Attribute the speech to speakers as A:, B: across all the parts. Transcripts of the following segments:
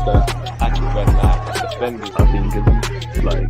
A: the actual red light defending.
B: I think it's like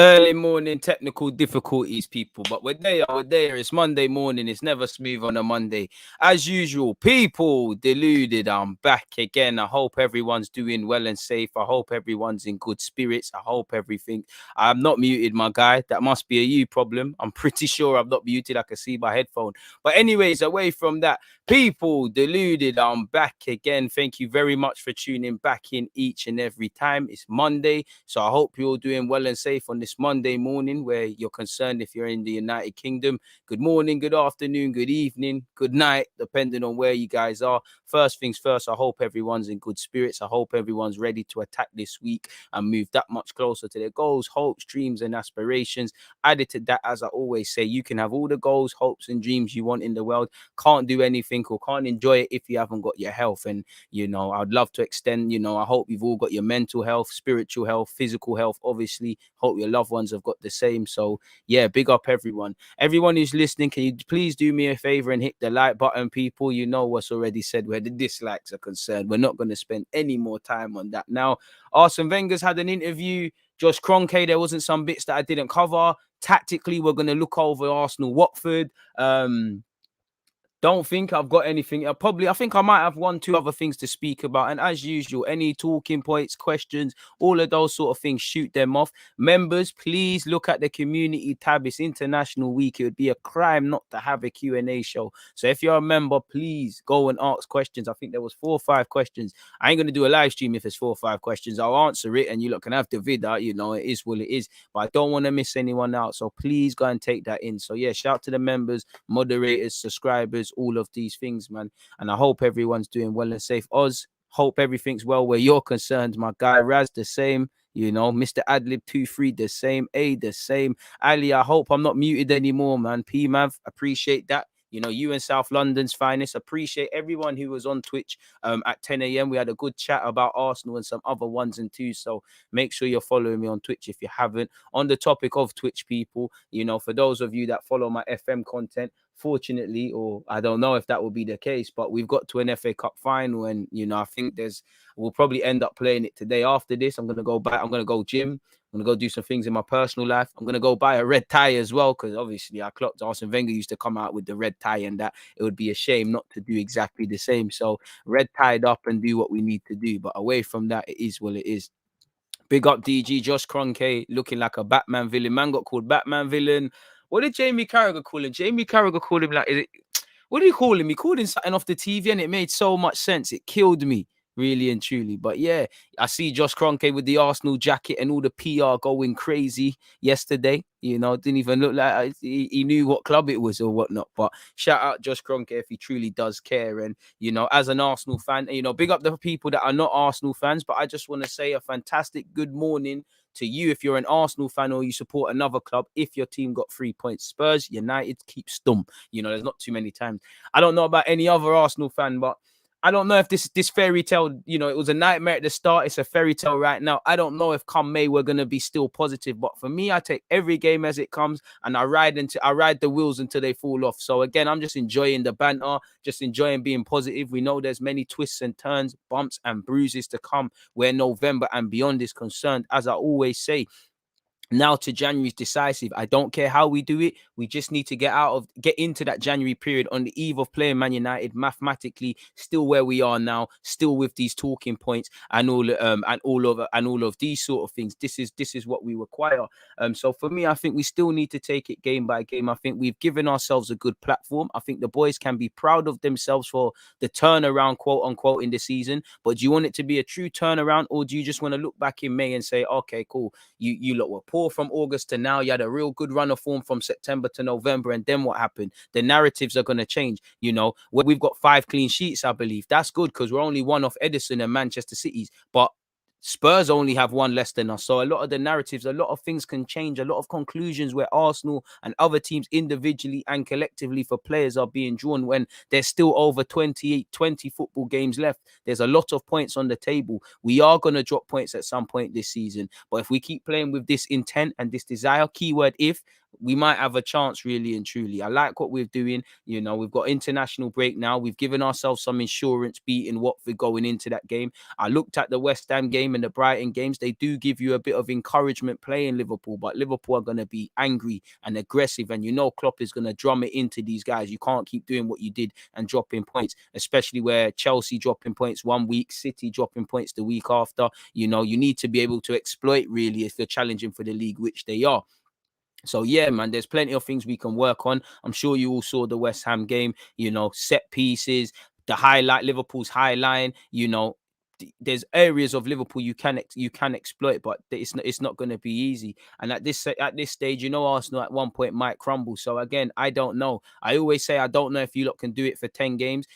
C: early morning technical difficulties, people, but we're there. It's Monday morning. It's never smooth on a Monday. As usual, people, deluded. I'm back again. I hope everyone's doing well and safe. I hope everyone's in good spirits. I hope everything. I'm not muted, my guy. That must be a you problem. I'm pretty sure I'm not muted. I can see my headphone. But anyways, away from that, people, deluded. I'm back again. Thank you very much for tuning back in each and every time. It's Monday, so I hope you're all doing well and safe on this Monday morning where you're concerned if you're in the United Kingdom. Good morning, good afternoon, good evening, good night, depending on where you guys are. First things first, I hope everyone's in good spirits. I hope everyone's ready to attack this week and move that much closer to their goals, hopes, dreams, and aspirations. Added to that, as I always say, you can have all the goals, hopes, and dreams you want in the world. Can't do anything or can't enjoy it if you haven't got your health. And, I'd love to extend, I hope you've all got your mental health, spiritual health, physical health, obviously. Hope your loved ones have got the same. So, yeah, big up everyone. Everyone who's listening, can you please do me a favor and hit the like button, people? You know what's already said where the dislikes are concerned. We're not going to spend any more time on that. Now, Arsene Wenger's had an interview. Josh Kroenke, there wasn't some bits that I didn't cover. Tactically, we're going to look over Arsenal-Watford. Don't think I've got anything. I think I might have 1-2 other things to speak about. And as usual, any talking points, questions, all of those sort of things, shoot them off. Members, please look at the community tab. It's International Week. It would be a crime not to have a Q&A show. So if you're a member, please go and ask questions. I think there was 4 or 5 questions. I ain't going to do a live stream if it's 4 or 5 questions. I'll answer it and you lot can have the vid out. It is what it is. But I don't want to miss anyone out. So please go and take that in. So yeah, shout out to the members, moderators, subscribers, all of these things, man. And I hope everyone's doing well and safe. Oz, hope everything's well where you're concerned, my guy. Raz, the same. Mr. Adlib 23, the same. A, the same. Ali, I hope I'm not muted anymore, man. PMav, appreciate that. You in South London's finest. Appreciate everyone who was on Twitch at 10 a.m. We had a good chat about Arsenal and some other 1s and 2s. So make sure you're following me on Twitch if you haven't. On the topic of Twitch, people, for those of you that follow my FM content, fortunately, or I don't know if that will be the case, but we've got to an FA Cup final, and I think we'll probably end up playing it today. After this, I'm gonna go gym. I'm gonna go do some things in my personal life. I'm gonna go buy a red tie as well, because obviously I clocked Arsene Wenger used to come out with the red tie, and that it would be a shame not to do exactly the same. So red tied up and do what we need to do. But away from that, it is what it is. Big up DG, Josh Kroenke, looking like a Batman villain. Man got called Batman villain. What did Jamie Carragher call him? Jamie Carragher called him what did he call him? He called him something off the TV and it made so much sense. It killed me, really and truly. But yeah, I see Josh Kroenke with the Arsenal jacket and all the PR going crazy yesterday. Didn't even look like he knew what club it was or whatnot. But shout out Josh Kroenke if he truly does care. And, as an Arsenal fan, big up the people that are not Arsenal fans. But I just want to say a fantastic good morning to you if you're an Arsenal fan or you support another club. If your team got 3 points, Spurs, United, keep stum. There's not too many times. I don't know about any other Arsenal fan, but I don't know if this fairy tale, it was a nightmare at the start. It's a fairy tale right now. I don't know if come May we're going to be still positive. But for me, I take every game as it comes and I ride the wheels until they fall off. So again, I'm just enjoying the banter, just enjoying being positive. We know there's many twists and turns, bumps and bruises to come where November and beyond is concerned. As I always say, now to January's decisive. I don't care how we do it. We just need to get into that January period on the eve of playing Man United, mathematically still where we are now, still with these talking points and all of these sort of things. This is what we require. So for me, I think we still need to take it game by game. I think we've given ourselves a good platform. I think the boys can be proud of themselves for the turnaround, quote unquote, in the season. But do you want it to be a true turnaround, or do you just want to look back in May and say, okay, cool, you lot were poor from August to now, you had a real good run of form from September to November, and then what happened? The narratives are going to change. We've got 5 clean sheets, I believe. That's good because we're only one off Edison and Manchester City's, but Spurs only have one less than us. So a lot of the narratives, a lot of things can change. A lot of conclusions where Arsenal and other teams individually and collectively for players are being drawn when there's still over 20 football games left. There's a lot of points on the table. We are going to drop points at some point this season. But if we keep playing with this intent and this desire, keyword if, we might have a chance, really and truly. I like what we're doing. You know, we've got international break now. We've given ourselves some insurance beating Watford going into that game. I looked at the West Ham game and the Brighton games. They do give you a bit of encouragement playing Liverpool, but Liverpool are going to be angry and aggressive. And you know Klopp is going to drum it into these guys. You can't keep doing what you did and dropping points, especially where Chelsea dropping points one week, City dropping points the week after. You know, you need to be able to exploit, really, if you're challenging for the league, which they are. So, yeah, man, there's plenty of things we can work on. I'm sure you all saw the West Ham game, you know, set pieces, the highlight, Liverpool's high line, you know, there's areas of Liverpool you can exploit, but it's not going to be easy. And at this stage, you know, Arsenal at one point might crumble. So again, I don't know. I always say I don't know if you lot can do it for 10 games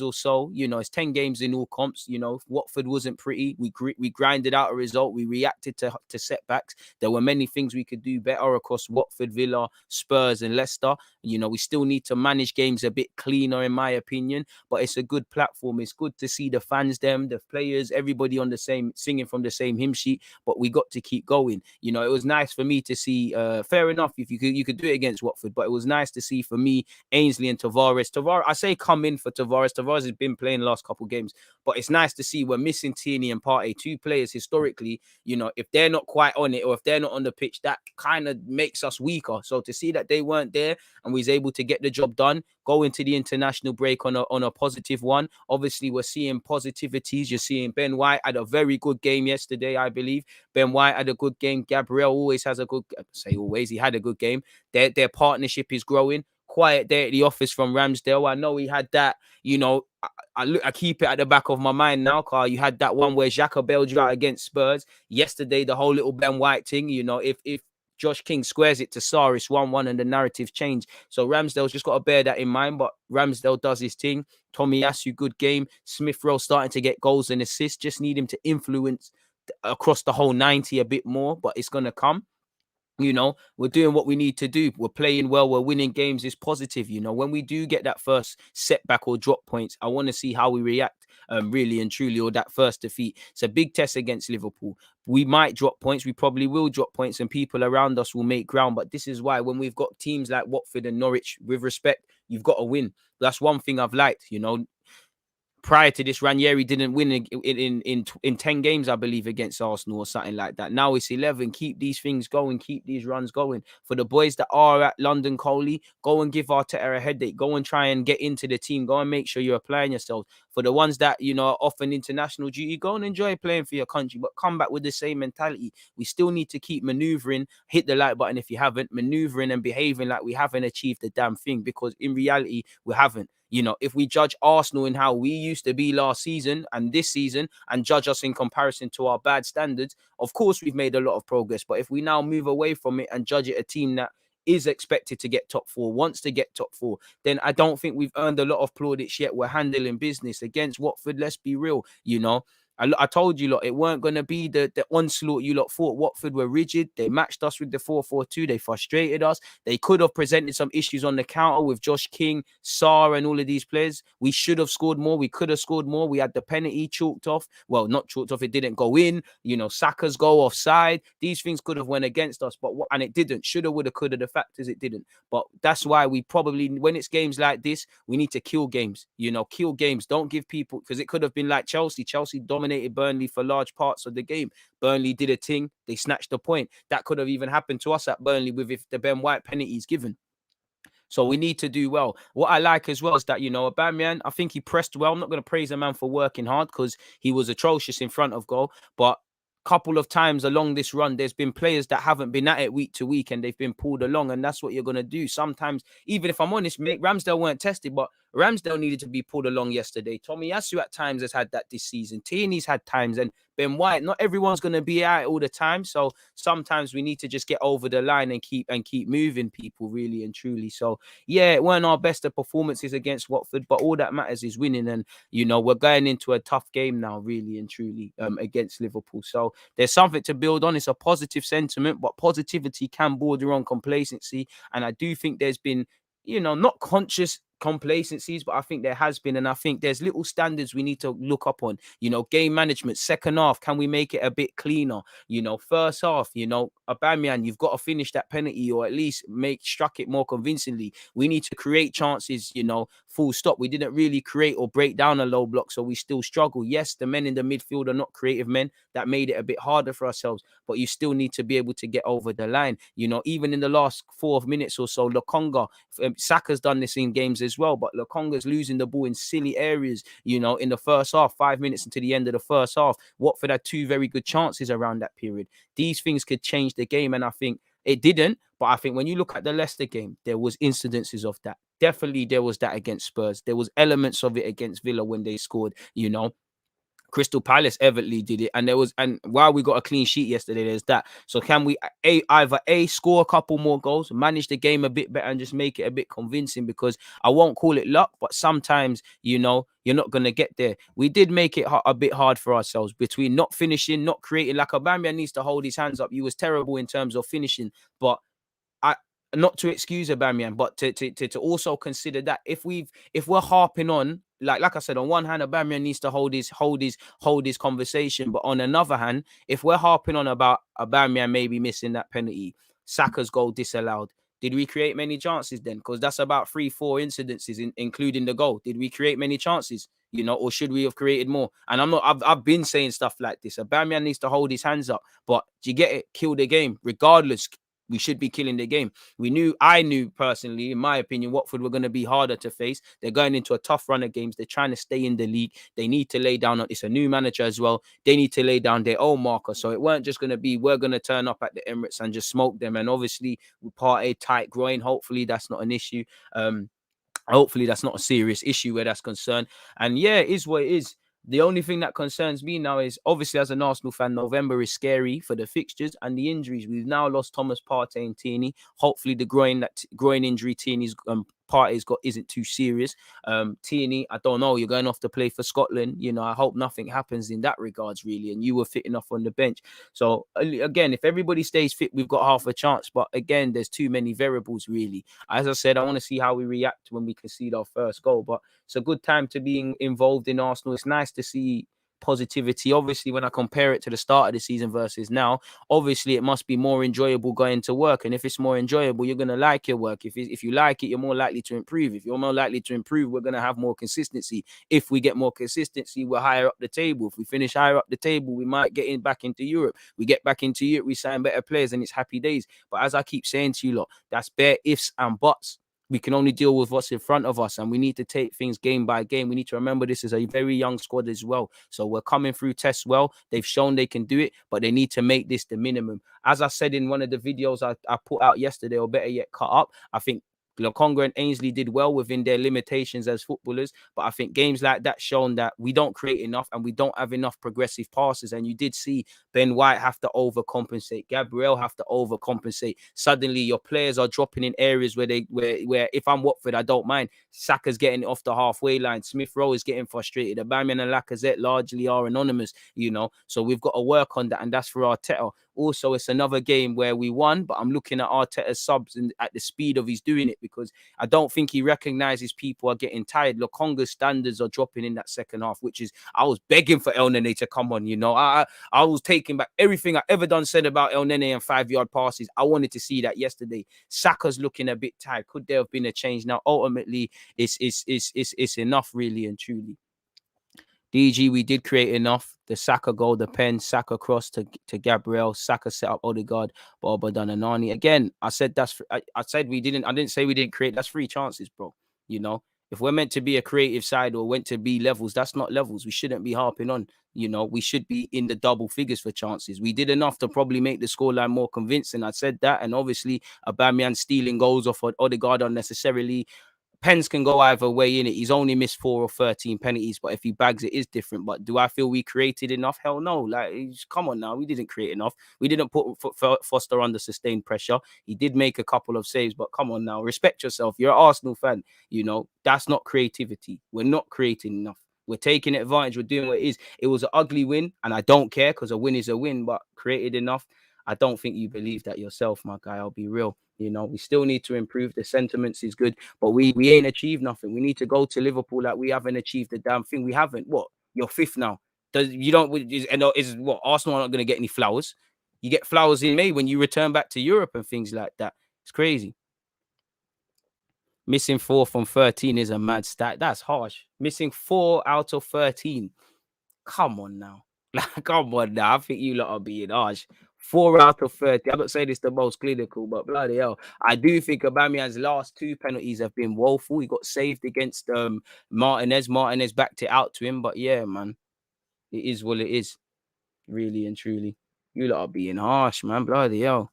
C: or so. You know, it's 10 games in all comps. You know, Watford wasn't pretty. We grinded out a result. We reacted to setbacks. There were many things we could do better across Watford, Villa, Spurs, and Leicester. You know, we still need to manage games a bit cleaner, in my opinion. But it's a good platform. It's good to see the fans, the players, everybody on the same, singing from the same hymn sheet. But we got to keep going. You know, it was nice for me to see. Fair enough, if you could do it against Watford, but it was nice to see for me Ainsley and Tavares. I say come in for Tavares. Tavares has been playing the last couple of games, but it's nice to see we're missing Tierney and Partey, two players historically. You know, if they're not quite on it or if they're not on the pitch, that kind of makes us weaker. So to see that they weren't there and we was able to get the job done, go into the international break on a positive one. Obviously, we're seeing positivities. You're seeing Ben White had a very good game yesterday, I believe. Ben White had a good game. Gabriel always has a good, he had a good game. Their partnership is growing. Quiet there at the office from Ramsdale. I know he had that, you know, I keep it at the back of my mind now, Carl. You had that one where Xhaka bailed you out against Spurs. Yesterday, the whole little Ben White thing, you know, if Josh King squares it to Sarr, it's 1-1 and the narrative change. So Ramsdale's just got to bear that in mind, but Ramsdale does his thing. Tomiyasu, good game. Smith Rowe starting to get goals and assists. Just need him to influence across the whole 90 a bit more, but it's going to come. You know, we're doing what we need to do. We're playing well. We're winning games. It's positive. You know, when we do get that first setback or drop points, I want to see how we react really and truly, or that first defeat. It's a big test against Liverpool. We might drop points. We probably will drop points and people around us will make ground. But this is why when we've got teams like Watford and Norwich, with respect, you've got to win. That's one thing I've liked, you know. Prior to this, Ranieri didn't win in 10 games, I believe, against Arsenal or something like that. Now it's 11. Keep these things going. Keep these runs going. For the boys that are at London Coley, go and give Arteta a headache. Go and try and get into the team. Go and make sure you're applying yourself. For the ones that, you know, are off an international duty, go and enjoy playing for your country, but come back with the same mentality. We still need to keep maneuvering. Hit the like button if you haven't. Maneuvering and behaving like we haven't achieved the damn thing, because in reality, we haven't. You know, if we judge Arsenal in how we used to be last season and this season and judge us in comparison to our bad standards, of course, we've made a lot of progress. But if we now move away from it and judge it a team that is expected to get top four, wants to get top four, then I don't think we've earned a lot of plaudits yet. We're handling business against Watford. Let's be real, you know. I told you lot it weren't going to be the onslaught you lot thought. Watford were rigid. They matched us with the 4-4-2. They frustrated us. They could have presented some issues on the counter with Josh King, Sarr, and all of these players. We should have scored more. We could have scored more. We had the penalty chalked off. Well, not chalked off. It didn't go in. You know, Saka's goal offside. These things could have went against us, and it didn't. Shoulda, woulda, coulda. The fact is, it didn't. But that's why we probably, when it's games like this, we need to kill games. You know, kill games. Don't give people, because it could have been like Chelsea. Chelsea dominated Burnley for large parts of the game. Burnley did a thing. They snatched the point. That could have even happened to us at Burnley with if the Ben White penalty is given. So we need to do well. What I like as well is that, you know, Aubameyang, I think he pressed well. I'm not going to praise a man for working hard because he was atrocious in front of goal. But couple of times along this run, there's been players that haven't been at it week to week and they've been pulled along, and that's what you're going to do. Sometimes, even if I'm honest, Ramsdale weren't tested, but Ramsdale needed to be pulled along yesterday. Tomiyasu at times has had that this season. Tierney's had times, and Ben White. Not everyone's going to be out all the time, so sometimes we need to just get over the line and keep moving people, really and truly. So yeah, it weren't our best of performances against Watford, but all that matters is winning. And we're going into a tough game now, really and truly, against Liverpool. So there's something to build on. It's a positive sentiment, but positivity can border on complacency. And I do think there's been, not conscious complacencies, but I think there has been, and I think there's little standards we need to look up on. Game management, second half, can we make it a bit cleaner? First half, Aubameyang, you've got to finish that penalty, or at least struck it more convincingly. We need to create chances, full stop. We didn't really create or break down a low block, so we still struggle. Yes, the men in the midfield are not creative men. That made it a bit harder for ourselves, but you still need to be able to get over the line. Even in the last 4 minutes or so, Lokonga, Saka's done this in games as well, but Lokonga's losing the ball in silly areas, in the first half, 5 minutes into the end of the first half. Watford had 2 very good chances around that period. These things could change the game, and I think it didn't. But I think when you look at the Leicester game, there was incidences of that. Definitely there was that against Spurs. There was elements of it against Villa when they scored, Crystal Palace, Everton did it, and while we got a clean sheet yesterday, there's that. So can we either score a couple more goals, manage the game a bit better, and just make it a bit convincing? Because I won't call it luck, but sometimes you're not gonna get there. We did make it a bit hard for ourselves between not finishing, not creating. Like Aubameyang needs to hold his hands up. He was terrible in terms of finishing, but not to excuse Aubameyang, but to also consider that if we're harping on, like I said, on one hand, Aubameyang needs to hold his conversation, but on another hand, if we're harping on about Aubameyang maybe missing that penalty, Saka's goal disallowed, did we create many chances then? Because that's about 3-4 incidences, including the goal. Did we create many chances? Or should we have created more? And I've been saying stuff like this. Aubameyang needs to hold his hands up, but do you get it? Kill the game, regardless. We should be killing the game. I knew personally, in my opinion, Watford were going to be harder to face. They're going into a tough run of games. They're trying to stay in the league. They need to lay down, it's a new manager as well. They need to lay down their own marker. So it weren't just going to be, we're going to turn up at the Emirates and just smoke them. And obviously, we part a tight groin. Hopefully, that's not an issue. Hopefully, that's not a serious issue where that's concerned. And yeah, it is what it is. The only thing that concerns me now is, obviously, as an Arsenal fan, November is scary for the fixtures and the injuries. We've now lost Thomas Partey and Tierney. Hopefully, the groin injury Tierney's Partey's got isn't too serious. Tierney, I don't know. You're going off to play for Scotland. I hope nothing happens in that regards, really. And you were fit enough on the bench. So again, if everybody stays fit, we've got half a chance. But again, there's too many variables, really. As I said, I want to see how we react when we concede our first goal. But it's a good time to be involved in Arsenal. It's nice to see positivity. Obviously, when I compare it to the start of the season versus now, obviously it must be more enjoyable going to work. And if it's more enjoyable, you're going to like your work. If you like it, you're more likely to improve. If you're more likely to improve, we're going to have more consistency. If we get more consistency, we're higher up the table. If we finish higher up the table, we might get back into Europe. We get back into Europe, we sign better players, and it's happy days. But as I keep saying to you lot, that's bare ifs and buts. We can only deal with what's in front of us, and we need to take things game by game. We need to remember this is a very young squad as well. So we're coming through tests well. They've shown they can do it, but they need to make this the minimum. As I said in one of the videos I put out yesterday, or better yet, cut up, I think Kroenke and Ainsley did well within their limitations as footballers, but I think games like that shown that we don't create enough and we don't have enough progressive passes. And you did see Ben White have to overcompensate, Gabriel have to overcompensate. Suddenly your players are dropping in areas where if I'm Watford, I don't mind. Saka's getting off the halfway line, Smith Rowe is getting frustrated, Aubameyang and Lacazette largely are anonymous, so we've got to work on that, and that's for Arteta. Also, it's another game where we won, but I'm looking at Arteta's subs and at the speed of he's doing it, because I don't think he recognizes people are getting tired. Lokonga's standards are dropping in that second half, which is, I was begging for El Nene to come on, I was taking back everything I ever said about El Nene and 5-yard passes. I wanted to see that yesterday. Saka's looking a bit tired. Could there have been a change? Now, ultimately, it's enough, really and truly. DG, we did create enough. The Saka goal, the pen, Saka cross to Gabriel, Saka set up Odegaard, Boba done Anani. Again, I said I didn't say we didn't create. That's 3 chances, bro. If we're meant to be a creative side or meant to be levels, that's not levels. We shouldn't be harping on. We should be in the double figures for chances. We did enough to probably make the scoreline more convincing. I said that, and obviously Aubameyang stealing goals off Odegaard unnecessarily. pens can go either way in it. He's only missed 4 or 13 penalties, but if he bags it, is different. But do I feel we created enough? Hell no. Like, come on now, we didn't create enough. We didn't put Foster under sustained pressure. He did make a couple of saves, but come on now, respect yourself. You're an Arsenal fan. You know, that's not creativity. We're not creating enough. We're taking advantage. We're doing what it is. It was an ugly win, and I don't care because a win is a win, but created enough. I don't think you believe that yourself, my guy. I'll be real. You know, we still need to improve. The sentiments is good, but we ain't achieved nothing. We need to go to Liverpool like we haven't achieved a damn thing. We haven't. What? You're fifth now. You don't? Is what Arsenal are not going to get any flowers? You get flowers in May when you return back to Europe and things like that. It's crazy. Missing 4 from 13 is a mad stat. That's harsh. Missing 4 out of 13. Come on now. Like, come on now. I think you lot are being harsh. 4 out of 30. I'm not saying it's the most clinical, but bloody hell. I do think Aubameyang's last 2 penalties have been woeful. He got saved against Martinez. Martinez backed it out to him. But yeah, man, it is what it is. Really and truly. You lot are being harsh, man. Bloody hell.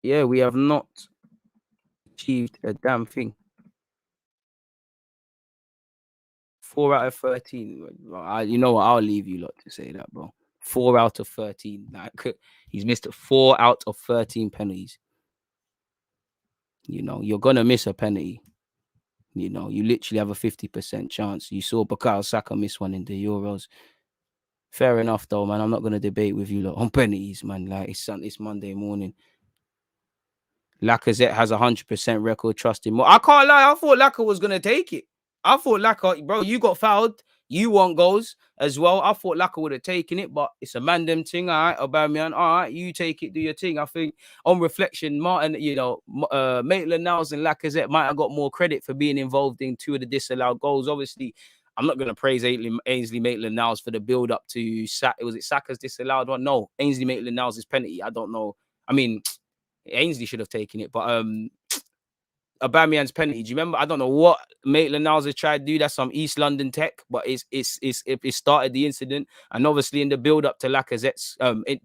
C: Yeah, we have not achieved a damn thing. 4 out of 13. You know what? I'll leave you lot to say that, bro. 4 out of 13. Like, he's missed 4 out of 13 penalties. You know, you're gonna miss a penalty. You know, you literally have a 50% chance. You saw Bukayo Saka miss one in the Euros. Fair enough, though, man. I'm not gonna debate with you lot on penalties, man. Like, it's Monday morning. Lacazette has 100% record trust in more. I can't lie. I thought Lacazette was gonna take it. I thought Lacazette, bro, you got fouled. You want goals as well. I thought Lacazette would have taken it, but it's a man them thing. All right, Aubameyang. All right, you take it, do your thing. I think on reflection, Martin, you know, Maitland-Niles and Lacazette might have got more credit for being involved in 2 of the disallowed goals. Obviously, I'm not going to praise Ainsley Maitland-Niles for the build up to was it Saka's disallowed one? No, Ainsley Maitland-Niles' penalty. I don't know. I mean, Ainsley should have taken it, but Aubameyang's penalty. Do you remember? I don't know what Maitland-Niles has tried to do. That's some East London tech, but it started the incident. And obviously in the build up to Lacazette's,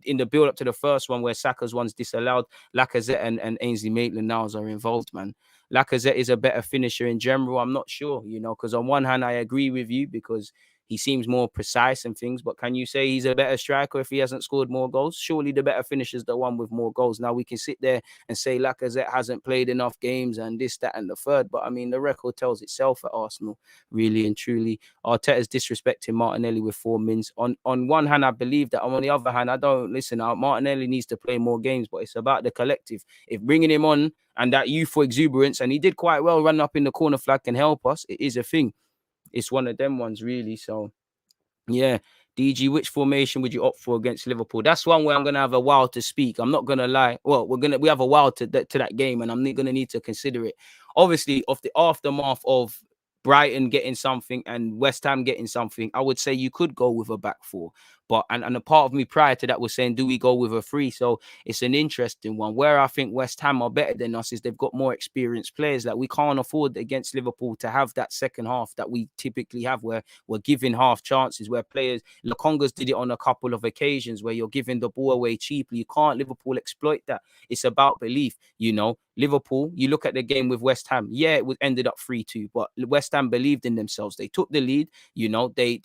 C: in the build up to the first one where Saka's one's disallowed, Lacazette and Ainsley Maitland-Niles are involved, man. Lacazette is a better finisher in general. I'm not sure, you know, because on one hand I agree with you because he seems more precise and things, but can you say he's a better striker if he hasn't scored more goals? Surely the better finisher is the one with more goals. Now we can sit there and say Lacazette hasn't played enough games and this, that, and the third, but I mean the record tells itself at Arsenal, really and truly. Arteta's disrespecting Martinelli with 4 mins. On one hand, I believe that. On the other hand, I don't listen. Martinelli needs to play more games, but it's about the collective. If bringing him on and that youthful exuberance, and he did quite well running up in the corner flag, can help us, it is a thing. It's one of them ones, really. So, yeah. DG, which formation would you opt for against Liverpool? That's one where I'm gonna have a while to speak. I'm not gonna lie. Well, we have a while to that game, and I'm gonna need to consider it. Obviously, of the aftermath of Brighton getting something and West Ham getting something, I would say you could go with a back 4. But and a part of me prior to that was saying, do we go with a 3? So it's an interesting one. Where I think West Ham are better than us is they've got more experienced players. Like we can't afford against Liverpool to have that second half that we typically have, where we're giving half chances, where players, Lokonga's did it on a couple of occasions where you're giving the ball away cheaply. You can't Liverpool exploit that. It's about belief, you know. Liverpool, you look at the game with West Ham. Yeah, it ended up 3-2, but West Ham believed in themselves. They took the lead. You know, they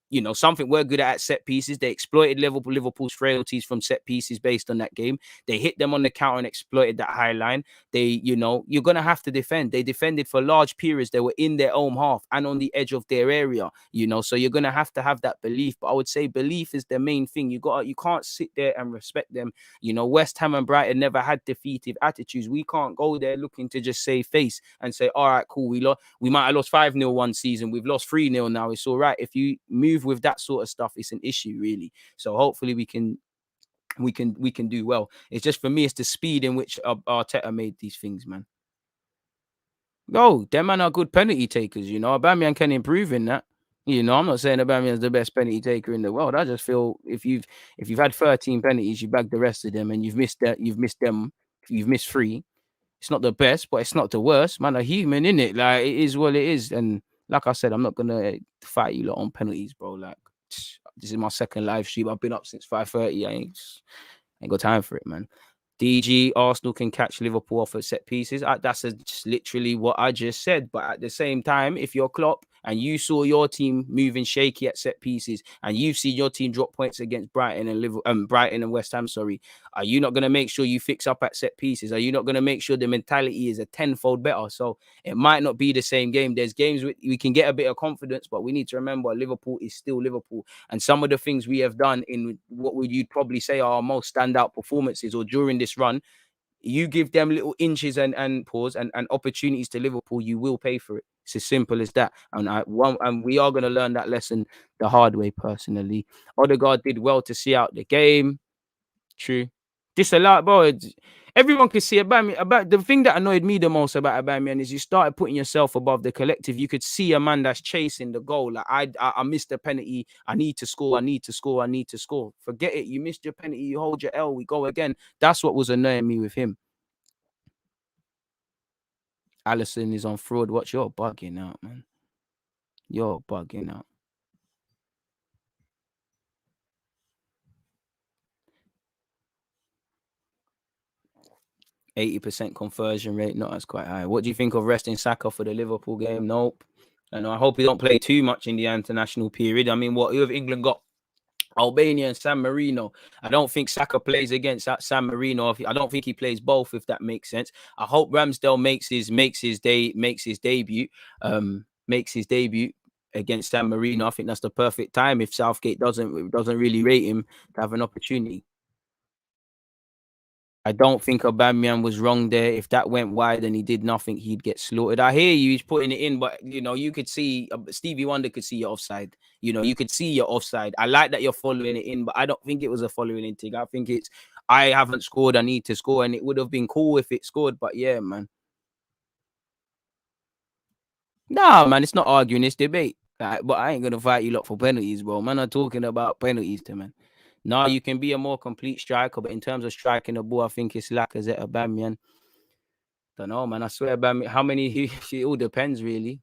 C: you know, something we're good at set pieces. They exploited Liverpool's frailties from set pieces based on that game. They hit them on the counter and exploited that high line. They, you know, you're gonna have to defend. They defended for large periods. They were in their own half and on the edge of their area. You know, so you're gonna have to have that belief. But I would say belief is the main thing. You can't sit there and respect them. You know, West Ham and Brighton never had defeative attitudes. We can't go there looking to just save face and say, all right, cool, we might have lost 5-0 one season, we've lost 3-0 now, it's all right. If you move with that sort of stuff, it's an issue, really. So hopefully we can do well. It's just, for me, it's the speed in which Arteta made these things, man. Them man are good penalty takers, you know. Aubameyang can improve in that. You know, I'm not saying Aubameyang's the best penalty taker in the world. I just feel if you've had 13 penalties, you bag the rest of them, and you've missed 3. It's not the best, but it's not the worst. Man, a human, innit? Like, it is what it is. And like I said, I'm not gonna fight you lot on penalties, bro. Like, this is my second live stream. I've been up since 5:30. I ain't got time for it, man. DG, Arsenal can catch Liverpool off at set pieces. That's just literally what I just said. But at the same time, if you're Klopp and you saw your team moving shaky at set pieces, and you've seen your team drop points against Brighton and West Ham, are you not going to make sure you fix up at set pieces? Are you not going to make sure the mentality is a tenfold better? So it might not be the same game. There's games we can get a bit of confidence, but we need to remember Liverpool is still Liverpool. And some of the things we have done in what you'd probably say are our most standout performances or during this run, you give them little inches and opportunities to Liverpool, you will pay for it. It's as simple as that. And we are going to learn that lesson the hard way, personally. Odegaard did well to see out the game. True. Disallowed, bro. Everyone could see about the thing that annoyed me the most about Aubameyang is you started putting yourself above the collective. You could see a man that's chasing the goal. Like I missed the penalty. I need to score. I need to score. I need to score. Forget it. You missed your penalty. You hold your L. We go again. That's what was annoying me with him. Allison is on fraud. Watch, you're bugging out, man. You're bugging out. 80% conversion rate, not as quite high. What do you think of resting Saka for the Liverpool game? Nope. And I hope he don't play too much in the international period. I mean, what have England got? Albania and San Marino. I don't think Saka plays against that San Marino. I don't think he plays both, if that makes sense. I hope Ramsdale makes his debut against San Marino. I think that's the perfect time if Southgate doesn't really rate him to have an opportunity. I don't think Aubameyang was wrong there. If that went wide and he did nothing, he'd get slaughtered. I hear you, he's putting it in, but you could see Stevie Wonder could see your offside. You could see your offside. I like that you're following it in, but I don't think it was a following in thing. I think it's I haven't scored, I need to score, and it would have been cool if it scored. But yeah, man. Nah, man, it's not arguing, it's debate. But I ain't gonna fight you lot for penalties, bro. Man, I'm talking about penalties to man. No, you can be a more complete striker, but in terms of striking the ball, I think it's Lacazette, Aubameyang. Don't know, man. I swear, Aubameyang, how many? It all depends, really.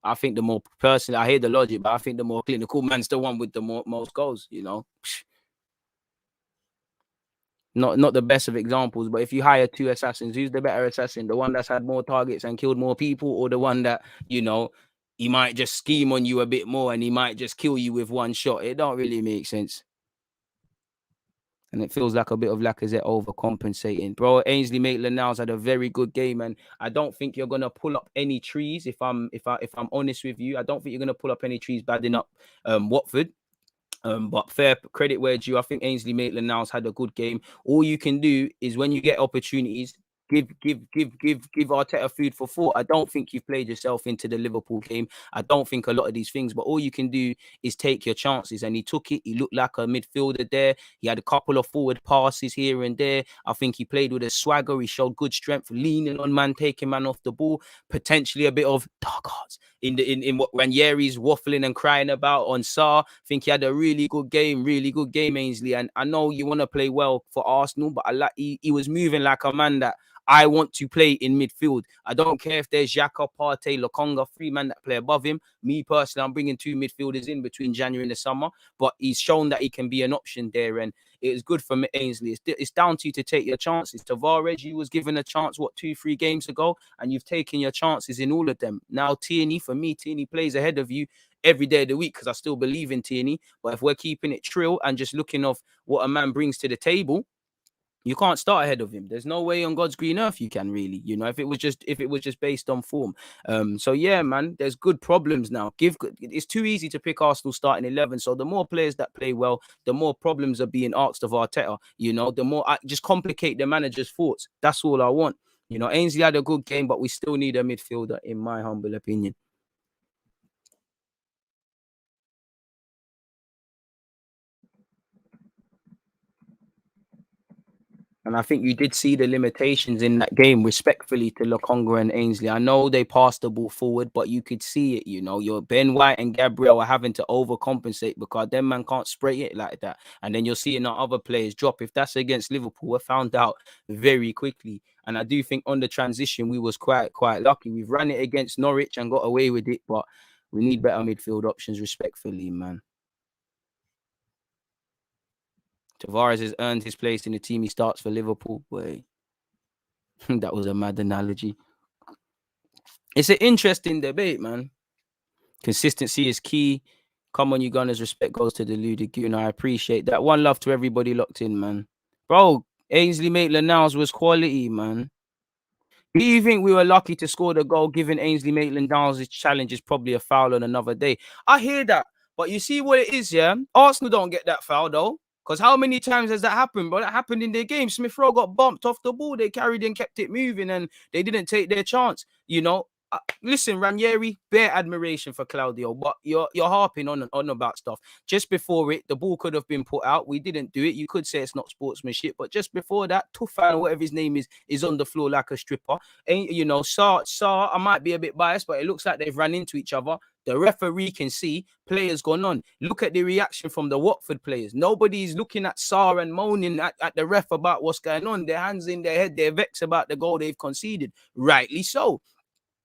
C: I think the more personally, I hear the logic, but I think the more clinical man's the one with the most goals. Not the best of examples, but if you hire two assassins, who's the better assassin? The one that's had more targets and killed more people, or the one that he might just scheme on you a bit more and he might just kill you with one shot? It don't really make sense. And it feels like a bit of Lacazette overcompensating. Bro, Ainsley Maitland-Niles had a very good game, and I don't think you're gonna pull up any trees. If I'm honest with you, I don't think you're gonna pull up any trees badding up Watford. But fair credit where due. I think Ainsley Maitland-Niles had a good game. All you can do is when you get opportunities, give Arteta food for thought. I don't think you've played yourself into the Liverpool game. I don't think a lot of these things, but all you can do is take your chances. And he took it. He looked like a midfielder there. He had a couple of forward passes here and there. I think he played with a swagger. He showed good strength, leaning on man, taking man off the ball. Potentially a bit of dark arts in what Ranieri's waffling and crying about on Sarr. I think he had a really good game, Ainsley. And I know you want to play well for Arsenal, but he was moving like a man that I want to play in midfield. I don't care if there's Xhaka, Partey, Lokonga, three men that play above him. Me personally, I'm bringing two midfielders in between January and the summer, but he's shown that he can be an option there, and it is good for Ainsley. It's down to you to take your chances. Tavares, you was given a chance, 2-3 games ago, and you've taken your chances in all of them. Now, Tierney, for me, Tierney plays ahead of you every day of the week because I still believe in Tierney. But if we're keeping it trill and just looking off what a man brings to the table, you can't start ahead of him. There's no way on God's green earth you can really, if it was just based on form. So yeah, man, there's good problems now. It's too easy to pick Arsenal starting 11. So the more players that play well, the more problems are being asked of Arteta. The more I just complicate the manager's thoughts. That's all I want. Ainsley had a good game, but we still need a midfielder, in my humble opinion. And I think you did see the limitations in that game, respectfully to Lokonga and Ainsley. I know they passed the ball forward, but you could see it. Your Ben White and Gabriel are having to overcompensate because them man can't spray it like that. And then you're seeing our other players drop. If that's against Liverpool, we're found out very quickly. And I do think on the transition, we was quite lucky. We've run it against Norwich and got away with it, but we need better midfield options, respectfully, man. Tavares has earned his place in the team he starts for Liverpool. Boy, that was a mad analogy. It's an interesting debate, man. Consistency is key. Come on, you Gunners. Respect goes to Deluded Gooner. I appreciate that. One love to everybody locked in, man. Bro, Ainsley Maitland-Niles was quality, man. Do you think we were lucky to score the goal, given Ainsley Maitland-Niles' challenge is probably a foul on another day? I hear that. But you see what it is, yeah? Arsenal don't get that foul, though. Because how many times has that happened? But that happened in their game. Smith Rowe got bumped off the ball. They carried and kept it moving, and they didn't take their chance. You know, listen, Ranieri, bare admiration for Claudio, but you're harping on about stuff. Just before it, the ball could have been put out. We didn't do it. You could say it's not sportsmanship, but just before that, Tufan, whatever his name is on the floor like a stripper. And you know, Sar, I might be a bit biased, but it looks like they've run into each other. The referee can see players gone on. Look at the reaction from the Watford players. Nobody's looking at Sar and moaning at the ref about what's going on. Their hands in their head. They're vexed about the goal they've conceded. Rightly so.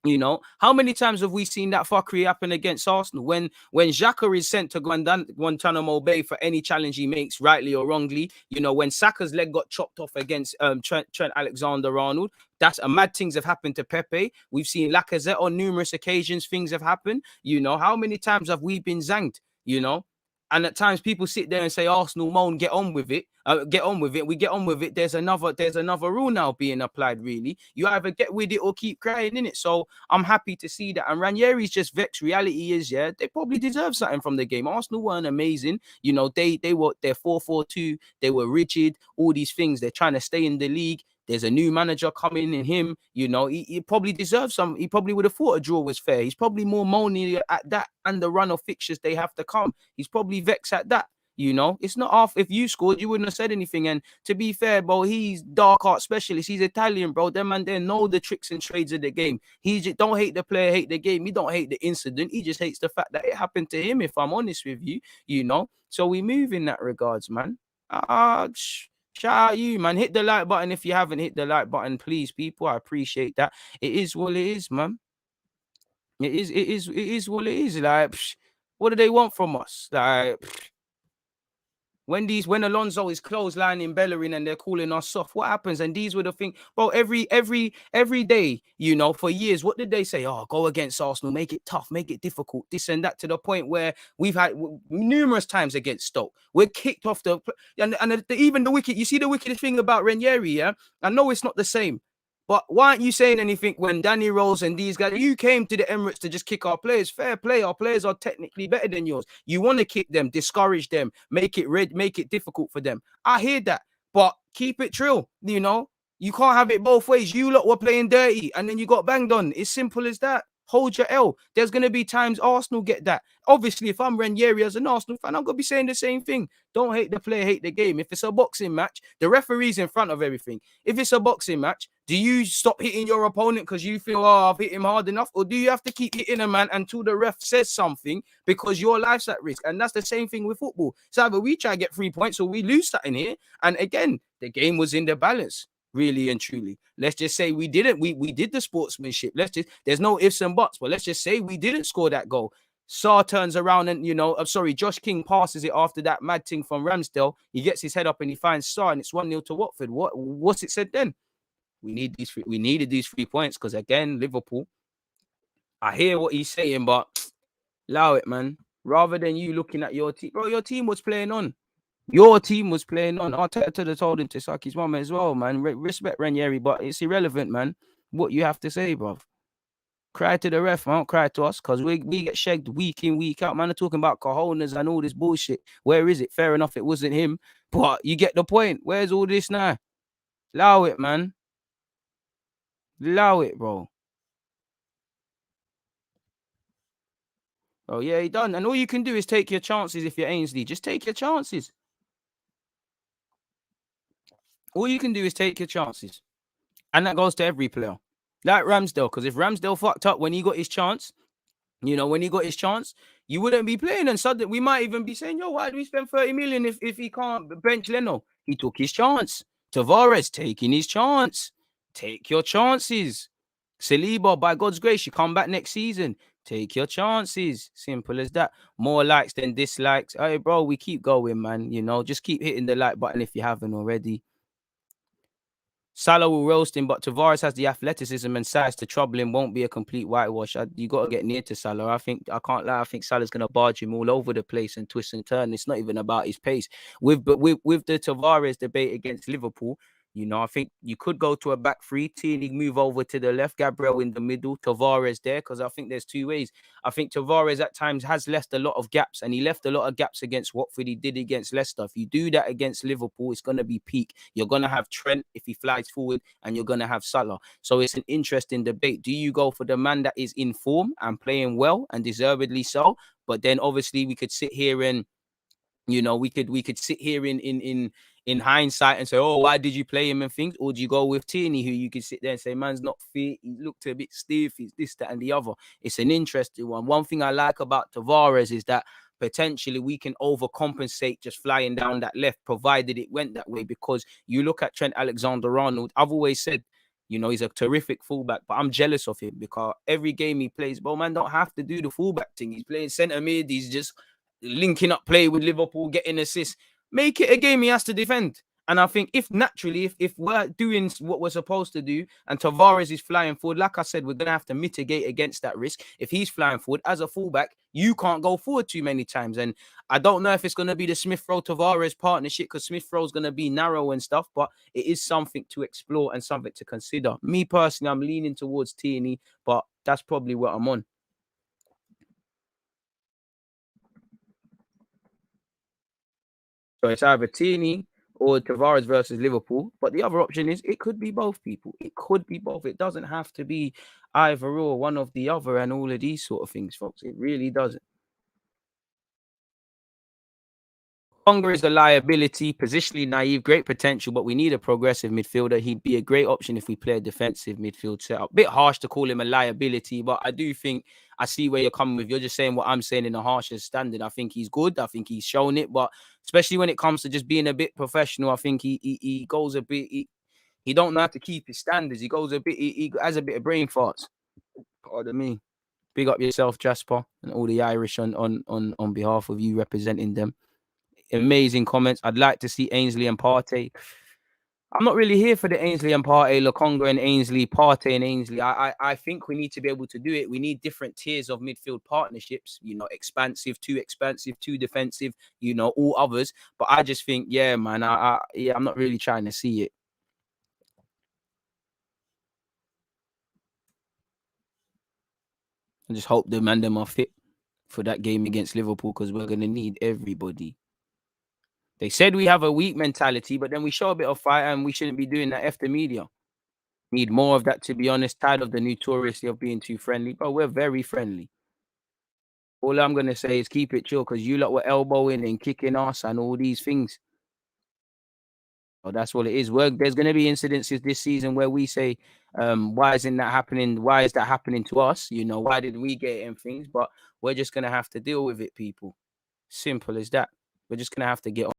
C: You know, how many times have we seen that fuckery happen against Arsenal? When Xhaka is sent to Guantanamo Bay for any challenge he makes, rightly or wrongly, you know, when Saka's leg got chopped off against Trent Alexander-Arnold, that's mad things have happened to Pepe. We've seen Lacazette on numerous occasions. Things have happened. You know, how many times have we been zanged? You know, and at times people sit there and say, Arsenal moan, get on with it. Get on with it. We get on with it. There's another rule now being applied, really. You either get with it or keep crying, innit? So I'm happy to see that. And Ranieri's just vexed. Reality is, yeah, they probably deserve something from the game. Arsenal weren't amazing. You know, they're 4-4-2. They were rigid. All these things. They're trying to stay in the league. There's a new manager coming in him, you know, he probably deserves some. He probably would have thought a draw was fair. He's probably more moaning at that and the run of fixtures they have to come. He's probably vexed at that. You know, it's not off. If you scored, you wouldn't have said anything. And to be fair, bro, he's dark art specialist. He's Italian, bro. Them man, they know the tricks and trades of the game. He just don't hate the player, hate the game. He don't hate the incident. He just hates the fact that it happened to him, if I'm honest with you, you know. So we move in that regards, man. Shout out you, man. Hit the like button if you haven't hit the like button, please, people. I appreciate that. It is what it is, man. It is what it is. Like, what do they want from us? Like, when Alonso is clotheslining Bellerin and they're calling us soft, what happens? And these were the things, bro, every day, you know, for years, what did they say? Oh, go against Arsenal, make it tough, make it difficult, this and that, to the point where we've had numerous times against Stoke. We're kicked off even the wicked, you see the wickedest thing about Ranieri, yeah? I know it's not the same, but why aren't you saying anything when Danny Rose and these guys, you came to the Emirates to just kick our players? Fair play. Our players are technically better than yours. You want to kick them, discourage them, make it difficult for them. I hear that, but keep it trill. You know, you can't have it both ways. You lot were playing dirty and then you got banged on. It's simple as that. Hold your L. There's going to be times Arsenal get that. Obviously, if I'm Ranieri as an Arsenal fan, I'm going to be saying the same thing. Don't hate the player, hate the game. If it's a boxing match, the referee's in front of everything. If it's a boxing match, do you stop hitting your opponent because you feel, oh, I've hit him hard enough? Or do you have to keep hitting a man until the ref says something because your life's at risk? And that's the same thing with football. So either we try to get 3 points or we lose something here. And again, the game was in the balance. Really and truly, let's just say we didn't. We did the sportsmanship. There's no ifs and buts, but let's just say we didn't score that goal. Sarr turns around and, you know, Josh King passes it after that mad thing from Ramsdale. He gets his head up and he finds Sarr, and it's 1-0 to Watford. What's it said then? We needed these 3 points because, again, Liverpool. I hear what he's saying, but allow it, man. Rather than you looking at your team, bro, your team was playing on. Your team was playing on. Arteta told him to suck his mum as well, man. Respect Ranieri, but it's irrelevant, man. What you have to say, bro. Cry to the ref, man. Don't cry to us, because we get shagged week in, week out. Man, they're talking about cojones and all this bullshit. Where is it? Fair enough, it wasn't him. But you get the point. Where's all this now? Allow it, man. Allow it, bro. Oh, yeah, he done. And all you can do is take your chances if you're Ainsley. Just take your chances. All you can do is take your chances. And that goes to every player. Like Ramsdale, because if Ramsdale fucked up when he got his chance, you know, you wouldn't be playing. And suddenly we might even be saying, yo, why do we spend 30 million if he can't bench Leno? He took his chance. Tavares taking his chance. Take your chances. Saliba, by God's grace, you come back next season. Take your chances. Simple as that. More likes than dislikes. Hey, bro, we keep going, man. You know, just keep hitting the like button if you haven't already. Salah will roast him, but Tavares has the athleticism and size to trouble him. Won't be a complete whitewash. You got to get near to Salah. I can't lie. I think Salah's going to barge him all over the place and twist and turn. It's not even about his pace. With the Tavares debate against Liverpool, you know, I think you could go to a back three. Tierney move over to the left, Gabriel in the middle, Tavares there, because I think there's two ways. I think Tavares at times has left a lot of gaps, and he left a lot of gaps against Watford. He did against Leicester. If you do that against Liverpool, it's going to be peak. You're going to have Trent if he flies forward, and you're going to have Salah. So it's an interesting debate. Do you go for the man that is in form and playing well and deservedly so? But then obviously we could sit here and, you know, we could sit here in hindsight and say, oh, why did you play him and things? Or do you go with Tierney, who you could sit there and say, man's not fit, he looked a bit stiff, he's this, that, and the other. It's an interesting one. One thing I like about Tavares is that potentially we can overcompensate just flying down that left, provided it went that way. Because you look at Trent Alexander-Arnold, I've always said, you know, he's a terrific fullback, but I'm jealous of him because every game he plays, bro, man, don't have to do the fullback thing. He's playing centre mid, he's just linking up play with Liverpool, getting assists. Make it a game he has to defend. And I think if naturally, if we're doing what we're supposed to do and Tavares is flying forward, like I said, we're going to have to mitigate against that risk. If he's flying forward as a fullback, you can't go forward too many times. And I don't know if it's going to be the Smith-Rowe-Tavares partnership because Smith-Rowe's going to be narrow and stuff, but it is something to explore and something to consider. Me personally, I'm leaning towards Tierney, but that's probably what I'm on. So it's either Tierney or Tavares versus Liverpool. But the other option is it could be both people. It could be both. It doesn't have to be either or, one of the other, and all of these sort of things, folks. It really doesn't. Longer is a liability, positionally naive, great potential, but we need a progressive midfielder. He'd be a great option if we play a defensive midfield setup. Bit harsh to call him a liability, but I do think I see where you're coming with. You're just saying what I'm saying in a harsher standard. I think he's good. I think he's shown it, but especially when it comes to just being a bit professional, I think he goes a bit. He don't know how to keep his standards. He goes a bit. He has a bit of brain farts. Pardon me. Big up yourself, Jasper, and all the Irish on behalf of you representing them. Amazing comments. I'd like to see Ainsley and Partey. I'm not really here for the Ainsley and Partey, Lokonga and Ainsley, Partey and Ainsley. I think we need to be able to do it. We need different tiers of midfield partnerships, you know, expansive, too defensive, you know, all others. But I just think, yeah, man, I'm not really trying to see it. I just hope the man them are fit for that game against Liverpool because we're going to need everybody. They said we have a weak mentality, but then we show a bit of fight and we shouldn't be doing that after media. Need more of that, to be honest. Tired of the notoriously of being too friendly. But we're very friendly. All I'm going to say is keep it chill because you lot were elbowing and kicking us and all these things. Oh, that's what it is. There's going to be incidences this season where we say, why isn't that happening? Why is that happening to us? You know, why did we get it and things? But we're just going to have to deal with it, people. Simple as that. We're just going to have to get on.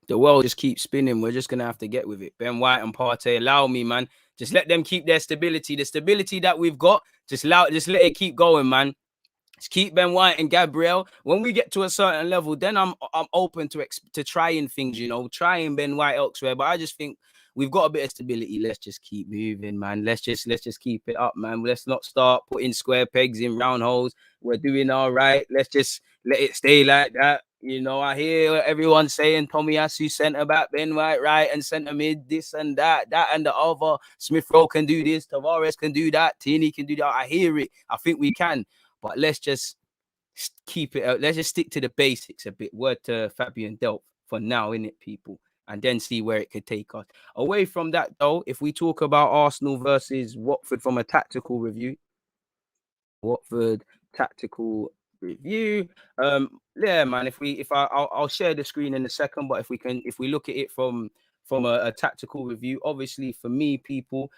C: The world just keeps spinning. We're just going to have to get with it. Ben White and Partey, allow me, man. Just let them keep their stability. The stability that we've got, just let it keep going, man. Just keep Ben White and Gabriel. When we get to a certain level, then I'm open to trying things, you know, trying Ben White elsewhere. But I just think we've got a bit of stability. Let's just keep moving, man. Let's just keep it up, man. Let's not start putting square pegs in round holes. We're doing all right. Let's just let it stay like that. You know, I hear everyone saying Tomiyasu centre back, Ben White right, and centre mid, this and that and the other. Smith-Rowe can do this, Tavares can do that, Tierney can do that. I hear it. I think we can. But let's just keep it out. Let's just stick to the basics a bit. Word to Fabian Delp for now, innit, people? And then see where it could take us. Away from that, though, if we talk about Arsenal versus Watford from a tactical review, Watford tactical review. Yeah, man. I'll share the screen in a second, but if we look at it from a tactical review, obviously for me, people,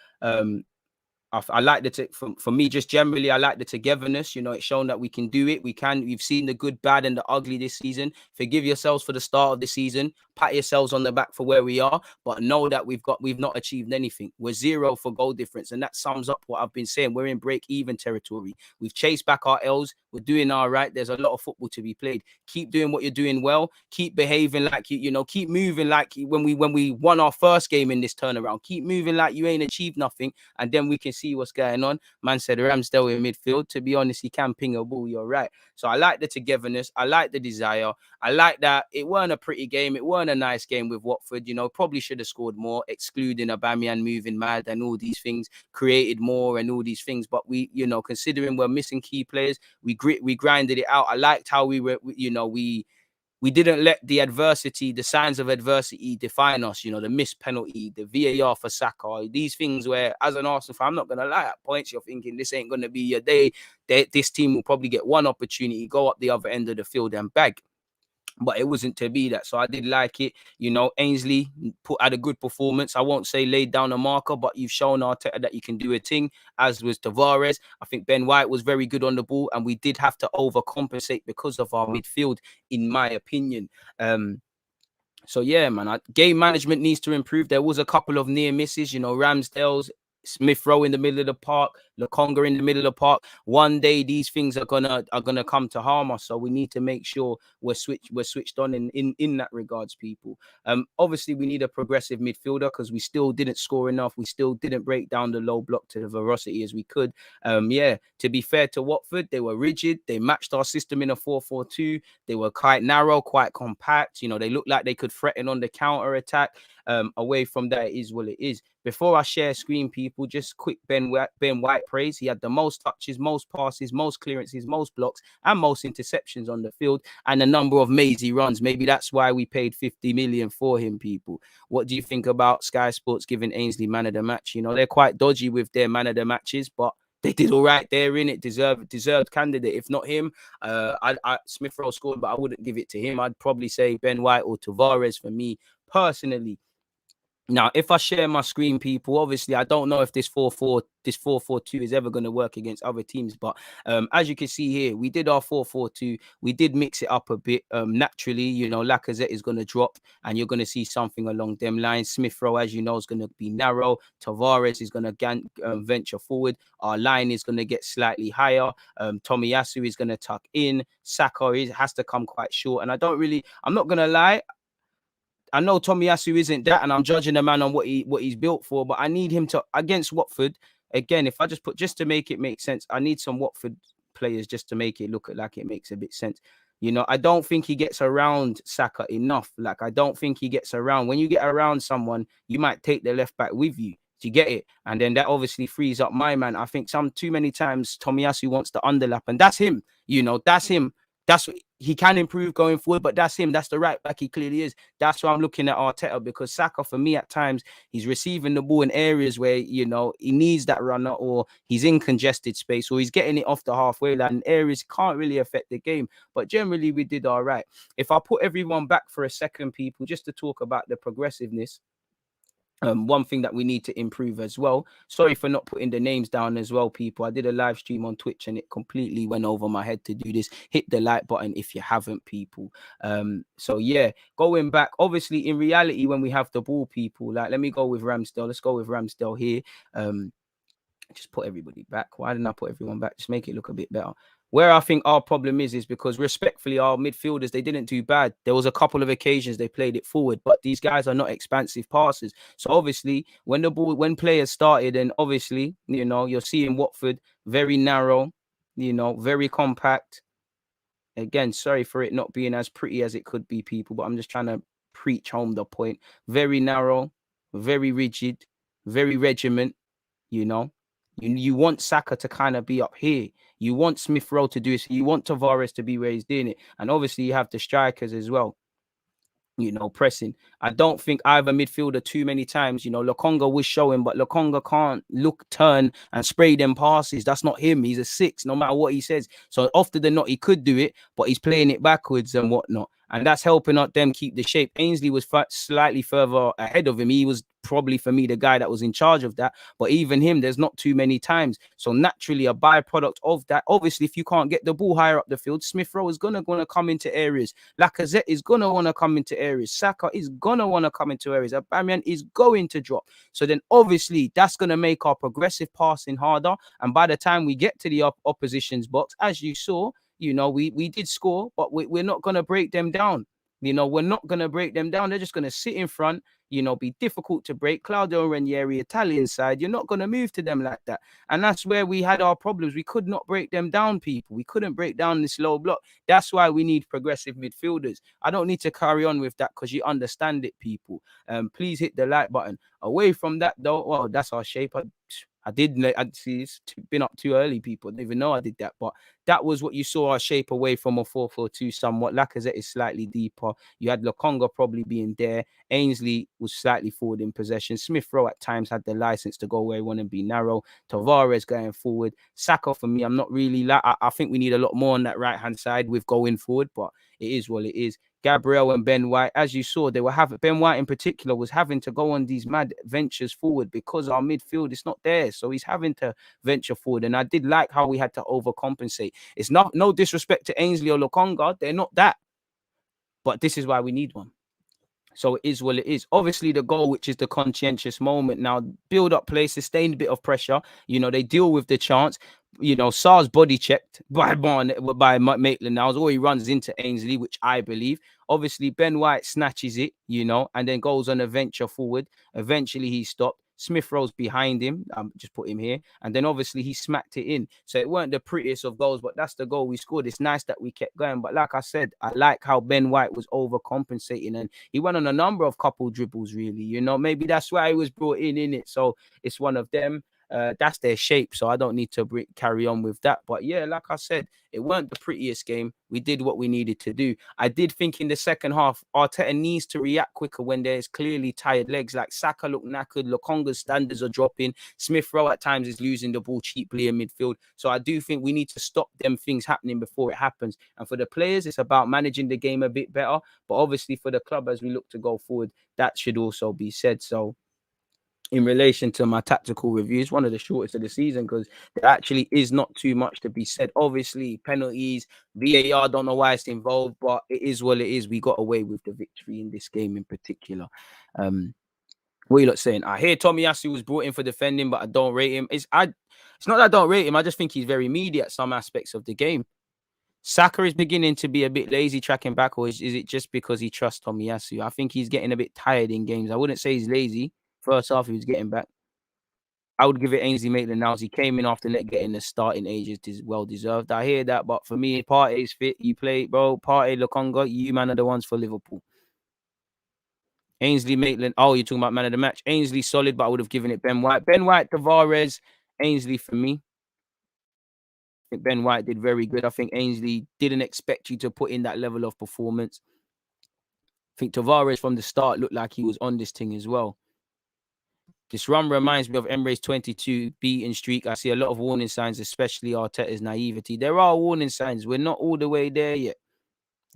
C: I like for me, just generally, I like the togetherness. You know, it's shown that we can do it. We've seen the good, bad, and the ugly this season. Forgive yourselves for the start of the season. Pat yourselves on the back for where we are, but know that we've not achieved anything. We're 0 for goal difference, and that sums up what I've been saying. We're in break-even territory. We've chased back our L's. We're doing all right. There's a lot of football to be played. Keep doing what you're doing well. Keep behaving like you know. Keep moving like when we won our first game in this turnaround. Keep moving like you ain't achieved nothing, and then we can see what's going on. Man said Ramsdale in midfield. To be honest, he can ping a ball. You're right. So I like the togetherness. I like the desire. I like that it weren't a pretty game. It weren't a nice game with Watford. You know, probably should have scored more, excluding Aubameyang moving mad and all these things, created more and all these things. But we, you know, considering we're missing key players, we grinded it out. I liked how we didn't let the adversity, the signs of adversity define us, you know, the missed penalty, the VAR for Saka, these things where, as an Arsenal fan, I'm not going to lie, at points you're thinking this ain't going to be your day. This team will probably get one opportunity, go up the other end of the field and bag. But it wasn't to be that. So I did like it. You know, Ainsley had a good performance. I won't say laid down a marker, but you've shown Arteta that you can do a thing, as was Tavares. I think Ben White was very good on the ball, and we did have to overcompensate because of our midfield, in my opinion. So yeah, man, game management needs to improve. There was a couple of near misses, you know, Ramsdale's, Smith Rowe in the middle of the park, Lokonga in the middle of the park. One day these things are gonna come to harm us. So we need to make sure we're switched on in that regards, people. Obviously we need a progressive midfielder because we still didn't score enough. We still didn't break down the low block to the veracity as we could. Yeah, to be fair to Watford, they were rigid. They matched our system in a 4-4-2. They were quite narrow, quite compact. You know, they looked like they could threaten on the counter attack. Away from that, it is what it is. Before I share screen, people, just quick Ben White praise. He had the most touches, most passes, most clearances, most blocks, and most interceptions on the field, and a number of mazy runs. Maybe that's why we paid 50 million for him, people. What do you think about Sky Sports giving Ainsley man of the match? You know, they're quite dodgy with their man of the matches, but they did all right. They're in it. Deserved candidate. If not him, Smith Rowe scored, but I wouldn't give it to him. I'd probably say Ben White or Tavares for me personally. Now, if I share my screen, people, obviously, I don't know if this 4-4-2 is ever going to work against other teams. But as you can see here, we did our 4-4-2. We did mix it up a bit. Naturally, you know, Lacazette is going to drop and you're going to see something along them lines. Smith Rowe, as you know, is going to be narrow. Tavares is going to venture forward. Our line is going to get slightly higher. Tomiyasu is going to tuck in. Saka has to come quite short. And I'm not going to lie, I know Tomiyasu isn't that, and I'm judging the man on what he's built for, but I need him to, against Watford, again, if I just to make it make sense, I need some Watford players just to make it look like it makes a bit sense. You know, I don't think he gets around Saka enough. Like, I don't think he gets around. When you get around someone, you might take the left back with you. Do you get it? And then that obviously frees up my man. I think too many times Tomiyasu wants to underlap, and that's him. You know, that's him. That's he can improve going forward, but that's him. That's the right back he clearly is. That's why I'm looking at Arteta, because Saka, for me, at times he's receiving the ball in areas where, you know, he needs that runner, or he's in congested space, or he's getting it off the halfway line in areas can't really affect the game. But generally, we did all right. If I put everyone back for a second, people, just to talk about the progressiveness. One thing that we need to improve as well. Sorry for not putting the names down as well, people. I did a live stream on Twitch and it completely went over my head to do this. Hit the like button if you haven't, people. So yeah, going back, obviously in reality, when we have the ball, people, like, let me go with Ramsdale. Let's go with Ramsdale here. Just put everybody back. Why didn't I put everyone back? Just make it look a bit better. Where I think our problem is because, respectfully, our midfielders, they didn't do bad. There was a couple of occasions they played it forward, but these guys are not expansive passers. So obviously, when players started, and obviously, you know, you're seeing Watford very narrow, you know, very compact. Again, sorry for it not being as pretty as it could be, people, but I'm just trying to preach home the point. Very narrow, very rigid, very regiment, you know. You want Saka to kind of be up here. You want Smith Rowe to do it. You want Tavares to be where he's doing it. And obviously you have the strikers as well, you know, pressing. I don't think either midfielder too many times, you know, Lokonga was showing, but Lokonga can't turn and spray them passes. That's not him. He's a 6, no matter what he says. So often than not, he could do it, but he's playing it backwards and whatnot. And that's helping out them keep the shape. Ainsley was slightly further ahead of him. He was probably for me the guy that was in charge of that. But even him, there's not too many times. So naturally, a byproduct of that, obviously, if you can't get the ball higher up the field, Smith Rowe is gonna come into areas. Lacazette is gonna want to come into areas. Saka is gonna want to come into areas. Aubameyang is going to drop. So then obviously that's gonna make our progressive passing harder. And by the time we get to the opposition's box, as you saw, we did score, but we're not gonna break them down. We're not going to break them down. They're just going to sit in front, be difficult to break. Claudio Ranieri, Italian side, you're not going to move to them like that. And that's where we had our problems. We could not break them down, people. We couldn't break down this low block. That's why we need progressive midfielders. I don't need to carry on with that because you understand it, people. Please hit the like button. Away from that, though, well, that's our shape. I'd see it's been up too early, people. I didn't even know I did that. But that was what you saw our shape away from a 4-4-2 somewhat. Lacazette is slightly deeper. You had Lokonga probably being there. Ainsley was slightly forward in possession. Smith Rowe at times had the license to go where he wanted to be narrow. Tavares going forward. Saka for me, I'm not really I think we need a lot more on that right-hand side with going forward, but it is what it is. Gabriel and Ben White, as you saw, Ben White in particular was having to go on these mad ventures forward because our midfield is not there. So he's having to venture forward. And I did like how we had to overcompensate. It's not no disrespect to Ainsley or Lokonga. They're not that. But this is why we need one. So it is what it is. Obviously, the goal, which is the conscientious moment. Now, build up play, sustained a bit of pressure. They deal with the chance. Sar's body checked by Maitland-Niles. Or he runs into Ainsley, which I believe. Obviously, Ben White snatches it, and then goes on a venture forward. Eventually, he stopped. Smith Rowe's behind him. Just put him here. And then obviously he smacked it in. So it weren't the prettiest of goals, but that's the goal we scored. It's nice that we kept going. But like I said, I like how Ben White was overcompensating. And he went on a number of couple dribbles, really. Maybe that's why he was brought in it. So it's one of them. That's their shape, so I don't need to carry on with that. But yeah, like I said, it weren't the prettiest game. We did what we needed to do. I did think in the second half, Arteta needs to react quicker when there's clearly tired legs. Like Saka looked knackered, Lokonga's standards are dropping, Smith Rowe at times is losing the ball cheaply in midfield. So I do think we need to stop them things happening before it happens. And for the players, it's about managing the game a bit better. But obviously for the club, as we look to go forward, that should also be said. So in relation to my tactical reviews, one of the shortest of the season because there actually is not too much to be said. Obviously, penalties, VAR, don't know why it's involved, but it is what it is. We got away with the victory in this game in particular. What are you lot saying? I hear Tomiyasu was brought in for defending, but I don't rate him. It's not that I don't rate him. I just think he's very meaty at some aspects of the game. Saka is beginning to be a bit lazy tracking back, or is it just because he trusts Tomiyasu? I think he's getting a bit tired in games. I wouldn't say he's lazy. First half, he was getting back. I would give it Ainsley Maitland-Niles. He came in after not getting the starting ages, well deserved. I hear that, but for me, Partey's fit. You play, bro. Partey, Lokonga, you man are the ones for Liverpool. Ainsley Maitland. Oh, you're talking about man of the match. Ainsley solid, but I would have given it Ben White. Ben White, Tavares, Ainsley for me. I think Ben White did very good. I think Ainsley didn't expect you to put in that level of performance. I think Tavares from the start looked like he was on this thing as well. This run reminds me of Emre's 22 beaten streak. I see a lot of warning signs, especially Arteta's naivety. There are warning signs. We're not all the way there yet.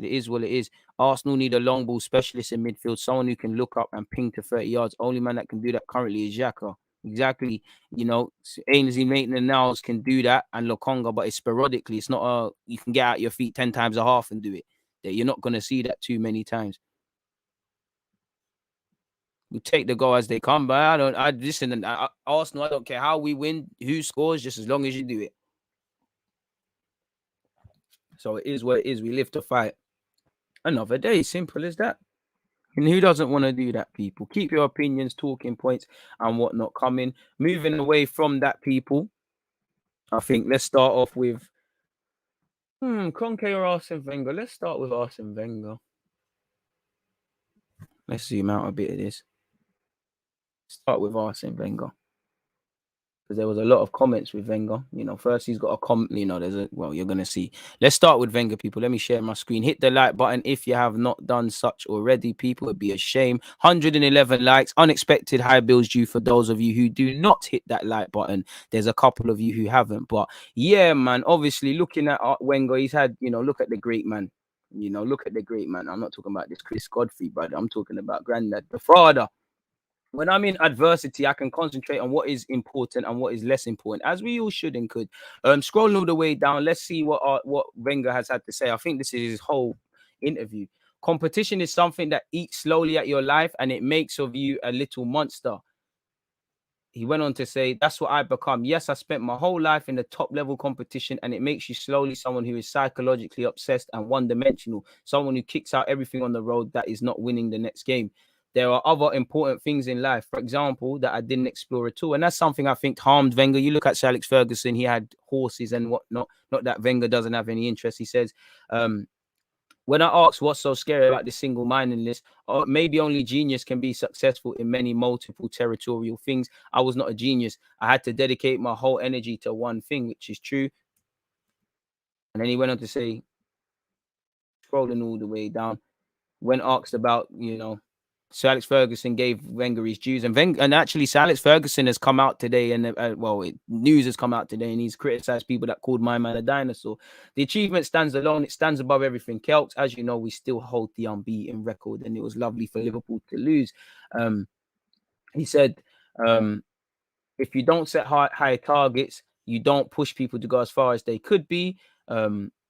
C: It is what it is. Arsenal need a long ball specialist in midfield, someone who can look up and ping to 30 yards. Only man that can do that currently is Xhaka. Exactly. Ainsley Maitland-Niles can do that and Lokonga, but it's sporadically. It's not you can get out your feet 10 times a half and do it. You're not going to see that too many times. We take the goal as they come, but Arsenal, I don't care how we win, who scores, just as long as you do it. So it is what it is. We live to fight another day. Simple as that. And who doesn't want to do that, people? Keep your opinions, talking points, and whatnot coming. Moving away from that, people. I think let's start off with Kroenke or Arsene Wenger. Let's start with Arsene Wenger. Let's zoom out a bit of this. Start with Arsene Wenger. Because there was a lot of comments with Wenger. First he's got a comment, you're going to see. Let's start with Wenger, people. Let me share my screen. Hit the like button if you have not done such already, people. It'd be a shame. 111 likes. Unexpected high bills due for those of you who do not hit that like button. There's a couple of you who haven't. But yeah, man, obviously looking at Wenger, he's had, look at the great man. Look at the great man. I'm not talking about this Chris Godfrey, brother. I'm talking about Grandad, the father. when I'm in adversity, I can concentrate on what is important and what is less important, as we all should and could. Scrolling all the way down, let's see what Wenger has had to say. I think this is his whole interview. Competition is something that eats slowly at your life, and it makes of you a little monster. He went on to say, that's what I've become. Yes, I spent my whole life in the top level competition, and it makes you slowly someone who is psychologically obsessed and one dimensional, someone who kicks out everything on the road that is not winning the next game. There are other important things in life, for example, that I didn't explore at all. And that's something I think harmed Wenger. You look at Sir Alex Ferguson, he had horses and whatnot. Not that Wenger doesn't have any interest. He says, when I asked what's so scary about this single-mindedness, maybe only genius can be successful in many multiple territorial things. I was not a genius. I had to dedicate my whole energy to one thing, which is true. And then he went on to say, scrolling all the way down, when asked about, Sir Alex Ferguson gave Wenger his dues, and actually Sir Alex Ferguson has come out today, and news has come out today, and he's criticised people that called my man a dinosaur. The achievement stands alone; it stands above everything else. As you know, we still hold the unbeaten record, and it was lovely for Liverpool to lose. He said, if you don't set high targets, you don't push people to go as far as they could be.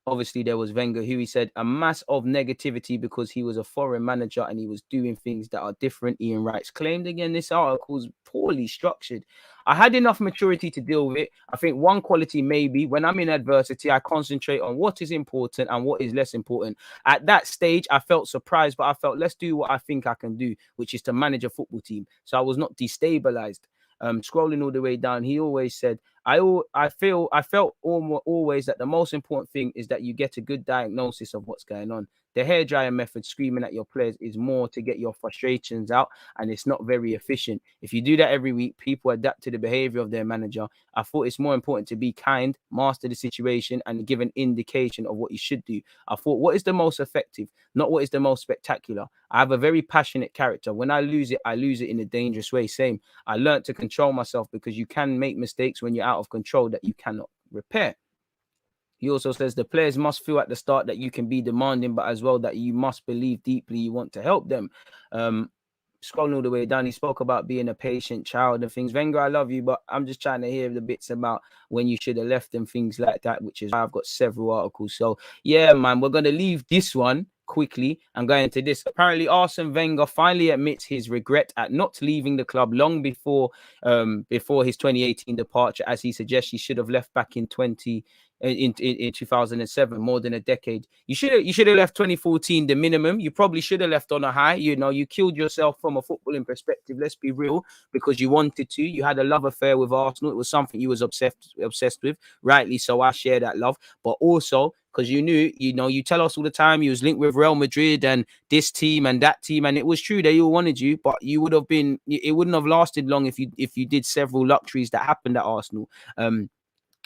C: Obviously, there was Wenger, who he said a mass of negativity because he was a foreign manager and he was doing things that are different. Ian Wrights claimed. Again, this article is poorly structured. I had enough maturity to deal with it. I think one quality maybe, when I'm in adversity, I concentrate on what is important and what is less important. At that stage, I felt surprised, but I felt, let's do what I think I can do, which is to manage a football team. So I was not destabilized. Scrolling all the way down, he always said, I felt always that the most important thing is that you get a good diagnosis of what's going on. The hairdryer method, screaming at your players, is more to get your frustrations out, and it's not very efficient. If you do that every week, people adapt to the behavior of their manager. I thought it's more important to be kind, master the situation, and give an indication of what you should do. I thought, what is the most effective, not what is the most spectacular. I have a very passionate character. When I lose it in a dangerous way. Same. I learned to control myself, because you can make mistakes when you're out of control that you cannot repair. He also says the players must feel at the start that you can be demanding, but as well that you must believe deeply you want to help them. Scrolling all the way down, he spoke about being a patient child and things. Wenger, I love you, but I'm just trying to hear the bits about when you should have left and things like that, which is why I've got several articles. So yeah, man, we're going to leave this one quickly and go into this. Apparently, Arsene Wenger finally admits his regret at not leaving the club long before his 2018 departure, as he suggests he should have left back in 2007, more than a decade. You should have left 2014, the minimum. You probably should have left on a high. You killed yourself from a footballing perspective, let's be real, because you wanted to. You had a love affair with Arsenal. It was something you was obsessed with, rightly so. I share that love, but also because you knew, you tell us all the time you was linked with Real Madrid and this team and that team, and it was true they all wanted you, but it wouldn't have lasted long if you did several luxuries that happened at Arsenal.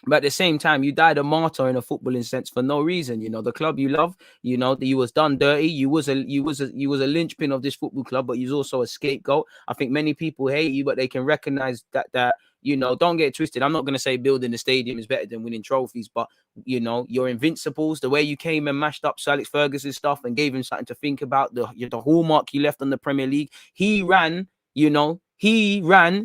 C: But at the same time, you died a martyr in a footballing sense for no reason. The club you love, that you was done dirty. You was a linchpin of this football club, but you was also a scapegoat. I think many people hate you, but they can recognize that don't get it twisted. I'm not going to say building the stadium is better than winning trophies, but your invincibles, the way you came and mashed up Sir Alex Ferguson's stuff and gave him something to think about, the hallmark you left on the Premier League. He ran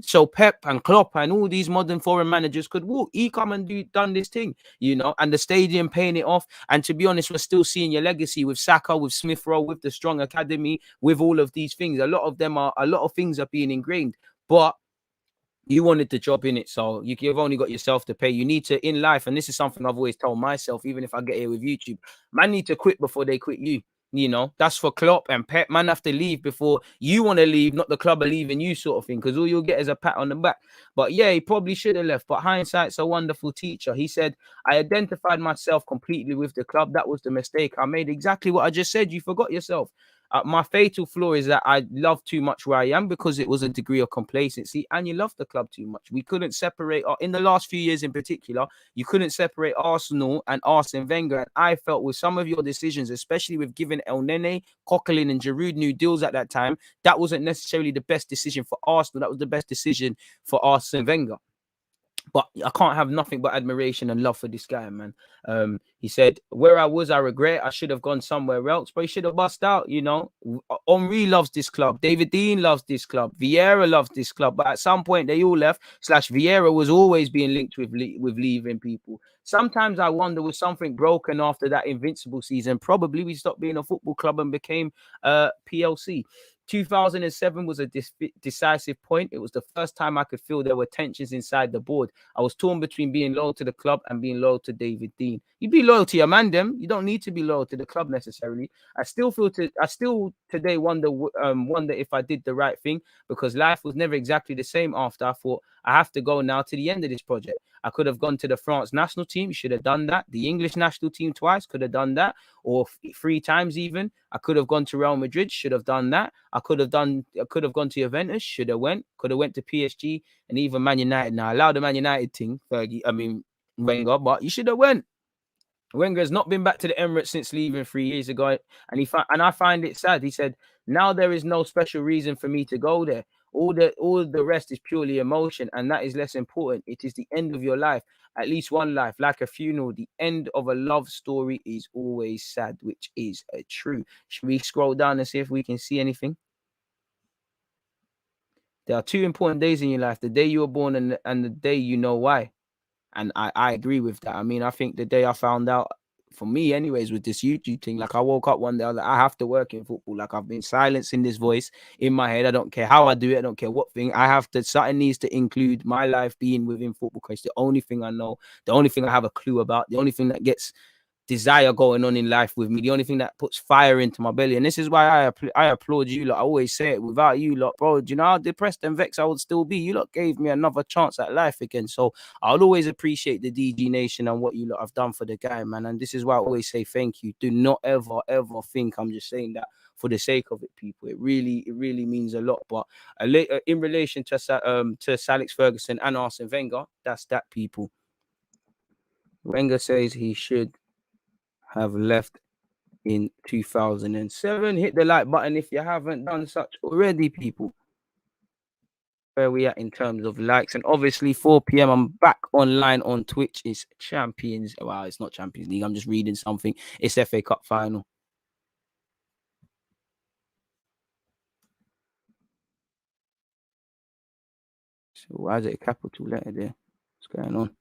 C: so Pep and Klopp and all these modern foreign managers could walk. He come and done this thing, and the stadium paying it off. And to be honest, we're still seeing your legacy with Saka, with Smith Rowe, with the strong academy, with all of these things. A lot of things are being ingrained, but you wanted the job in it, so you've only got yourself to pay. You need to, in life, and this is something I've always told myself, even if I get here with YouTube, man need to quit before they quit you. That's for Klopp and Pep. Man have to leave before you want to leave, not the club are leaving you, sort of thing, because all you'll get is a pat on the back. But yeah, he probably should have left, but hindsight's a wonderful teacher. He said, I identified myself completely with the club. That was the mistake I made. Exactly what I just said. You forgot yourself. My fatal flaw is that I love too much where I am, because it was a degree of complacency, and you love the club too much. We couldn't separate, in the last few years in particular, you couldn't separate Arsenal and Arsene Wenger. And I felt with some of your decisions, especially with giving El Nene, Coquelin and Giroud new deals at that time, that wasn't necessarily the best decision for Arsenal. That was the best decision for Arsene Wenger. But I can't have nothing but admiration and love for this guy, man. He said, where I was, I regret. I should have gone somewhere else, but he should have bust out, you know. Henri loves this club. David Dean loves this club. Vieira loves this club. But at some point, they all left. Vieira was always being linked with leaving people. Sometimes I wonder, was something broken after that invincible season? Probably we stopped being a football club and became PLC. 2007 was a decisive point. It was the first time I could feel there were tensions inside the board. I was torn between being loyal to the club and being loyal to David Dean. You be loyal to your man, them. You don't need to be loyal to the club necessarily. I still today wonder if I did the right thing, because life was never exactly the same after. I thought, I have to go now to the end of this project. I could have gone to the France national team. Should have done that. The English national team twice. Could have done that. Or 3 times even. I could have gone to Real Madrid. Should have done that. I could have gone to Juventus. Should have went. Could have went to PSG and even Man United. Now, I allow the Man United thing, Wenger, but you should have went. Wenger has not been back to the Emirates since leaving 3 years ago, and I find it sad. He said, "Now there is no special reason for me to go there. All the rest is purely emotion, and that is less important. It is the end of your life, at least one life, like a funeral. The end of a love story is always sad," which is true. Should we scroll down and see if we can see anything? There are 2 important days in your life: the day you were born and the day you know why. And I agree with that. I mean, I think the day I found out, for me anyways, with this YouTube thing, like I woke up one day, I was like, I have to work in football. Like I've been silencing this voice in my head. I don't care how I do it. I don't care what thing. I have to, something needs to include my life being within football, because it's the only thing I know, the only thing I have a clue about, the only thing that gets desire going on in life with me, the only thing that puts fire into my belly. And this is why I applaud you lot. I always say it, without you lot, bro, do you know how depressed and vexed I would still be? You lot gave me another chance at life again. So I'll always appreciate the DG Nation and what you lot have done for the guy, man. And this is why I always say thank you. Do not ever think I'm just saying that for the sake of it, people. It really means a lot. But in relation to Sir Alex Ferguson and Arsene Wenger, that's that, people. Wenger says he should have left in 2007. Hit the like button if you haven't done such already, people. Where we at in terms of likes? And obviously 4 p.m. I'm back online on Twitch. It's Champions. Well, it's not Champions League. I'm just reading something. It's FA Cup final. So why is it a capital letter there? What's going on?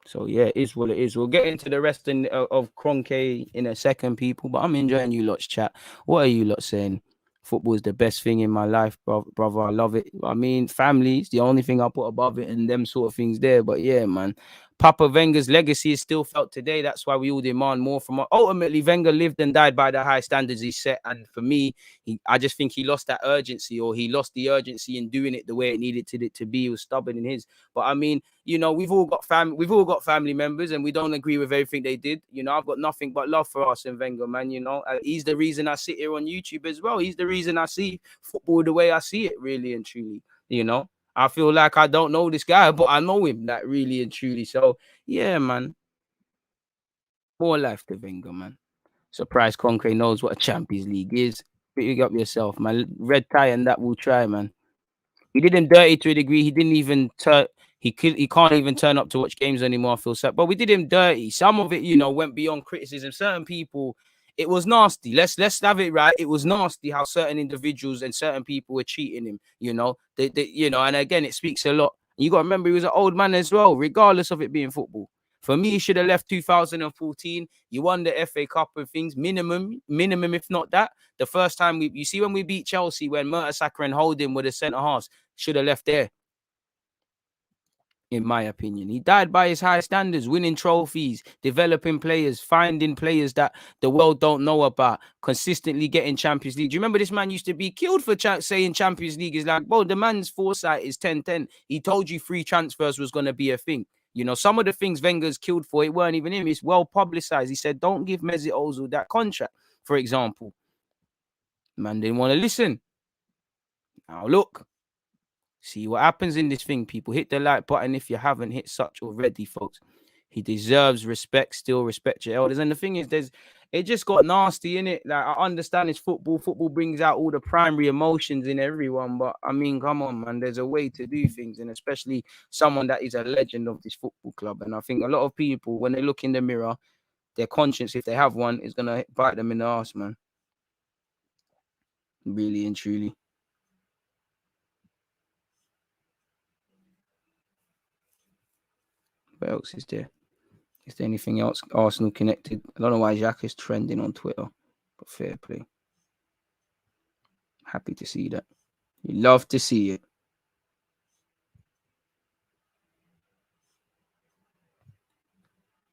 C: So yeah, it is what it is. We'll get into the rest of Kroenke in a second, people. But I'm enjoying you lot's chat. What are you lot saying? Football is the best thing in my life, brother. I love it. I mean, family is the only thing I put above it, and them sort of things there. But yeah, man, Papa Wenger's legacy is still felt today. That's why we all demand more from him. Ultimately, Wenger lived and died by the high standards he set. And for me, I just think he lost that urgency, or he lost the urgency in doing it the way it needed to be. He was stubborn in his. But I mean, you know, we've all got family members, and we don't agree with everything they did. You know, I've got nothing but love for Arsene Wenger, man. You know, he's the reason I sit here on YouTube as well. He's the reason I see football the way I see it, really and truly. You know, I feel like I don't know this guy, but I know him, like, really and truly. So yeah, man, more life to Wenger, man. Surprise, Kroenke knows what a Champions League is. Pick up yourself, man. Red tie and that will try, man. He did him dirty to a degree. He didn't even turn. He can't even turn up to watch games anymore. I feel sad, but we did him dirty. Some of it, you know, went beyond criticism. Certain people, it was nasty. Let's have it right. It was nasty how certain individuals and certain people were treating him. You know, you know, and again, it speaks a lot. You got to remember, he was an old man as well, regardless of it being football. For me, he should have left 2014. You won the FA Cup and things. Minimum, if not that. The first time you see when we beat Chelsea, when Mertesacker and Holding were the centre halves, should have left there. In my opinion, he died by his high standards, winning trophies, developing players, finding players that the world don't know about, consistently getting Champions League. Do you remember this man used to be killed for saying Champions League is like, bro, the man's foresight is 10-10. He told you free transfers was going to be a thing. You know, some of the things Wenger's killed for, it weren't even him. It's well publicized. He said, don't give Mesut Ozil that contract, for example. Man didn't want to listen. Now look. See what happens in this thing, people. Hit the like button if you haven't hit such already, folks. He deserves respect. Still respect your elders. And the thing is, it just got nasty in it. Like, I understand it's football. Football brings out all the primary emotions in everyone, but I mean, come on, man. There's a way to do things, and especially someone that is a legend of this football club. And I think a lot of people, when they look in the mirror, their conscience, if they have one, is gonna bite them in the ass, man. Really and truly. What else is there? Is there anything else Arsenal connected? I don't know why Jack is trending on Twitter, but fair play. Happy to see that. You love to see it.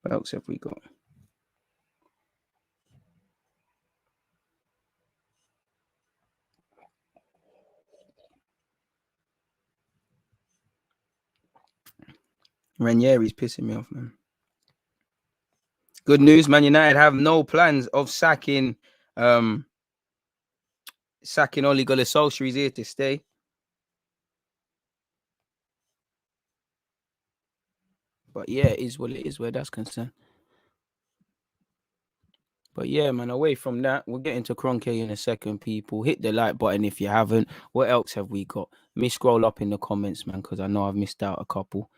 C: What else have we got? Ranieri's pissing me off, man. Good news, Man United have no plans of sacking Ole Gunnar Solskjaer. He's here to stay. But yeah, it is what it is where that's concerned. But yeah, man, away from that, we'll get into Kroenke in a second, people. Hit the like button if you haven't. What else have we got? Let me scroll up in the comments, man, because I know I've missed out a couple.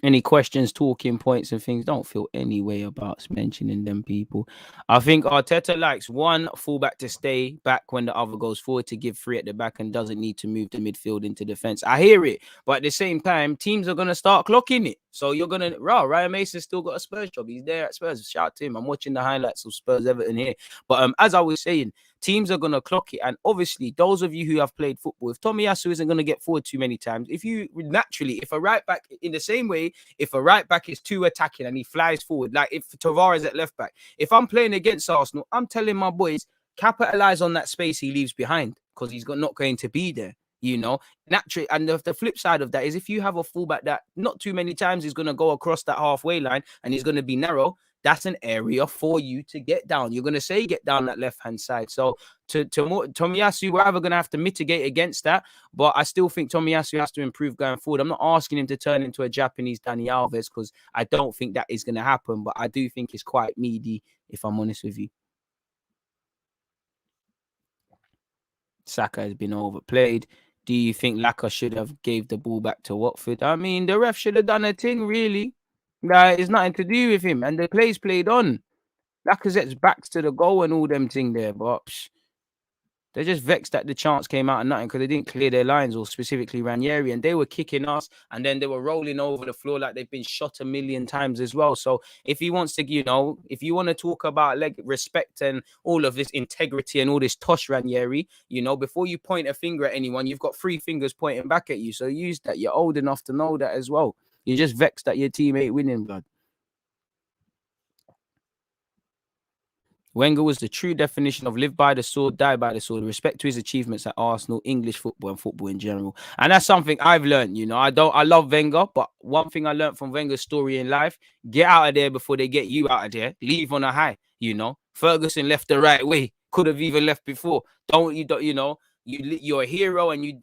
C: Any questions, talking points, and things, don't feel any way about mentioning them, people. I think Arteta likes one fullback to stay back when the other goes forward, to give three at the back and doesn't need to move the midfield into defense. I hear it, but at the same time, teams are going to start clocking it. So you're going to, Ryan Mason's still got a Spurs job. He's there at Spurs. Shout out to him. I'm watching the highlights of Spurs Everton here. But as I was saying, teams are going to clock it. And obviously, those of you who have played football, if Tomiyasu isn't going to get forward too many times, if you naturally, if a right back, in the same way, if a right back is too attacking and he flies forward, like if Tavares at left back, if I'm playing against Arsenal, I'm telling my boys, capitalize on that space he leaves behind, because he's not going to be there. You know, naturally, and the flip side of that is if you have a fullback that not too many times is going to go across that halfway line and he's going to be narrow, that's an area for you to get down. You're going to say get down that left-hand side. So to Tomiyasu, we're either going to have to mitigate against that, but I still think Tomiyasu has to improve going forward. I'm not asking him to turn into a Japanese Dani Alves, because I don't think that is going to happen, but I do think it's quite meaty, if I'm honest with you. Saka has been overplayed. Do you think Laka should have gave the ball back to Watford? I mean, the ref should have done a thing, really. Like, it's nothing to do with him. And the play's played on. Lacazette's backs to the goal and all them thing there, but they're just vexed that the chance came out of nothing because they didn't clear their lines, or specifically Ranieri, and they were kicking us, and then they were rolling over the floor like they've been shot a million times as well. So if he wants to, you know, if you want to talk about respect and all of this integrity and all this tosh, Ranieri, you know, before you point a finger at anyone, you've got three fingers pointing back at you. So use that. You're old enough to know that as well. You're just vexed that your team ain't winning, blood. Wenger was the true definition of live by the sword, die by the sword, respect to his achievements at Arsenal, English football, and football in general. And that's something I've learned. You know, I love Wenger, but one thing I learned from Wenger's story in life: get out of there before they get you out of there. Leave on a high. You know, Ferguson left the right way. Could have even left before. You know, you're a hero, and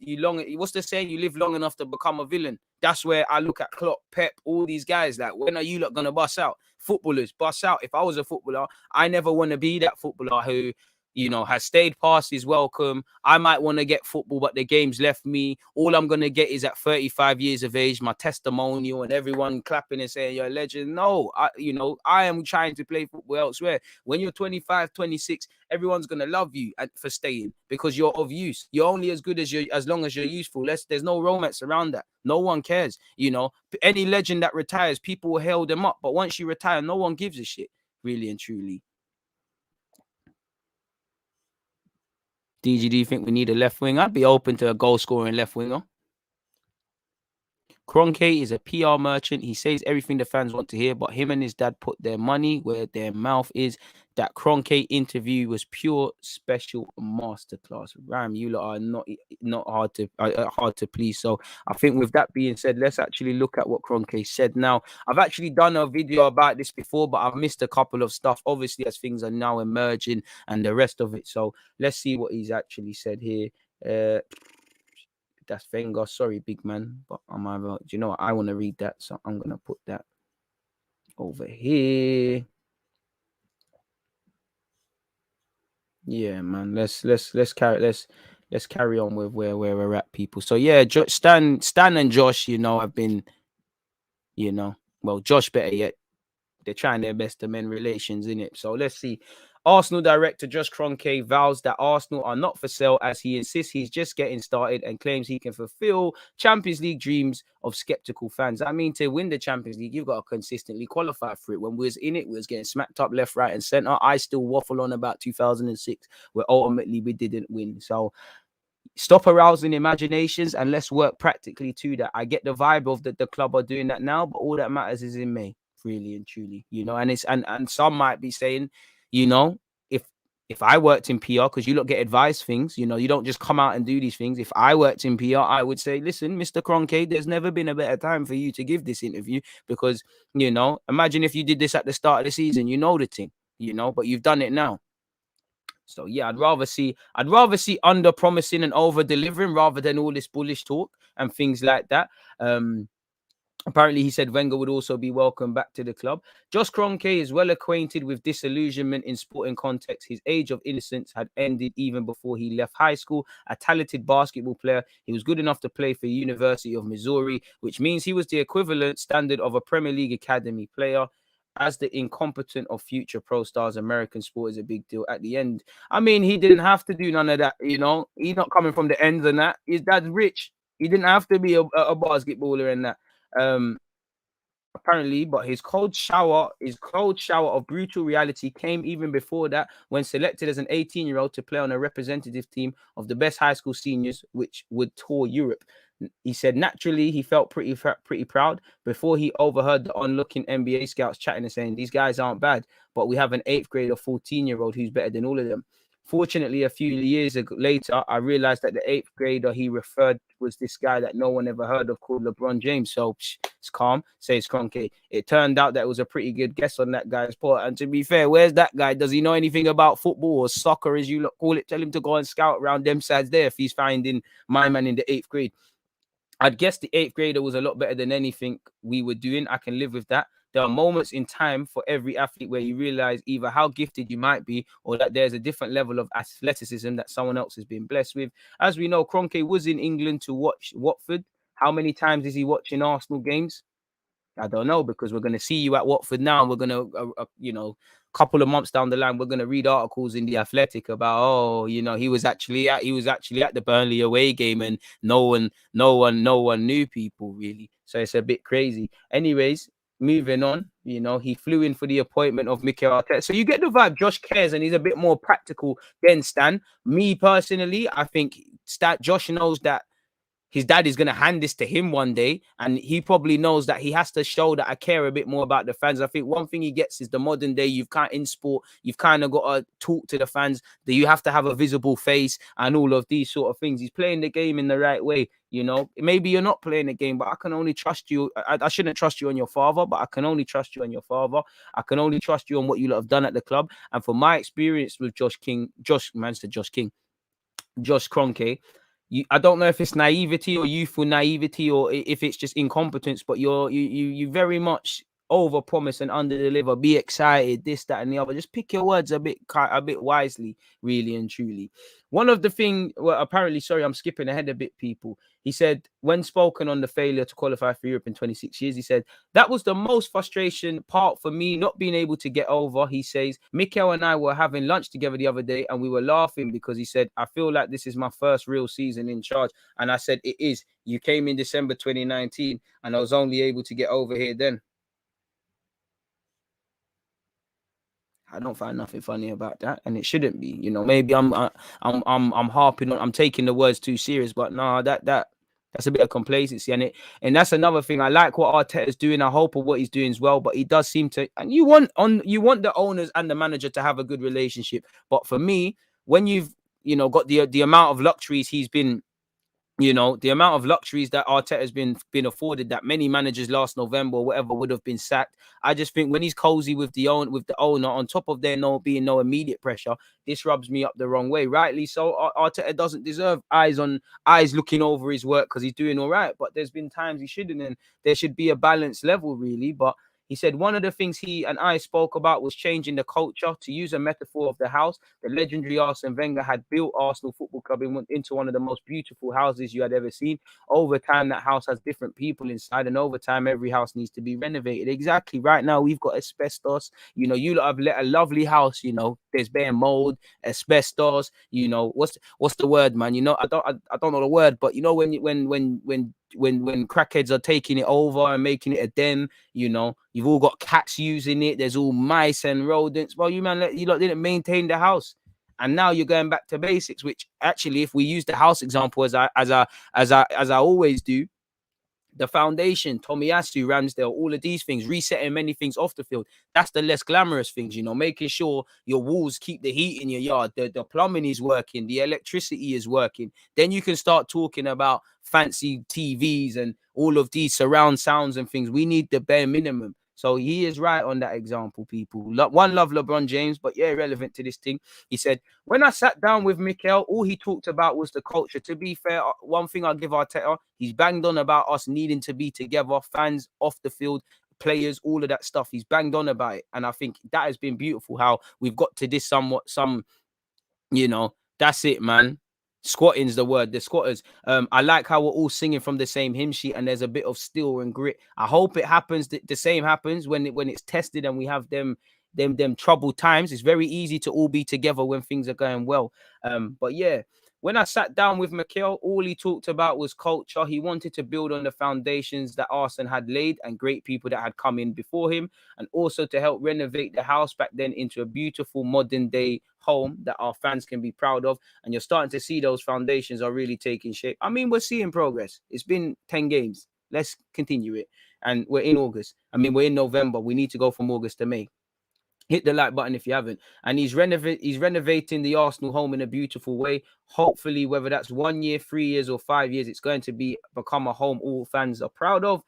C: what's the saying? You live long enough to become a villain. That's where I look at Klopp, Pep, all these guys. Like, when are you lot gonna bust out? Footballers bust out. If I was a footballer, I never want to be that footballer who, you know, has stayed past his welcome. I might want to get football, but the game's left me. All I'm going to get is at 35 years of age, my testimonial and everyone clapping and saying you're a legend. No, I am trying to play football elsewhere. When you're 25, 26, everyone's going to love you for staying because you're of use. You're only as good as long as you're useful. There's no romance around that. No one cares. You know, any legend that retires, people will hail them up. But once you retire, no one gives a shit, really and truly. DG, do you think we need a left wing? I'd be open to a goal scoring left winger. Kroenke is a PR merchant. He says everything the fans want to hear, but him and his dad put their money where their mouth is. That Kroenke interview was pure special masterclass. Ram, you lot are not hard to please. So I think with that being said, let's actually look at what Kroenke said. Now, I've actually done a video about this before, but I've missed a couple of stuff, obviously, as things are now emerging and the rest of it. So let's see what he's actually said here. That's Wenger. Sorry, big man. But do you know what? I want to read that. So I'm going to put that over here. Yeah, man. Let's carry on with where we're at, people. So yeah, Stan and Josh, have been, well, Josh better yet. They're trying their best to mend relations in it. So let's see. Arsenal director Josh Kroenke vows that Arsenal are not for sale as he insists he's just getting started and claims he can fulfill Champions League dreams of skeptical fans. I mean, to win the Champions League, you've got to consistently qualify for it. When we was in it, we was getting smacked up left, right, and centre. I still waffle on about 2006, where ultimately we didn't win. So stop arousing imaginations and let's work practically to that. I get the vibe of that the club are doing that now, but all that matters is in May, really and truly, and it's and some might be saying, you know, if if I worked in PR, because you lot get advice things, you don't just come out and do these things. If I worked in PR, I would say, listen, Mr. Kroenke, there's never been a better time for you to give this interview because, imagine if you did this at the start of the season, the thing, but you've done it now. So yeah, I'd rather see under promising and over delivering rather than all this bullish talk and things like that. Apparently, he said Wenger would also be welcome back to the club. Josh Kroenke is well acquainted with disillusionment in sporting context. His age of innocence had ended even before he left high school. A talented basketball player, he was good enough to play for University of Missouri, which means he was the equivalent standard of a Premier League academy player. As the incompetent of future pro stars, American sport is a big deal at the end. I mean, he didn't have to do none of that, He's not coming from the ends and that. His dad's rich. He didn't have to be a basketballer and that. Apparently, but his cold shower of brutal reality came even before that, when selected as an 18-year-old to play on a representative team of the best high school seniors, which would tour Europe. He said naturally he felt pretty proud before he overheard the onlooking NBA scouts chatting and saying, these guys aren't bad, but we have an 8th grade or 14-year-old who's better than all of them. Fortunately, a few years later, I realized that the 8th grader he referred was this guy that no one ever heard of called LeBron James. So it's calm, says Kroenke. It turned out that it was a pretty good guess on that guy's part. And to be fair, where's that guy? Does he know anything about football or soccer, as you call it? Tell him to go and scout around them sides there if he's finding my man in the 8th grade. I'd guess the 8th grader was a lot better than anything we were doing. I can live with that. There are moments in time for every athlete where you realize either how gifted you might be or that there's a different level of athleticism that someone else has been blessed with. As we know, Kroenke was in England to watch Watford. How many times is he watching Arsenal games? I don't know, because we're going to see you at Watford now, and we're going to, couple of months down the line, we're going to read articles in the Athletic about, he was actually at the Burnley away game, and no one knew, people, really. So it's a bit crazy. Anyways, moving on, he flew in for the appointment of Mikel Arteta. So you get the vibe Josh cares and he's a bit more practical than Stan. Me personally, I think Josh knows that his dad is going to hand this to him one day, and he probably knows that he has to show that I care a bit more about the fans. I think one thing he gets is the modern day, you've kind of got to talk to the fans, that you have to have a visible face and all of these sort of things. He's playing the game in the right way. Maybe you're not playing the game, but I can only trust you. I shouldn't trust you on your father, but I can only trust you on your father. I can only trust you on what you have done at the club. And from my experience with Josh Kroenke, I don't know if it's naivety or youthful naivety or if it's just incompetence, but you very much overpromise and underdeliver. Be excited, this, that, and the other. Just pick your words a bit wisely, really and truly. One of the things, apparently, sorry, I'm skipping ahead a bit, people. He said, when spoken on the failure to qualify for Europe in 26 years, he said, that was the most frustration part for me, not being able to get over. He says, Mikel and I were having lunch together the other day and we were laughing because he said, I feel like this is my first real season in charge. And I said, it is. You came in December 2019 and I was only able to get over here then. I don't find nothing funny about that, and it shouldn't be. Maybe I'm harping on. I'm taking the words too serious, but no, that's a bit of complacency, and that's another thing. I like what Arteta's doing. I hope of what he's doing as well, but he does seem to. And you want the owners and the manager to have a good relationship. But for me, when you've got the amount of luxuries he's been. The amount of luxuries that Arteta has been afforded, that many managers last November or whatever would have been sacked. I just think when he's cozy with the owner, on top of there being no immediate pressure, this rubs me up the wrong way. Rightly so. Arteta doesn't deserve eyes looking over his work because he's doing all right. But there's been times he shouldn't, and there should be a balanced level, really. But He said one of the things he and I spoke about was changing the culture. To use a metaphor of the house, the legendary Arsene Wenger had built Arsenal Football Club into one of the most beautiful houses you had ever seen. Over time, that house has different people inside, and over time, every house needs to be renovated. Exactly. Right now, we've got asbestos. You know, you lot have let a lovely house. You know, there's bare mold, asbestos. You know, what's the word, man? You know, I don't know the word, but you know when crackheads are taking it over and making it a den, you know, you've all got cats using it. There's all mice and rodents. Well, you lot didn't maintain the house. And now you're going back to basics, which actually, if we use the house example as I always do, the foundation, Tomiyasu, Ramsdale, all of these things, resetting many things off the field. That's the less glamorous things, you know, making sure your walls keep the heat in your yard, the plumbing is working, the electricity is working. Then you can start talking about fancy TVs and all of these surround sounds and things. We need the bare minimum. So he is right on that example, people. One love LeBron James, but yeah, relevant to this thing. He said, when I sat down with Mikel, all he talked about was the culture. To be fair, one thing I'll give Arteta, he's banged on about us needing to be together, fans off the field, players, all of that stuff. He's banged on about it. And I think that has been beautiful, how we've got to this you know, that's it, man. Squatting's the word, the squatters. I like how we're all singing from the same hymn sheet and there's a bit of steel and grit. I hope it happens, the same happens when it's tested and we have them troubled times. It's very easy to all be together when things are going well. But yeah, when I sat down with Mikel, all he talked about was culture. He wanted to build on the foundations that Arsene had laid and great people that had come in before him, and also to help renovate the house back then into a beautiful modern day home that our fans can be proud of. And you're starting to see those foundations are really taking shape. I mean, we're seeing progress. It's been 10 games. Let's continue it. And we're in August. I mean, we're in November. We need to go from August to May. Hit the like button if you haven't. And he's renovating the Arsenal home in a beautiful way. Hopefully, whether that's 1 year, 3 years, or 5 years, it's going to become a home all fans are proud of.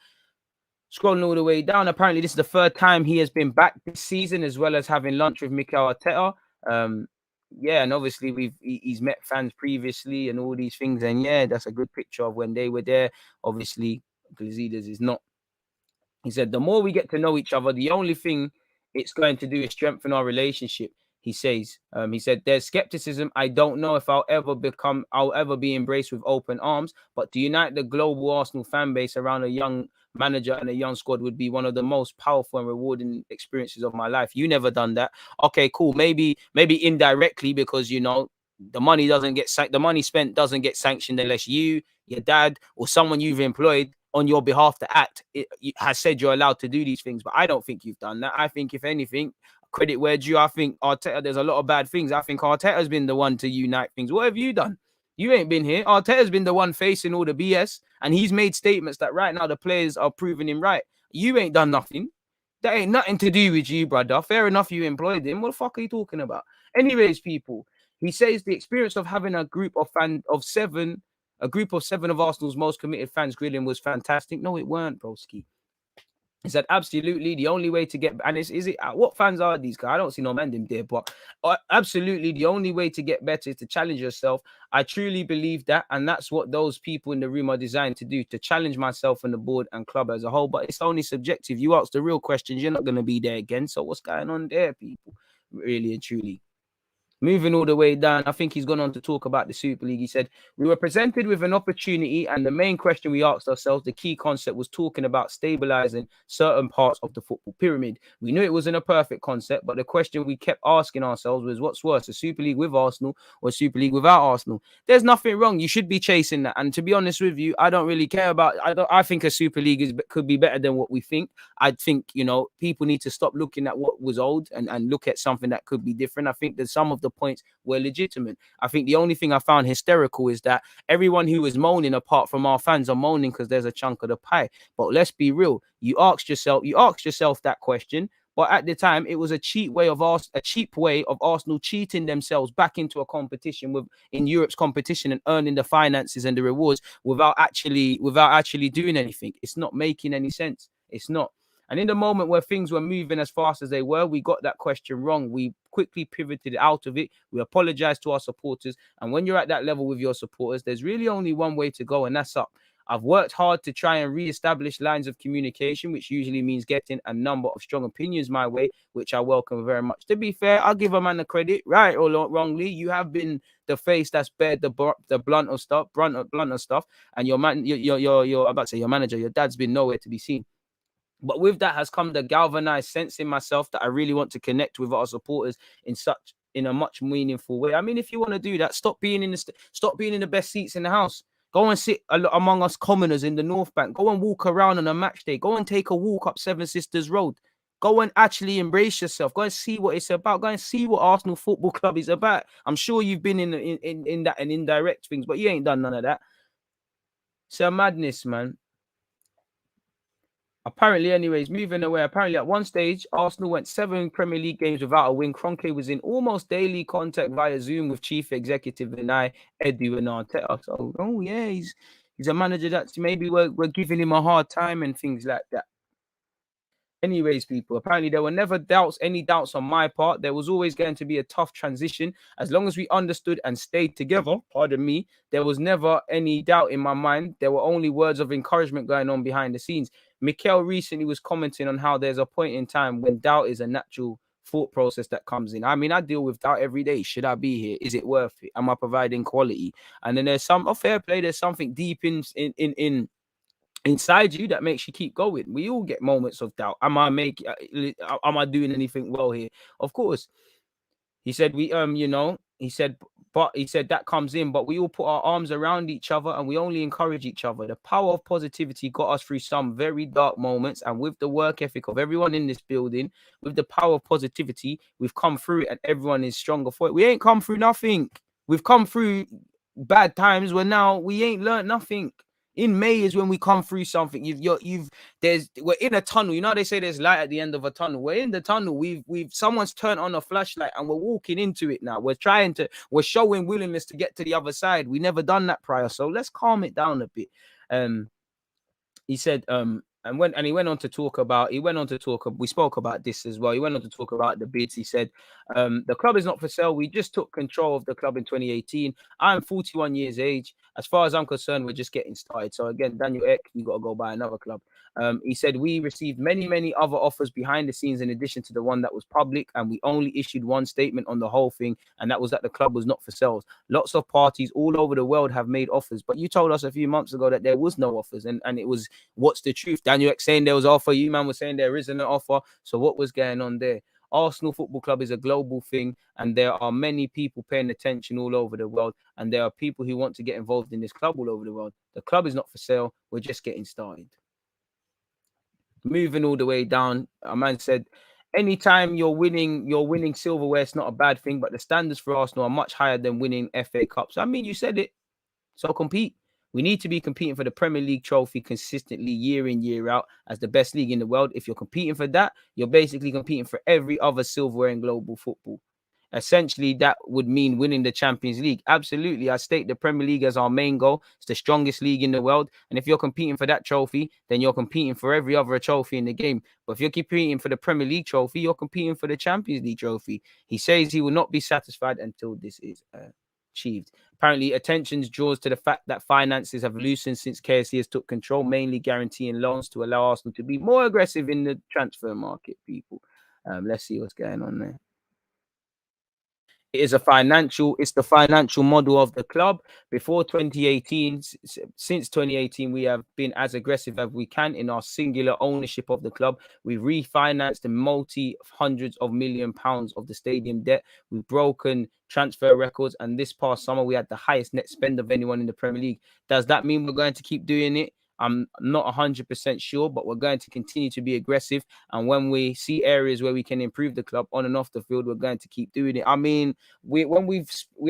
C: Scrolling all the way down, apparently this is the third time he has been back this season, as well as having lunch with Mikel Arteta. Yeah, and obviously he's met fans previously and all these things. And yeah, that's a good picture of when they were there. Obviously, Gazidis is not. He said, the more we get to know each other, the only thing it's going to do is strengthen our relationship. He says, he said, there's skepticism. I don't know if I'll ever be embraced with open arms, but to unite the global Arsenal fan base around a young manager and a young squad would be one of the most powerful and rewarding experiences of my life. You never done that. Okay, cool. Maybe indirectly, because, you know, the money spent doesn't get sanctioned unless you, your dad, or someone you've employed on your behalf to act has said you're allowed to do these things. But I don't think you've done that. I think, if anything, credit where due. I think Arteta, there's a lot of bad things. I think Arteta's been the one to unite things. What have you done? You ain't been here. Arteta's been the one facing all the BS, and he's made statements that right now the players are proving him right. You ain't done nothing. That ain't nothing to do with you, brother. Fair enough, you employed him. What the fuck are you talking about? Anyways, people, he says the experience of having a group of seven of Arsenal's most committed fans grilling was fantastic. No, it weren't, broski. He said, absolutely, the only way to get... And is it... What fans are these guys? I don't see no man them there, but absolutely, the only way to get better is to challenge yourself. I truly believe that, and that's what those people in the room are designed to do, to challenge myself and the board and club as a whole. But it's only subjective. You ask the real questions, you're not going to be there again. So what's going on there, people? Really and truly. Moving all the way down, I think he's gone on to talk about the Super League. He said, we were presented with an opportunity, and the main question we asked ourselves, the key concept, was talking about stabilizing certain parts of the football pyramid. We knew it wasn't a perfect concept, but the question we kept asking ourselves was, what's worse, a Super League with Arsenal or a Super League without Arsenal? There's nothing wrong. You should be chasing that. And to be honest with you, I don't really care about... I think a Super League could be better than what we think. I think, you know, people need to stop looking at what was old and look at something that could be different. I think that some of the points were legitimate. I think the only thing I found hysterical is that everyone who was moaning, apart from our fans, are moaning because there's a chunk of the pie. But let's be real. You asked yourself that question, but at the time it was a cheap way of Arsenal cheating themselves back into a competition in Europe's competition and earning the finances and the rewards without actually doing anything. It's not making any sense. It's not. And in the moment where things were moving as fast as they were, we got that question wrong. We quickly pivoted out of it. We apologized to our supporters. And when you're at that level with your supporters, there's really only one way to go, and that's up. I've worked hard to try and re-establish lines of communication, which usually means getting a number of strong opinions my way, which I welcome very much. To be fair, I'll give a man the credit, right or wrongly. You have been the face that's bared the blunt of stuff, and your I'm about to say your manager, your dad's been nowhere to be seen. But with that has come the galvanized sense in myself that I really want to connect with our supporters in a much meaningful way. I mean, if you want to do that, stop being in the best seats in the house. Go and sit among us commoners in the North Bank. Go and walk around on a match day. Go and take a walk up Seven Sisters Road. Go and actually embrace yourself. Go and see what it's about. Go and see what Arsenal Football Club is about. I'm sure you've been in that and indirect things, but you ain't done none of that. It's a madness, man. Apparently, anyways, moving away. Apparently, at one stage, Arsenal went 7 Premier League games without a win. Kroenke was in almost daily contact via Zoom with Chief Executive Edu and Arteta. So, oh yeah, he's a manager that maybe we're giving him a hard time and things like that. Anyways, people, apparently there were never any doubts on my part. There was always going to be a tough transition. As long as we understood and stayed together, pardon me, there was never any doubt in my mind. There were only words of encouragement going on behind the scenes. Mikel recently was commenting on how there's a point in time when doubt is a natural thought process that comes in. I mean, I deal with doubt every day. Should I be here? Is it worth it? Am I providing quality? And then there's fair play. There's something deep inside you that makes you keep going. We all get moments of doubt. Am I doing anything well here? Of course. He said he said that comes in, but we all put our arms around each other and we only encourage each other. The power of positivity got us through some very dark moments, and with the work ethic of everyone in this building, with the power of positivity, we've come through it and everyone is stronger for it. We ain't come through nothing. We've come through bad times where now we ain't learned nothing. In May is when we come through something. We're in a tunnel. You know, they say there's light at the end of a tunnel. We're in the tunnel. Someone's turned on a flashlight and we're walking into it now. We're showing willingness to get to the other side. We never done that prior. So let's calm it down a bit. He said, we spoke about this as well. He went on to talk about the bids. He said, the club is not for sale. We just took control of the club in 2018. I'm 41 years age. As far as I'm concerned, we're just getting started. So again, Daniel Ek, you got to go buy another club. He said, we received many, many other offers behind the scenes in addition to the one that was public, and we only issued one statement on the whole thing, and that was that the club was not for sale. Lots of parties all over the world have made offers, but you told us a few months ago that there was no offers, and it was, what's the truth? Daniel Ek saying there was an offer, you man was saying there isn't an offer, so what was going on there? Arsenal Football Club is a global thing, and there are many people paying attention all over the world, and there are people who want to get involved in this club all over the world. The club is not for sale. We're just getting started. Moving all the way down, a man said, anytime you're winning silverware, it's not a bad thing, but the standards for Arsenal are much higher than winning FA Cups. I mean, you said it. So compete. We need to be competing for the Premier League trophy consistently year in, year out as the best league in the world. If you're competing for that, you're basically competing for every other silverware in global football. Essentially, that would mean winning the Champions League. Absolutely. I state the Premier League as our main goal. It's the strongest league in the world. And if you're competing for that trophy, then you're competing for every other trophy in the game. But if you're competing for the Premier League trophy, you're competing for the Champions League trophy. He says he will not be satisfied until this is achieved. Apparently, attention draws to the fact that finances have loosened since KSC has took control, mainly guaranteeing loans to allow Arsenal to be more aggressive in the transfer market, people. Let's see what's going on there. It's the financial model of the club. Before 2018, since 2018, we have been as aggressive as we can in our singular ownership of the club. We refinanced the hundreds of million pounds of the stadium debt. We've broken transfer records, and this past summer we had the highest net spend of anyone in the Premier League. Does that mean we're going to keep doing it? I'm not 100% sure, but we're going to continue to be aggressive. And when we see areas where we can improve the club on and off the field, we're going to keep doing it. I mean, we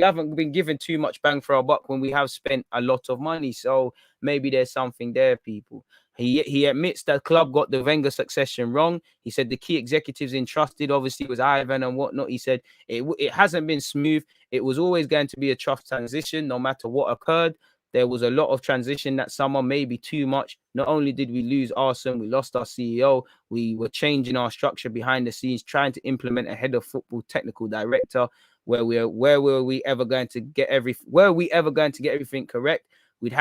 C: haven't been given too much bang for our buck when we have spent a lot of money. So maybe there's something there, people. He admits that club got the Wenger succession wrong. He said the key executives entrusted, obviously, was Ivan and whatnot. He said it hasn't been smooth. It was always going to be a tough transition, no matter what occurred. There was a lot of transition that summer, maybe too much. Not only did we lose Arsene, we lost our CEO. We were changing our structure behind the scenes, trying to implement a head of football technical director. Where were we ever going to get everything correct? we'd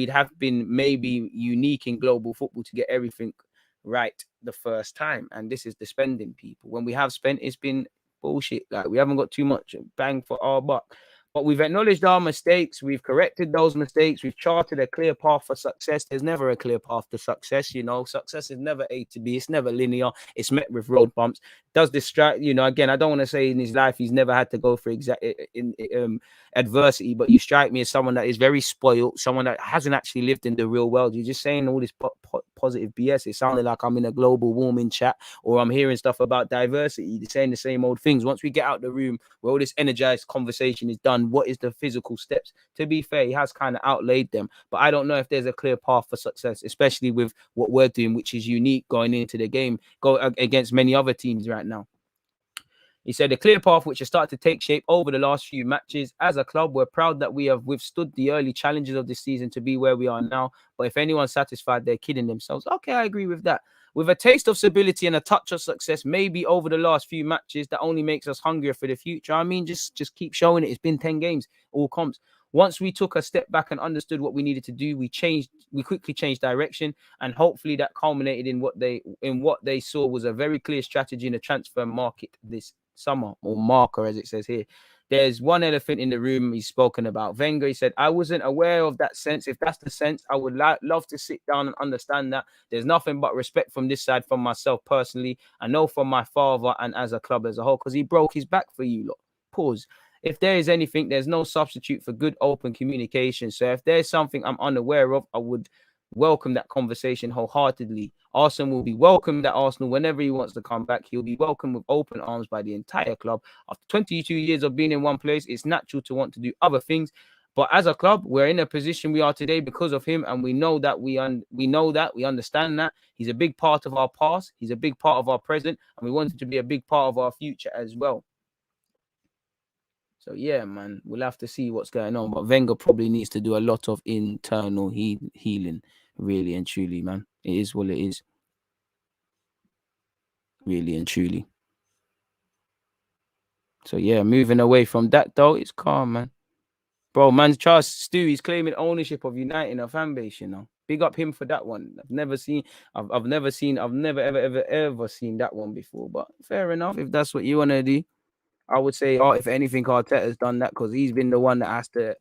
C: have been maybe unique in global football to get everything right the first time. And this is the spending, people. When we have spent, it's been bullshit. Like, we haven't got too much bang for our buck. But we've acknowledged our mistakes. We've corrected those mistakes. We've charted a clear path for success. There's never a clear path to success. You know, success is never A to B. It's never linear. It's met with road bumps. Does distract, you know, again, I don't want to say in his life he's never had to go through adversity, but you strike me as someone that is very spoiled, someone that hasn't actually lived in the real world. You're just saying all this positive BS. It sounded like I'm in a global warming chat, or I'm hearing stuff about diversity. You're saying the same old things. Once we get out the room where all this energized conversation is done, what is the physical steps? To be fair, he has kind of outlaid them, but I don't know if there's a clear path for success, especially with what we're doing, which is unique going into the game, go against many other teams right now. He said a clear path which has started to take shape over the last few matches. As a club, we're proud that we have withstood the early challenges of this season to be where we are now. But if anyone's satisfied, they're kidding themselves. Okay, I agree with that. With a taste of stability and a touch of success, maybe over the last few matches, that only makes us hungrier for the future. I mean, just keep showing it. It's been 10 games, all comps. Once we took a step back and understood what we needed to do, we quickly changed direction, and hopefully that culminated in what they saw was a very clear strategy in the transfer market this summer, or marker as it says here. There's one elephant in the room he's spoken about. Wenger, he said, I wasn't aware of that sense. If that's the sense, I would love to sit down and understand that. There's nothing but respect from this side, from myself personally. I know from my father and as a club as a whole, because he broke his back for you lot. Pause. If there is anything, there's no substitute for good open communication. So if there's something I'm unaware of, I would welcome that conversation wholeheartedly. Arsenal will be welcomed at Arsenal whenever he wants to come back. He'll be welcomed with open arms by the entire club. After 22 years of being in one place, it's natural to want to do other things. But as a club, we're in a position we are today because of him, and we know that we understand that he's a big part of our past, he's a big part of our present, and we want him to be a big part of our future as well. So, yeah, man, we'll have to see what's going on. But Wenger probably needs to do a lot of internal healing, really and truly, man. It is what it is. Really and truly. So, yeah, moving away from that, though, it's calm, man. Bro, man, Charles Stu, he's claiming ownership of United, a fan base, you know. Big up him for that one. I've never ever seen that one before. But fair enough, if that's what you want to do. I would say, if anything, Arteta's done that because he's been the one that has to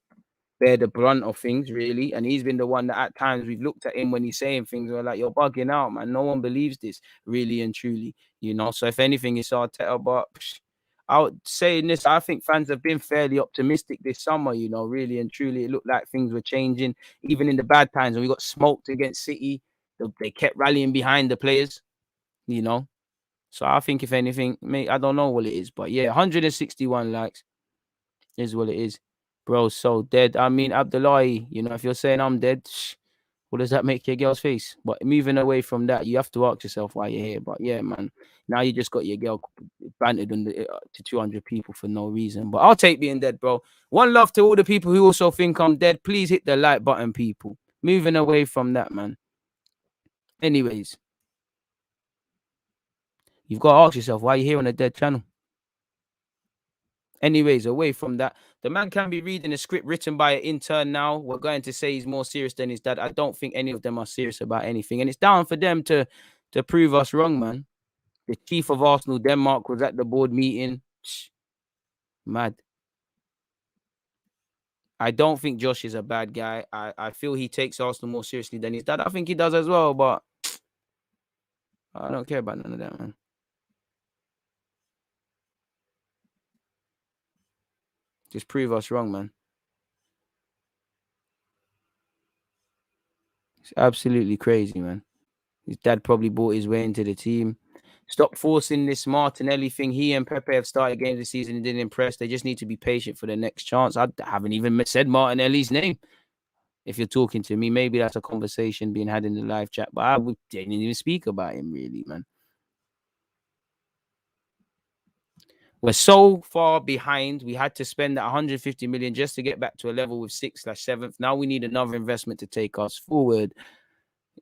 C: bear the brunt of things, really. And he's been the one that at times we've looked at him when he's saying things, we're like, you're bugging out, man. No one believes this, really and truly, you know. So if anything, it's Arteta. But I would say in this, I think fans have been fairly optimistic this summer, you know, really and truly. It looked like things were changing, even in the bad times when we got smoked against City. They kept rallying behind the players, you know. So I think if anything, mate, I don't know what it is, but yeah, 161 likes is what it is. Bro, so dead. I mean, Abdullahi, you know, if you're saying I'm dead, what does that make your girl's face? But moving away from that, you have to ask yourself why you're here. But yeah, man, now you just got your girl bantered to 200 people for no reason. But I'll take being dead, bro. One love to all the people who also think I'm dead. Please hit the like button, people. Moving away from that, man. Anyways, you've got to ask yourself why you're here on a dead channel. Anyways, away from that, the man can be reading a script written by an intern now. We're going to say he's more serious than his dad. I don't think any of them are serious about anything. And it's down for them to prove us wrong, man. The chief of Arsenal Denmark was at the board meeting. Mad. I don't think Josh is a bad guy. I feel he takes Arsenal more seriously than his dad. I think he does as well, but I don't care about none of that, man. Just prove us wrong, man. It's absolutely crazy, man. His dad probably bought his way into the team. Stop forcing this Martinelli thing. He and Pepe have started games this season and didn't impress. They just need to be patient for the next chance. I haven't even said Martinelli's name. If you're talking to me, maybe that's a conversation being had in the live chat, but I didn't even speak about him, really, man. We're so far behind. We had to spend that 150 million just to get back to a level with 6/7th. Now we need another investment to take us forward.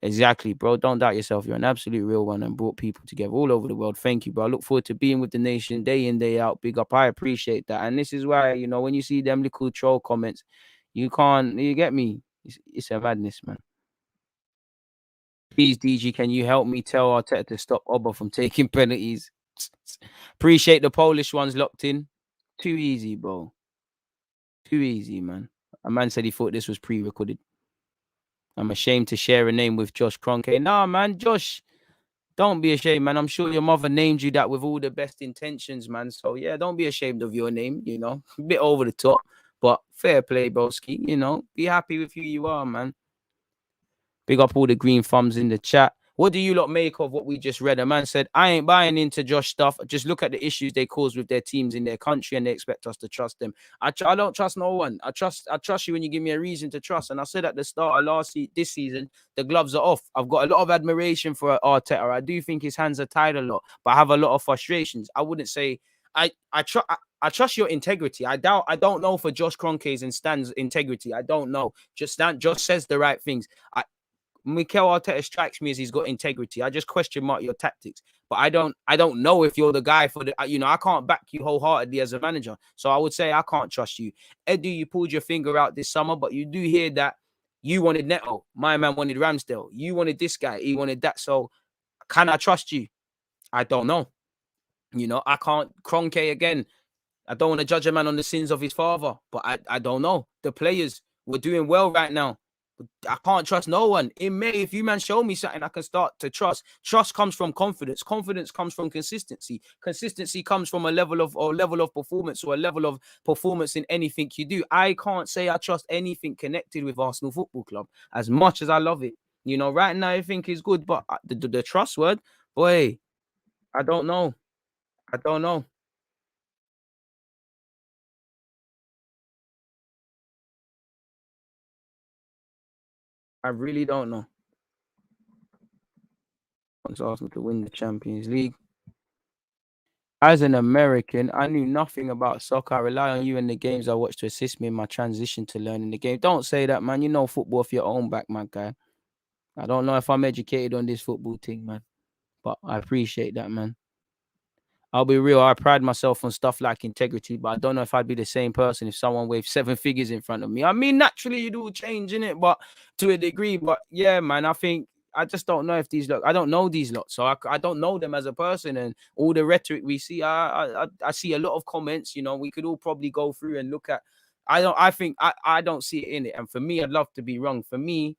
C: Exactly, bro. Don't doubt yourself. You're an absolute real one and brought people together all over the world. Thank you, bro. I look forward to being with the nation day in, day out. Big up. I appreciate that. And this is why, you know, when you see them little troll comments, you get me. It's a madness, man. Please, DG, can you help me tell Arteta to stop Oba from taking penalties? Appreciate the Polish ones locked in. Too easy, bro. Too easy, man. A man said he thought this was pre-recorded. I'm ashamed to share a name with Josh Kroenke. Nah, man, Josh, don't be ashamed, man. I'm sure your mother named you that with all the best intentions, man. So, yeah, don't be ashamed of your name, you know. A bit over the top, but fair play, broski. You know, be happy with who you are, man. Big up all the green thumbs in the chat. What do you lot make of what we just read? A man said, I ain't buying into Josh stuff. Just look at the issues they cause with their teams in their country and they expect us to trust them. I don't trust no one. I trust you when you give me a reason to trust. And I said at the start of this season, the gloves are off. I've got a lot of admiration for Arteta. I do think his hands are tied a lot, but I have a lot of frustrations. I wouldn't say I trust your integrity. I don't know for Josh Kroenke's and Stan's integrity. I don't know. Josh says the right things. Mikel Arteta strikes me as he's got integrity. I just question mark your tactics, but I don't know if you're the guy for the. I can't back you wholeheartedly as a manager. So I would say I can't trust you. Eddie, you pulled your finger out this summer, but you do hear that you wanted Neto. My man wanted Ramsdale. You wanted this guy. He wanted that. So can I trust you? I don't know. I can't. Kroenke again. I don't want to judge a man on the sins of his father, but I don't know. The players were doing well right now. I can't trust no one. In May, if you man show me something I can start to trust. Trust comes from confidence. Confidence comes from consistency. Consistency comes from a level of performance or a level of performance in anything you do. I can't say I trust anything connected with Arsenal Football Club as much as I love it. Right now I think is good, but the trust word, boy, I don't know. I don't know. I really don't know. Wants Arsenal to win the Champions League. As an American, I knew nothing about soccer. I rely on you and the games I watch to assist me in my transition to learning the game. Don't say that, man. You know football off your own back, my guy. I don't know if I'm educated on this football thing, man. But I appreciate that, man. I'll be real. I pride myself on stuff like integrity, but I don't know if I'd be the same person if someone waved 7 figures in front of me. I mean, naturally, you do change in it, but to a degree. But yeah, man, I just don't know if I don't know these lots, so I don't know them as a person. And all the rhetoric we see, I see a lot of comments. We could all probably go through and look at. I don't see it in it. And for me, I'd love to be wrong. For me,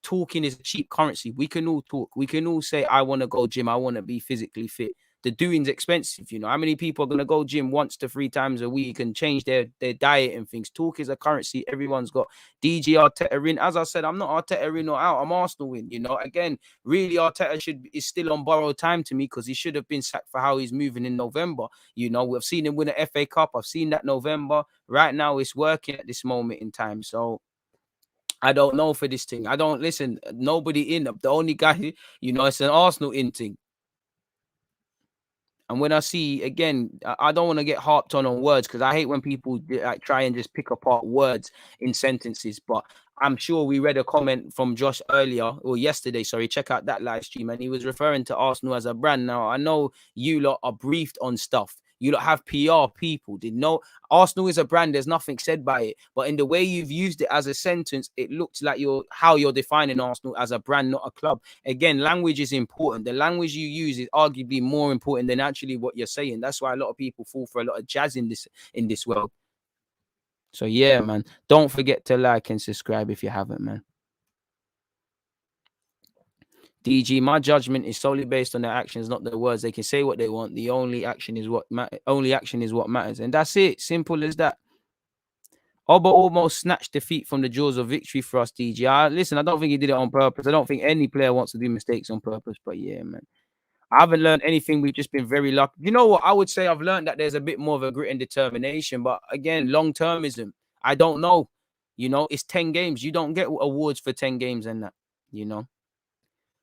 C: talking is a cheap currency. We can all talk. We can all say, I want to go gym. I want to be physically fit. The doing's expensive. How many people are going to go gym once to 3 times a week and change their diet and things? Talk is a currency. Everyone's got DG Arteta in. As I said, I'm not Arteta in or out. I'm Arsenal in. Again, really Arteta is still on borrowed time to me because he should have been sacked for how he's moving in November. We've seen him win an FA Cup. I've seen that November. Right now, it's working at this moment in time. So I don't know for this thing. I don't listen. Nobody in. The only guy, it's an Arsenal in thing. And when I see, again, I don't want to get harped on words because I hate when people try and just pick apart words in sentences. But I'm sure we read a comment from Josh earlier or yesterday. Sorry, check out that live stream. And he was referring to Arsenal as a brand. Now, I know you lot are briefed on stuff. You don't have PR people. Arsenal is a brand. There's nothing said by it. But in the way you've used it as a sentence, it looks like you're defining Arsenal as a brand, not a club. Again, language is important. The language you use is arguably more important than actually what you're saying. That's why a lot of people fall for a lot of jazz in this world. So yeah, man. Don't forget to like and subscribe if you haven't, man. DG, my judgment is solely based on their actions, not their words. They can say what they want. The only action is what matters, and that's it. Simple as that. Oba almost snatched defeat from the jaws of victory for us, DG. Listen, I don't think he did it on purpose. I don't think any player wants to do mistakes on purpose. But yeah, man, I haven't learned anything. We've just been very lucky. You know what? I would say I've learned that there's a bit more of a grit and determination. But again, long-termism. I don't know. It's 10 games. You don't get awards for 10 games and that.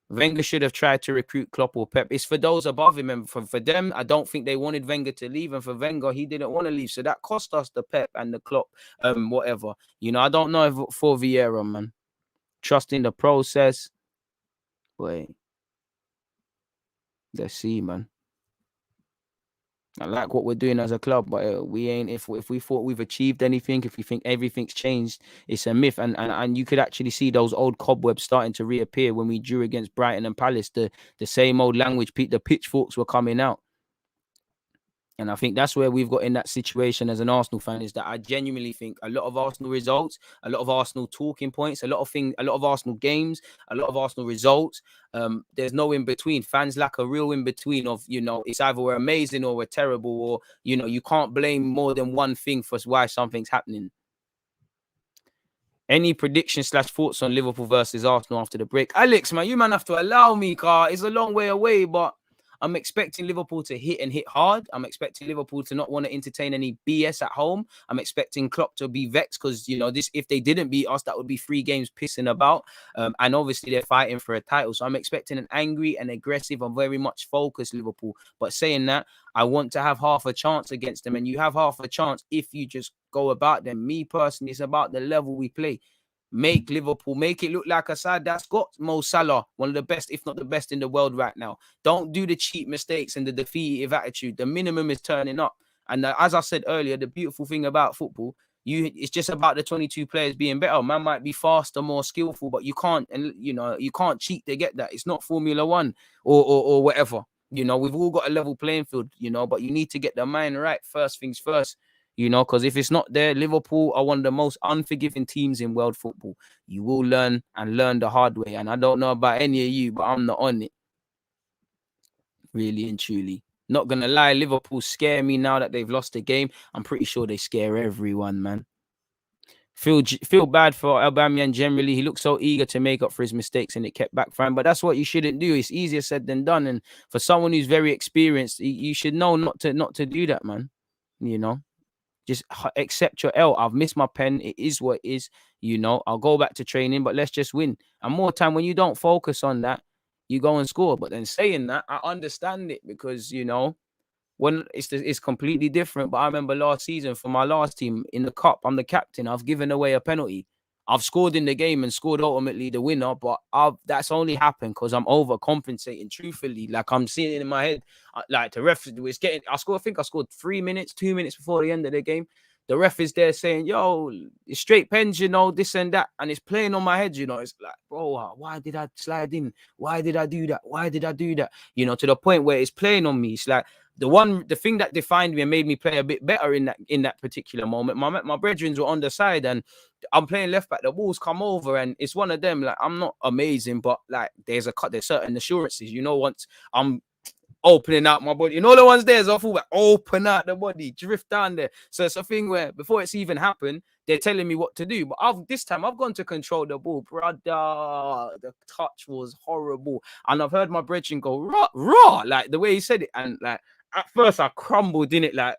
C: Wenger should have tried to recruit Klopp or Pep. It's for those above him. And for them, I don't think they wanted Wenger to leave. And for Wenger, he didn't want to leave. So that cost us the Pep and the Klopp, whatever. I don't know if for Vieira, man. Trusting the process. Wait. Let's see, man. I like what we're doing as a club, but we ain't. If we thought we've achieved anything, if we think everything's changed, it's a myth. And you could actually see those old cobwebs starting to reappear when we drew against Brighton and Palace. The same old language, the pitchforks were coming out. And I think that's where we've got in that situation as an Arsenal fan, is that I genuinely think a lot of Arsenal results, a lot of Arsenal talking points, a lot of Arsenal games, a lot of Arsenal results. There's no in between. Fans lack a real in between of, it's either we're amazing or we're terrible, or, you can't blame more than one thing for why something's happening. Any prediction / thoughts on Liverpool versus Arsenal after the break? Alex, man, you man have to allow me, car. It's a long way away, but I'm expecting Liverpool to hit hard. I'm expecting Liverpool to not want to entertain any BS at home. I'm expecting Klopp to be vexed because, if they didn't beat us, that would be 3 games pissing about. And obviously they're fighting for a title. So I'm expecting an angry and aggressive and very much focused Liverpool. But saying that, I want to have half a chance against them. And you have half a chance if you just go about them. Me personally, it's about the level we play. Make Liverpool, make it look like a side that's got Mo Salah, one of the best, if not the best in the world right now. Don't do the cheap mistakes and the defeative attitude. The minimum is turning up. And as I said earlier, the beautiful thing about football, it's just about the 22 players being better. Man might be faster, more skillful, but you can't cheat to get that. It's not Formula One or whatever. We've all got a level playing field, but you need to get the mind right. First things first. Because if it's not there, Liverpool are one of the most unforgiving teams in world football. You will learn the hard way. And I don't know about any of you, but I'm not on it. Really and truly. Not going to lie, Liverpool scare me now that they've lost the game. I'm pretty sure they scare everyone, man. Feel bad for Aubameyang generally. He looks so eager to make up for his mistakes and it kept backfiring. But that's what you shouldn't do. It's easier said than done. And for someone who's very experienced, you should know not to do that, man. Just accept your L. I've missed my pen. It is what it is. I'll go back to training, but let's just win. And more time, when you don't focus on that, you go and score. But then saying that, I understand it because, when it's completely different. But I remember last season for my last team in the cup, I'm the captain. I've given away a penalty. I've scored in the game and scored ultimately the winner, but that's only happened because I'm overcompensating. Truthfully, like I'm seeing it in my head, like the ref was getting. I think I scored 2 minutes before the end of the game. The ref is there saying, "Yo, it's straight pens, this and that," and it's playing on my head. It's like, bro, why did I slide in? Why did I do that? Why did I do that? To the point where it's playing on me. It's like the thing that defined me and made me play a bit better in that particular moment. My brethren were on the side and I'm playing left back. The balls come over and it's one of them. Like, I'm not amazing, but like there's certain assurances. Once I'm opening out my body, the ones there is I feel like open out the body, drift down there. So it's a thing where before it's even happened, they're telling me what to do. But this time I've gone to control the ball, brother. The touch was horrible, and I've heard my brethren go raw, like the way he said it, and like at first I crumbled in it, like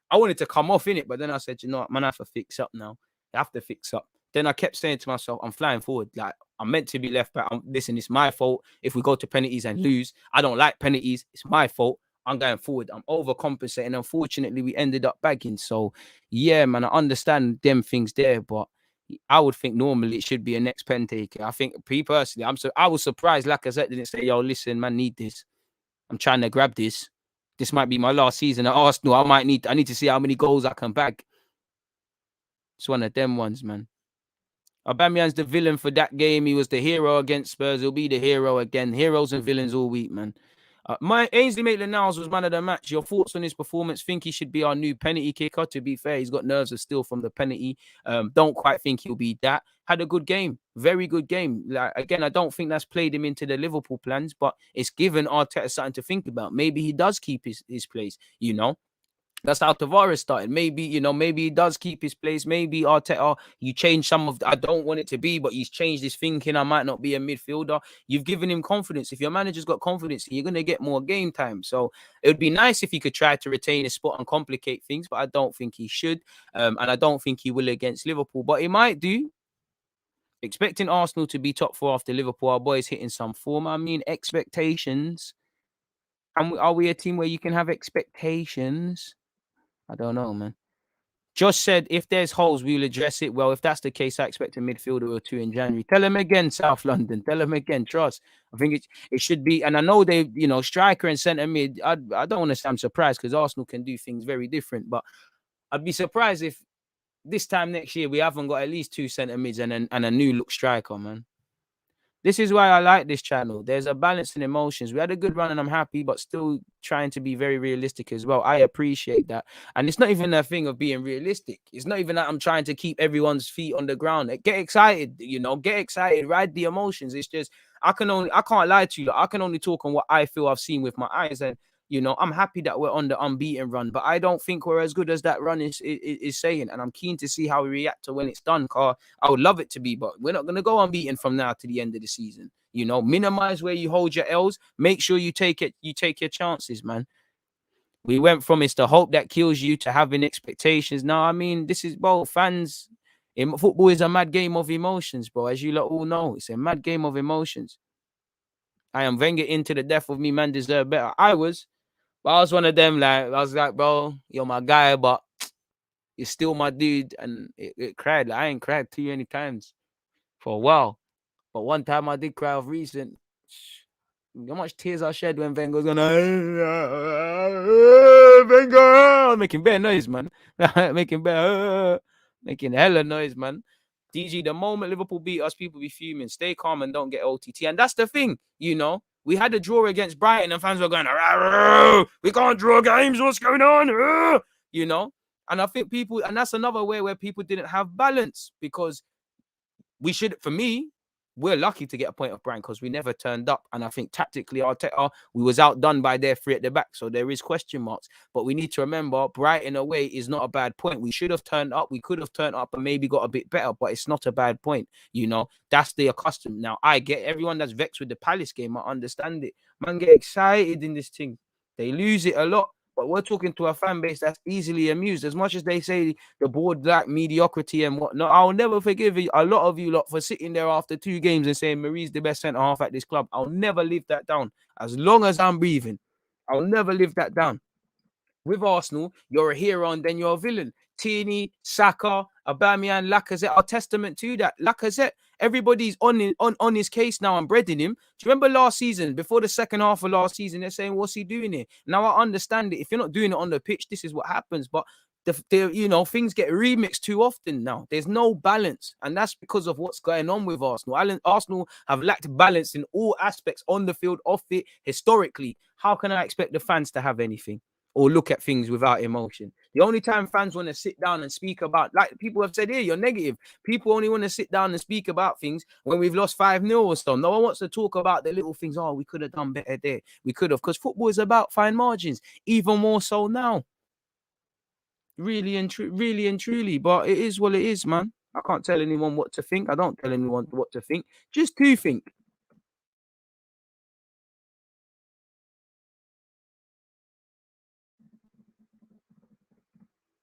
C: I wanted to come off in it, but then I said, what, man, I have to fix up now. I have to fix up. Then I kept saying to myself, I'm flying forward. Like, I'm meant to be left back. Listen, it's my fault if we go to penalties and lose. I don't like penalties. It's my fault. I'm going forward. I'm overcompensating. Unfortunately, we ended up bagging. So, yeah, man, I understand them things there, but I would think normally it should be a next pen taker. I think, personally, I was surprised Lacazette didn't say, yo, listen, man, need this. I'm trying to grab this. This might be my last season at Arsenal. I need to see how many goals I can bag. It's one of them ones, man. Aubameyang's the villain for that game. He was the hero against Spurs. He'll be the hero again. Heroes and villains all week, man. Ainsley Maitland-Niles was man of the match. Your thoughts on his performance? Think he should be our new penalty kicker. To be fair, he's got nerves of steel from the penalty. Don't quite think he'll be that. Had a good game. Very good game. Like, again, I don't think that's played him into the Liverpool plans, but it's given Arteta something to think about. Maybe he does keep his place, That's how Tavares started. Maybe, maybe he does keep his place. Maybe Arteta, you change some of, I don't want it to be, but he's changed his thinking. I might not be a midfielder. You've given him confidence. If your manager's got confidence, you're going to get more game time. So it would be nice if he could try to retain his spot and complicate things, but I don't think he should. And I don't think he will against Liverpool, but he might do. Expecting Arsenal to be top 4 after Liverpool. Our boys hitting some form. I mean, expectations. And are we a team where you can have expectations? I don't know, man. Josh said, if there's holes, we'll address it. Well, if that's the case, I expect a midfielder or two in January. Tell him again, South London. Tell him again. Trust. I think it should be. And I know they, striker and centre mid. I don't want to say I'm surprised because Arsenal can do things very different. But I'd be surprised if this time next year we haven't got at least two centre mids and a new look striker, man. This is why I like this channel. There's a balance in emotions. We had a good run and I'm happy, but still trying to be very realistic as well. I appreciate that. And it's not even a thing of being realistic. It's not even that I'm trying to keep everyone's feet on the ground. Get excited, get excited, ride the emotions. It's just, I can't lie to you. I can only talk on what I feel I've seen with my eyes. And, I'm happy that we're on the unbeaten run, but I don't think we're as good as that run is saying. And I'm keen to see how we react to when it's done, Carl. I would love it to be, but we're not going to go unbeaten from now to the end of the season. Minimize where you hold your L's. Make sure you take your chances, man. We went from it's the hope that kills you to having expectations. Now, I mean, this is, bro, fans. Football is a mad game of emotions, bro. As you lot all know, it's a mad game of emotions. I am Wenger into the death of me, man, deserve better. But I was one of them, I was like, bro, you're my guy, but you're still my dude. And it cried. I ain't cried too many times for a while. But one time I did cry of recent. How much tears I shed when Wenger's gonna Wenger making better noise, man. making hella noise, man. DG, the moment Liverpool beat us, people be fuming. Stay calm and don't get OTT. And that's the thing, We had a draw against Brighton and fans were going, we can't draw games. What's going on? And I think and that's another way where people didn't have balance because for me, we're lucky to get a point of Brighton because we never turned up. And I think tactically, we was outdone by their three at the back. So there is question marks. But we need to remember, Brighton away is not a bad point. We should have turned up. We could have turned up and maybe got a bit better, but it's not a bad point. That's the accustomed. Now, I get everyone that's vexed with the Palace game. I understand it. Man, get excited in this thing. They lose it a lot. But we're talking to a fan base that's easily amused. As much as they say the board lack mediocrity and whatnot, I'll never forgive a lot of you lot for sitting there after 2 games and saying Marie's the best centre-half at this club. I'll never live that down. As long as I'm breathing, I'll never live that down. With Arsenal, you're a hero and then you're a villain. Tierney, Saka, Aubameyang, Lacazette are testament to that. Lacazette, everybody's on his case now and breading him. Do you remember last season, before the second half of last season, they're saying, what's he doing here? Now I understand it. If you're not doing it on the pitch, this is what happens. But things get remixed too often now. There's no balance. And that's because of what's going on with Arsenal. Arsenal have lacked balance in all aspects on the field, off it, historically. How can I expect the fans to have anything? Or look at things without emotion. The only time fans want to sit down and speak about, like people have said here, you're negative. People only want to sit down and speak about things when we've lost 5-0 or so. No one wants to talk about the little things. Oh, we could have done better there. We could have, because football is about fine margins, even more so now. Really and truly. But it is what it is, man. I can't tell anyone what to think. I don't tell anyone what to think. Just to think.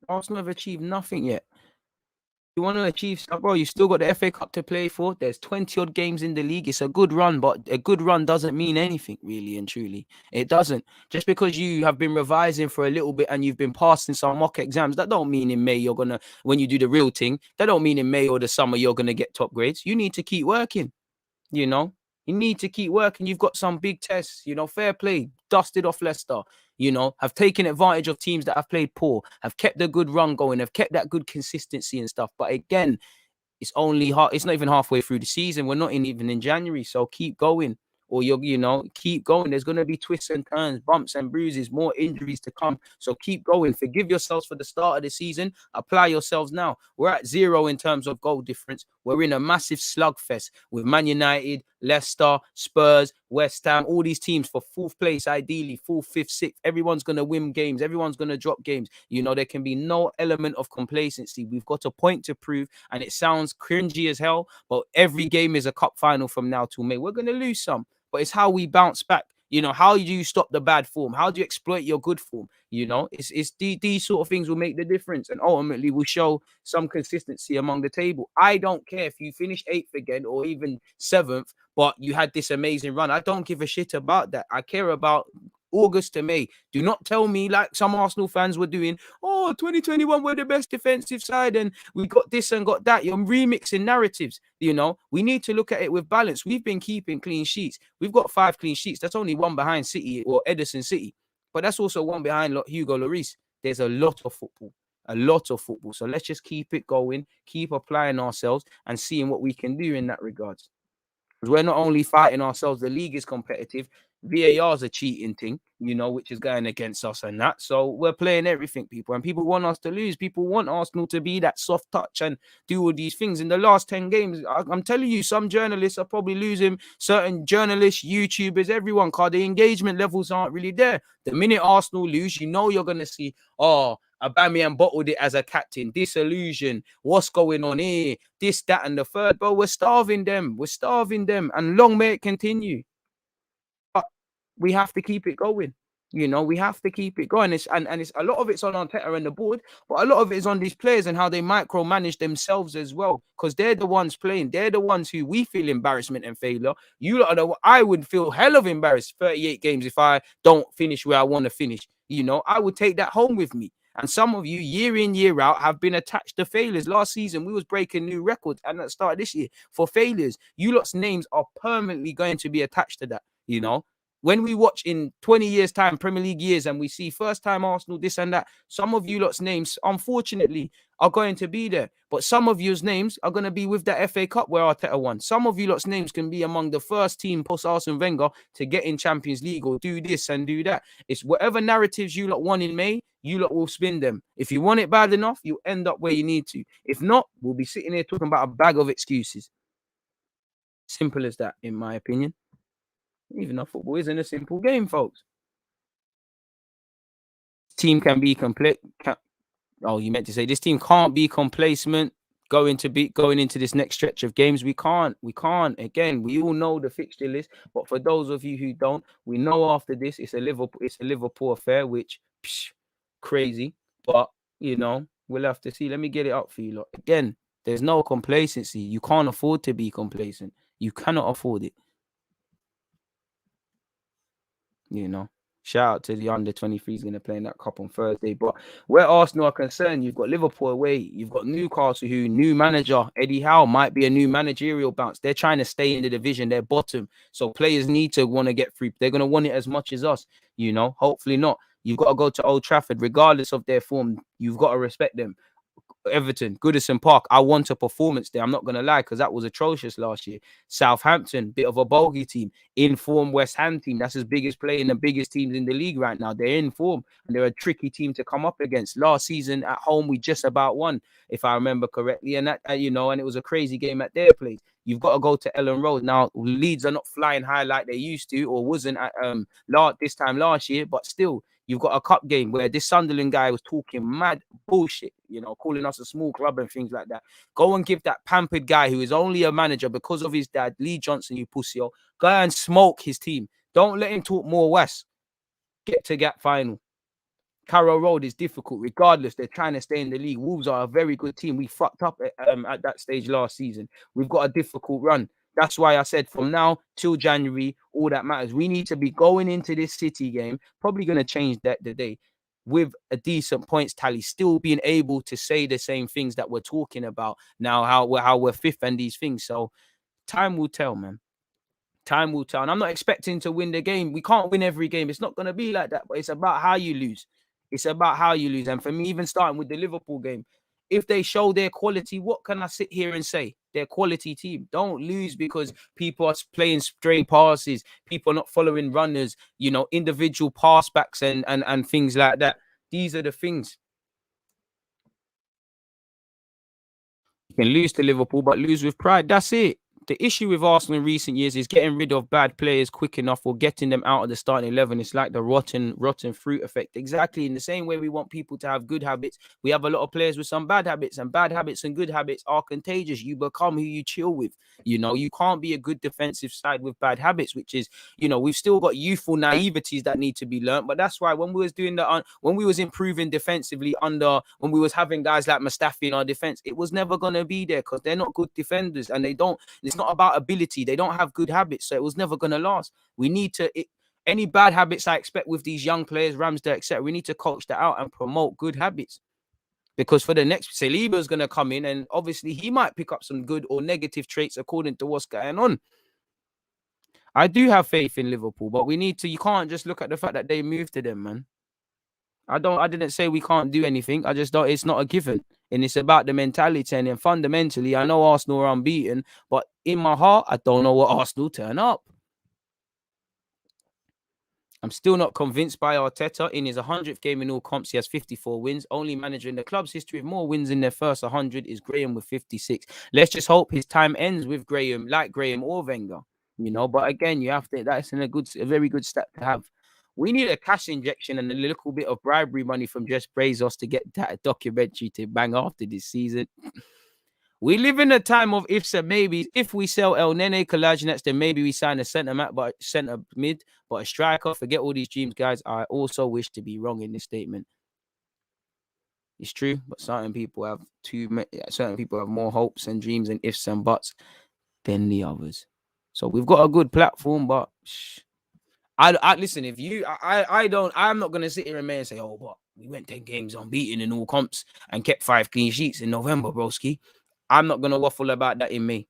C: Arsenal have achieved nothing yet. You want to achieve stuff, bro, you still got the FA Cup to play for. There's 20-odd games in the league. It's a good run, but a good run doesn't mean anything, really and truly. It doesn't. Just because you have been revising for a little bit and you've been passing some mock exams, that don't mean in May you're going to, when you do the real thing, that don't mean in May or the summer you're going to get top grades. You need to keep working, You need to keep working. You've got some big tests, fair play, dusted off Leicester, have taken advantage of teams that have played poor, have kept the good run going, have kept that good consistency and stuff. But again, it's not even halfway through the season. We're not even in January. So keep going. Or keep going. There's going to be twists and turns, bumps and bruises, more injuries to come. So keep going. Forgive yourselves for the start of the season. Apply yourselves now. We're at 0 in terms of goal difference. We're in a massive slugfest with Man United, Leicester, Spurs, West Ham, all these teams for 4th place, ideally 4th, 5th, 6th. Everyone's going to win games. Everyone's going to drop games. There can be no element of complacency. We've got a point to prove, and it sounds cringy as hell, but every game is a cup final from now till May. We're going to lose some, but it's how we bounce back. How do you stop the bad form? How do you exploit your good form? It's these sort of things will make the difference and ultimately will show some consistency among the table. I don't care if you finish 8th again or even 7th, but you had this amazing run. I don't give a shit about that. I care about August to May. Do not tell me like some Arsenal fans were doing, oh, 2021 we're the best defensive side and we got this and got that. You're remixing narratives. You know, we need to look at it with balance. We've been keeping clean sheets. We've got 5 clean sheets. That's only one behind City or Edison City. But that's also one behind Hugo Lloris. There's a lot of football. A lot of football. So let's just keep it going, keep applying ourselves and seeing what we can do in that regards. Because we're not only fighting ourselves, the league is competitive. VAR is a cheating thing, you know, which is going against us and that. So we're playing everything, people. And people want us to lose. People want Arsenal to be that soft touch and do all these things. In the last 10 games, I'm telling you, some journalists are probably losing. Certain journalists, YouTubers, everyone, because the engagement levels aren't really there. The minute Arsenal lose, you know you're going to see, oh, Aubameyang bottled it as a captain. Disillusion. What's going on here? This, that, and the third. Bro, we're starving them. We're starving them. And long may it continue. But we have to keep it going. You know, we have to keep it going. It's a lot of it's on Arteta and the board, but a lot of it is on these players and how they micromanage themselves as well. Because they're the ones playing. They're the ones who we feel embarrassment and failure. You lot know I would feel hell of embarrassed 38 games if I don't finish where I want to finish. You know, I would take that home with me. And some of you, year in, year out, have been attached to failures. Last season, we was breaking new records. And at the start of this year, for failures, you lot's names are permanently going to be attached to that, you know. When we watch in 20 years' time, Premier League years, and we see first-time Arsenal, this and that, some of you lot's names, unfortunately, are going to be there. But some of you's names are going to be with the FA Cup where Arteta won. Some of you lot's names can be among the first team post-Arsene Wenger to get in Champions League or do this and do that. It's whatever narratives you lot want in May, you lot will spin them. If you want it bad enough, you'll end up where you need to. If not, we'll be sitting here talking about a bag of excuses. Simple as that, in my opinion. Even though football isn't a simple game, folks. Team can be complete. Oh, you meant to say this team can't be complacent going into this next stretch of games. We can't. Again, we all know the fixture list, but for those of you who don't, we know after this it's a Liverpool affair, which crazy. But you know, we'll have to see. Let me get it up for you lot. Again, there's no complacency. You can't afford to be complacent. You cannot afford it. You know, shout out to the under 23s going to play in that cup on Thursday. But where Arsenal are concerned, you've got Liverpool away, you've got Newcastle, who new manager Eddie Howe might be a new managerial bounce. They're trying to stay in the division, they're bottom, so players need to want to get free. They're going to want it as much as us, you know. Hopefully not. You've got to go to Old Trafford, regardless of their form. You've got to respect them. Everton, Goodison Park, I want a performance there. I'm not going to lie, because that was atrocious last year. Southampton, bit of a bogey team. In form West Ham team, that's as biggest player in the biggest teams in the league right now. They're in form, and they're a tricky team to come up against. Last season at home, we just about won, if I remember correctly. And that, you know, and it was a crazy game at their place. You've got to go to Ellen Road. Now, Leeds are not flying high like they used to, or wasn't at this time last year, but still, you've got a cup game where this Sunderland guy was talking mad bullshit, you know, calling us a small club and things like that. Go and give that pampered guy who is only a manager because of his dad, Lee Johnson, you pussy, go and smoke his team. Don't let him talk more West. Get to Gap final. Carrow Road is difficult. Regardless, they're trying to stay in the league. Wolves are a very good team. We fucked up at that stage last season. We've got a difficult run. That's why I said from now till January, all that matters. We need to be going into this City game, probably going to change that today, with a decent points tally, still being able to say the same things that we're talking about now, how we're fifth and these things. So time will tell, man. Time will tell. And I'm not expecting to win the game. We can't win every game. It's not going to be like that, but it's about how you lose. It's about how you lose. And for me, even starting with the Liverpool game, if they show their quality, what can I sit here and say? They're quality team. Don't lose because people are playing stray passes, people are not following runners, you know, individual pass backs and things like that. These are the things. You can lose to Liverpool, but lose with pride. That's it. The issue with Arsenal in recent years is getting rid of bad players quick enough or getting them out of the starting 11. It's like the rotten fruit effect. Exactly in the same way we want people to have good habits. We have a lot of players with some bad habits, and bad habits and good habits are contagious. You become who you chill with. You know, you can't be a good defensive side with bad habits, which is, you know, we've still got youthful naiveties that need to be learned. But that's why when we was doing that, when we was improving defensively when we was having guys like Mustafi in our defense, it was never going to be there because they're not good defenders and it's not about ability. They don't have good habits, so it was never going to last. We need to Any bad habits I expect with these young players, Ramsdale, etc., we need to coach that out and promote good habits. Because for the next, Saliba's going to come in and obviously he might pick up some good or negative traits according to what's going on. I do have faith in Liverpool, but we need to, you can't just look at the fact that they moved to them, man. I didn't say we can't do anything. I just don't, it's not a given. And it's about the mentality. And then fundamentally, I know Arsenal are unbeaten, but in my heart, I don't know what Arsenal turn up. I'm still not convinced by Arteta. In his 100th game in all comps, he has 54 wins. Only manager in the club's history with more wins in their first 100 is Graham with 56. Let's just hope his time ends with Graham, like Graham or Wenger. You know, but again, you have to, that's a very good stat to have. We need a cash injection and a little bit of bribery money from Jeff Bezos to get that documentary to bang after this season. We live in a time of ifs and maybes. If we sell El Nene, Kalajnets, then maybe we sign a centre mid, but a striker. Forget all these dreams, guys. I also wish to be wrong in this statement. It's true, but certain people have more hopes and dreams and ifs and buts than the others. So we've got a good platform, but I listen. If you, I'm not gonna sit here and say, oh, but we went 10 games unbeaten in all comps and kept 5 clean sheets in November, broski. I'm not going to waffle about that in May.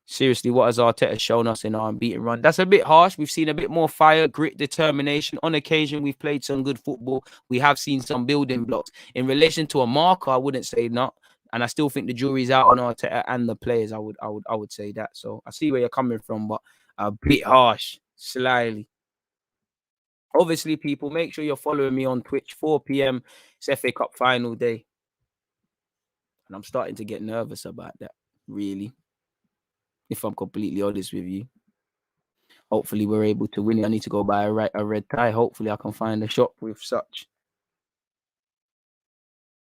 C: Seriously, what has Arteta shown us in our unbeaten run? That's a bit harsh. We've seen a bit more fire, grit, determination. On occasion, we've played some good football. We have seen some building blocks. In relation to a marker, I wouldn't say not. And I still think the jury's out on Arteta and the players. I would say that. So I see where you're coming from, but a bit harsh, slyly. Obviously, people, make sure you're following me on Twitch. 4 p.m. It's FA Cup final day. And I'm starting to get nervous about that, really. If I'm completely honest with you. Hopefully, we're able to win it. I need to go buy a red tie. Hopefully, I can find a shop with such.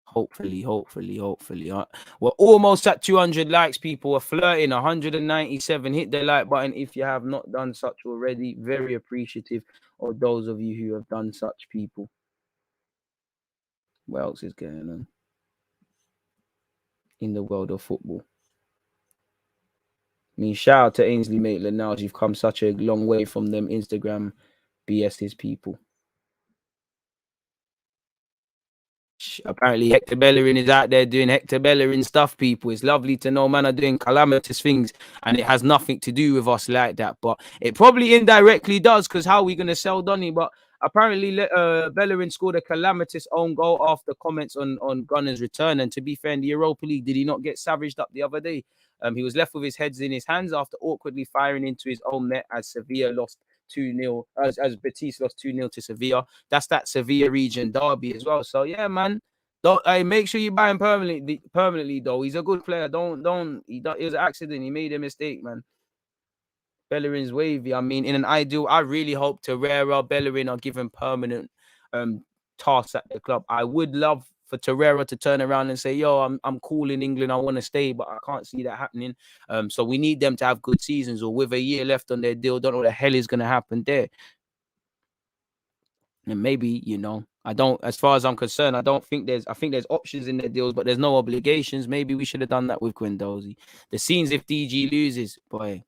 C: Hopefully. We're almost at 200 likes, people. We're flirting. 197. Hit the like button if you have not done such already. Very appreciative of those of you who have done such, people. What else is going on in the world of football? I mean, shout out to Ainsley Maitland-Niles. You've come such a long way from them Instagram BS's people. Apparently, Hector Bellerin is out there doing Hector Bellerin stuff, people. It's lovely to know man are doing calamitous things, and it has nothing to do with us like that. But it probably indirectly does, because how are we going to sell Donny? But apparently, Bellerin scored a calamitous own goal after comments on Gunner's return. And to be fair, in the Europa League, did he not get savaged up the other day? He was left with his heads in his hands after awkwardly firing into his own net as Sevilla lost 2-0, as Betis lost 2-0 to Sevilla. That's that Sevilla region derby as well. So yeah, man. Make sure you buy him permanently though. He's a good player. It was an accident. He made a mistake, man. Bellerin's wavy. I mean, in an ideal, I really hope Torreira, Bellerin are given permanent tasks at the club. I would love for Torreira to turn around and say, yo, I'm cool in England, I want to stay, but I can't see that happening. So we need them to have good seasons, or with a year left on their deal, don't know what the hell is going to happen there. And maybe, you know, as far as I'm concerned, I think there's options in their deals, but there's no obligations. Maybe we should have done that with Guendouzi. The scenes if DG loses, boy,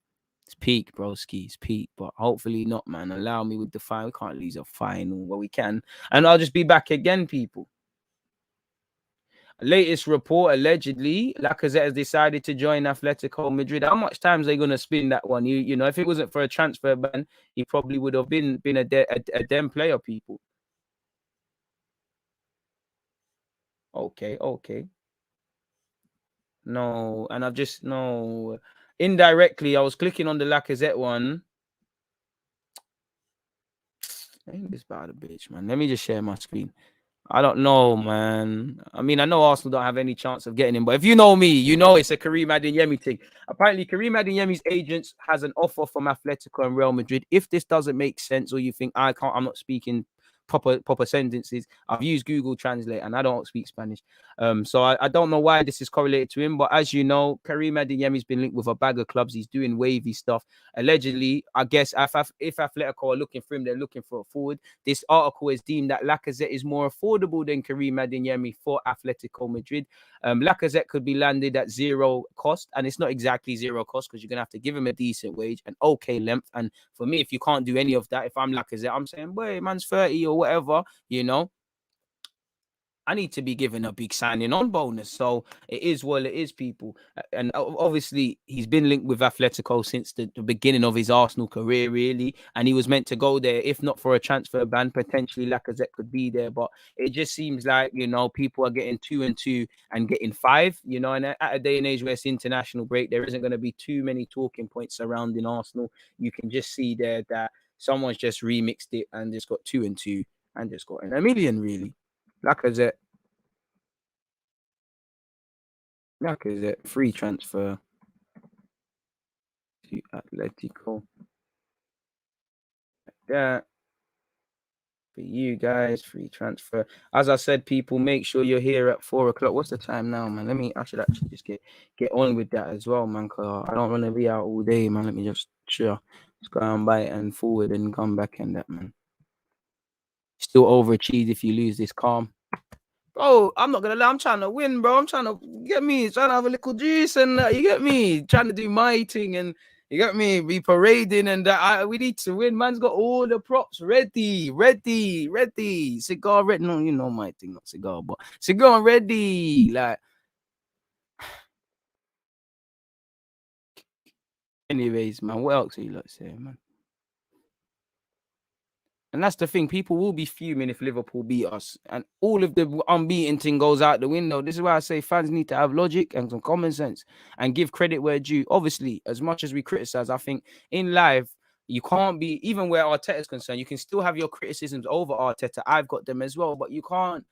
C: it's peak, broski. It's peak, but hopefully not, man. Allow me with the final. We can't lose a final. Well, we can. And I'll just be back again, people. Latest report, allegedly, Lacazette has decided to join Atletico Madrid. How much time are they going to spin that one? You know, if it wasn't for a transfer ban, he probably would have been a dem player, people. Okay. No, and indirectly, I was clicking on the Lacazette one. Ain't this bad a bitch, man? Let me just share my screen. I don't know, man. I mean, I know Arsenal don't have any chance of getting him, but if you know me, you know it's a Karim Adeyemi thing. Apparently, Karim Adeyemi's agents has an offer from Atletico and Real Madrid. If this doesn't make sense, or you think I'm not speaking proper sentences. I've used Google Translate and I don't speak Spanish. So I don't know why this is correlated to him, but as you know, Karim Adeyemi's been linked with a bag of clubs. He's doing wavy stuff. Allegedly, I guess if Atletico are looking for him, they're looking for a forward. This article is deemed that Lacazette is more affordable than Karim Adeyemi for Atletico Madrid. Lacazette could be landed at zero cost, and it's not exactly zero cost because you're going to have to give him a decent wage and okay length. And for me, if you can't do any of that, if I'm Lacazette, I'm saying, boy, man's 30 or whatever, you know, I need to be given a big signing on bonus. So it is what it is, people. And obviously, he's been linked with Atletico since the beginning of his Arsenal career, really. And he was meant to go there, if not for a transfer ban. Potentially, Lacazette could be there. But it just seems like, you know, people are getting 2 and 2 and getting 5, you know. And at a day and age where it's international break, there isn't going to be too many talking points surrounding Arsenal. You can just see there that someone's just remixed it and just got 2 and 2 and just got a million, really. Lacazette, free transfer to Atletico. Yeah, for you guys, free transfer. As I said, people, make sure you're here at 4 o'clock. What's the time now, man? I should actually just get on with that as well, man. Cause I don't want to be out all day, man. Let me just go and buy it and forward and come back and that, man. Still overachieved if you lose this calm. Bro, I'm not gonna lie, I'm trying to win, bro. I'm trying to trying to have a little juice and you get me, trying to do my thing and you get me, be parading and we need to win. Man's got all the props ready. Cigar ready. No, you know my thing, not cigar, but cigar ready. Like, anyways, man, what else are you lot saying, man? And that's the thing. People will be fuming if Liverpool beat us. And all of the unbeaten thing goes out the window. This is why I say fans need to have logic and some common sense and give credit where due. Obviously, as much as we criticize, I think in life, you can't be, even where Arteta is concerned, you can still have your criticisms over Arteta. I've got them as well. But you can't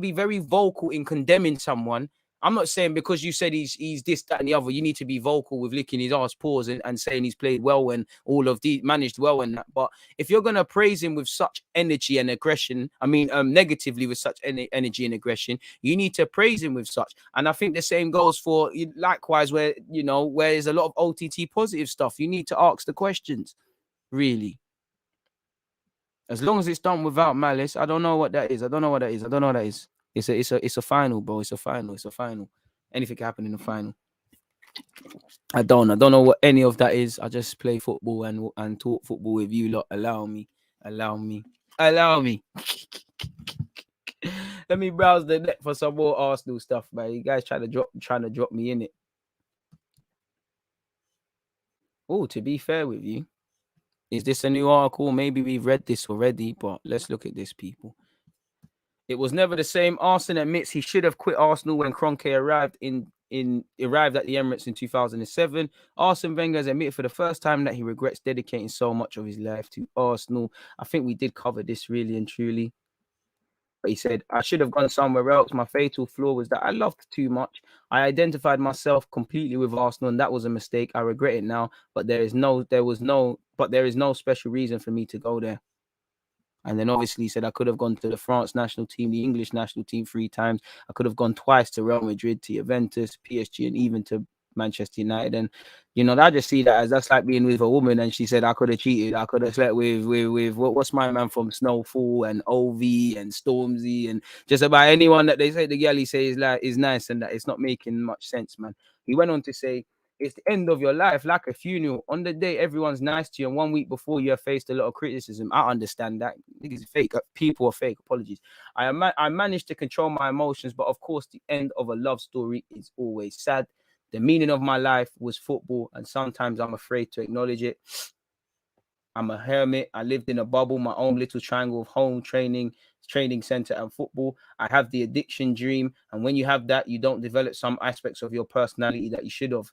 C: be very vocal in condemning someone. I'm not saying because you said he's this, that, and the other, you need to be vocal with licking his ass paws and saying he's played well and all of the managed well and that. But if you're gonna praise him with such energy and aggression, negatively with such energy and aggression, you need to praise him with such. And I think the same goes for likewise, where there's a lot of OTT positive stuff. You need to ask the questions, really. As long as it's done without malice, I don't know what that is. It's a final, bro. It's a final. Anything can happen in the final. I don't know what any of that is. I just play football and talk football with you lot. Allow me. Let me browse the net for some more Arsenal stuff, man. You guys trying to drop me in it. Oh, to be fair with you, is this a new article? Maybe we've read this already, but let's look at this, people. It was never the same. Arsenal admits he should have quit Arsenal when Kroenke arrived at the Emirates in 2007. Arsene Wenger has admitted for the first time that he regrets dedicating so much of his life to Arsenal. I think we did cover this really and truly. But he said, I should have gone somewhere else. My fatal flaw was that I loved too much. I identified myself completely with Arsenal, and that was a mistake. I regret it now, but there is no special reason for me to go there. And then obviously he said I could have gone to the France national team, the English national team 3 times. I could have gone twice to Real Madrid, to Juventus, PSG, and even to Manchester United. And, I just see that as that's like being with a woman and she said I could have cheated. I could have slept with what's my man from Snowfall and OV and Stormzy and just about anyone that they say the girl he says is nice and that it's not making much sense, man. He went on to say, it's the end of your life, like a funeral. On the day, everyone's nice to you, and 1 week before, you have faced a lot of criticism. I understand that. It's fake. People are fake. Apologies. I managed to control my emotions, but of course, the end of a love story is always sad. The meaning of my life was football, and sometimes I'm afraid to acknowledge it. I'm a hermit. I lived in a bubble, my own little triangle of home, training center, and football. I have the addiction dream, and when you have that, you don't develop some aspects of your personality that you should have.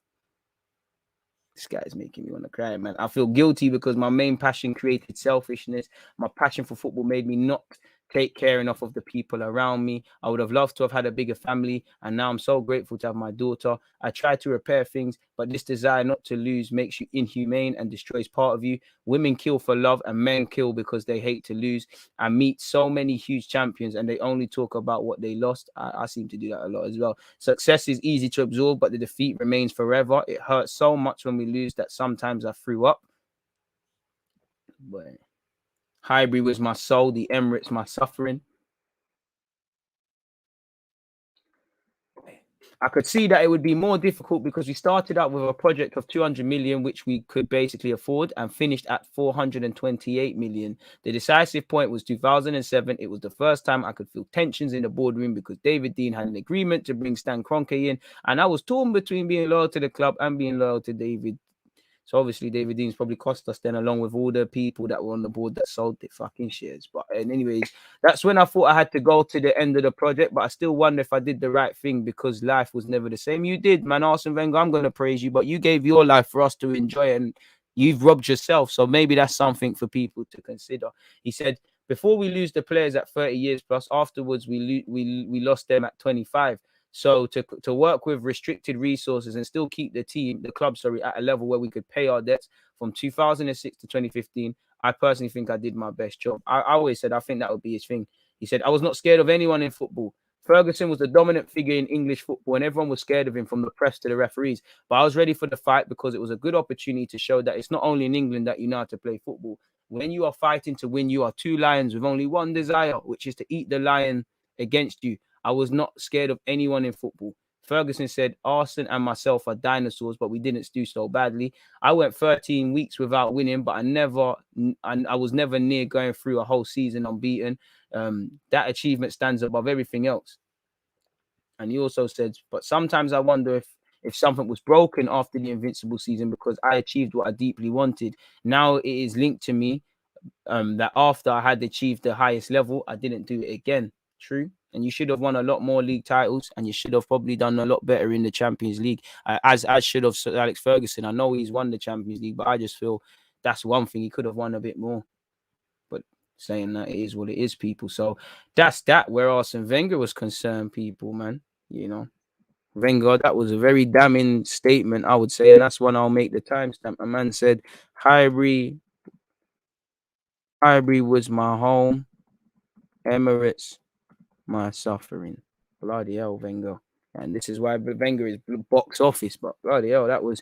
C: This guy is making me want to cry, man. I feel guilty because my main passion created selfishness. My passion for football made me not take care enough of the people around me. I would have loved to have had a bigger family, and now I'm so grateful to have my daughter. I try to repair things, but this desire not to lose makes you inhumane and destroys part of you. Women kill for love, and men kill because they hate to lose. I meet so many huge champions, and they only talk about what they lost. I seem to do that a lot as well. Success is easy to absorb, but the defeat remains forever. It hurts so much when we lose that sometimes I threw up. But Highbury was my soul, the Emirates my suffering. I could see that it would be more difficult because we started out with a project of 200 million, which we could basically afford, and finished at 428 million. The decisive point was 2007. It was the first time I could feel tensions in the boardroom because David Dean had an agreement to bring Stan Kroenke in, and I was torn between being loyal to the club and being loyal to David. So obviously David Dean's probably cost us then, along with all the people that were on the board that sold the fucking shares. But anyways, that's when I thought I had to go to the end of the project. But I still wonder if I did the right thing, because life was never the same. You did, man. Arsene Wenger, I'm going to praise you, but you gave your life for us to enjoy, and you've robbed yourself. So maybe that's something for people to consider. He said, before we lose the players at 30 years plus, afterwards we lost them at 25. So to work with restricted resources and still keep the club, at a level where we could pay our debts from 2006 to 2015, I personally think I did my best job. I always said I think that would be his thing. He said, I was not scared of anyone in football. Ferguson was the dominant figure in English football, and everyone was scared of him, from the press to the referees. But I was ready for the fight because it was a good opportunity to show that it's not only in England that you know how to play football. When you are fighting to win, you are two lions with only one desire, which is to eat the lion against you. I was not scared of anyone in football. Ferguson said, Arsene and myself are dinosaurs, but we didn't do so badly. I went 13 weeks without winning, but I was never near going through a whole season unbeaten. That achievement stands above everything else. And he also said, but sometimes I wonder if something was broken after the invincible season, because I achieved what I deeply wanted. Now it is linked to me that after I had achieved the highest level, I didn't do it again. True. And you should have won a lot more league titles, and you should have probably done a lot better in the Champions League, as should have Sir Alex Ferguson. I know he's won the Champions League, but I just feel that's one thing he could have won a bit more. But saying that, it is what it is, people. So that's that where Arsene Wenger was concerned, people, man. You know, Wenger, that was a very damning statement, I would say, and that's one I'll make the timestamp. A man said, Highbury was my home, Emirates my suffering. Bloody hell, Wenger. And this is why Wenger is box office, but bloody hell, that was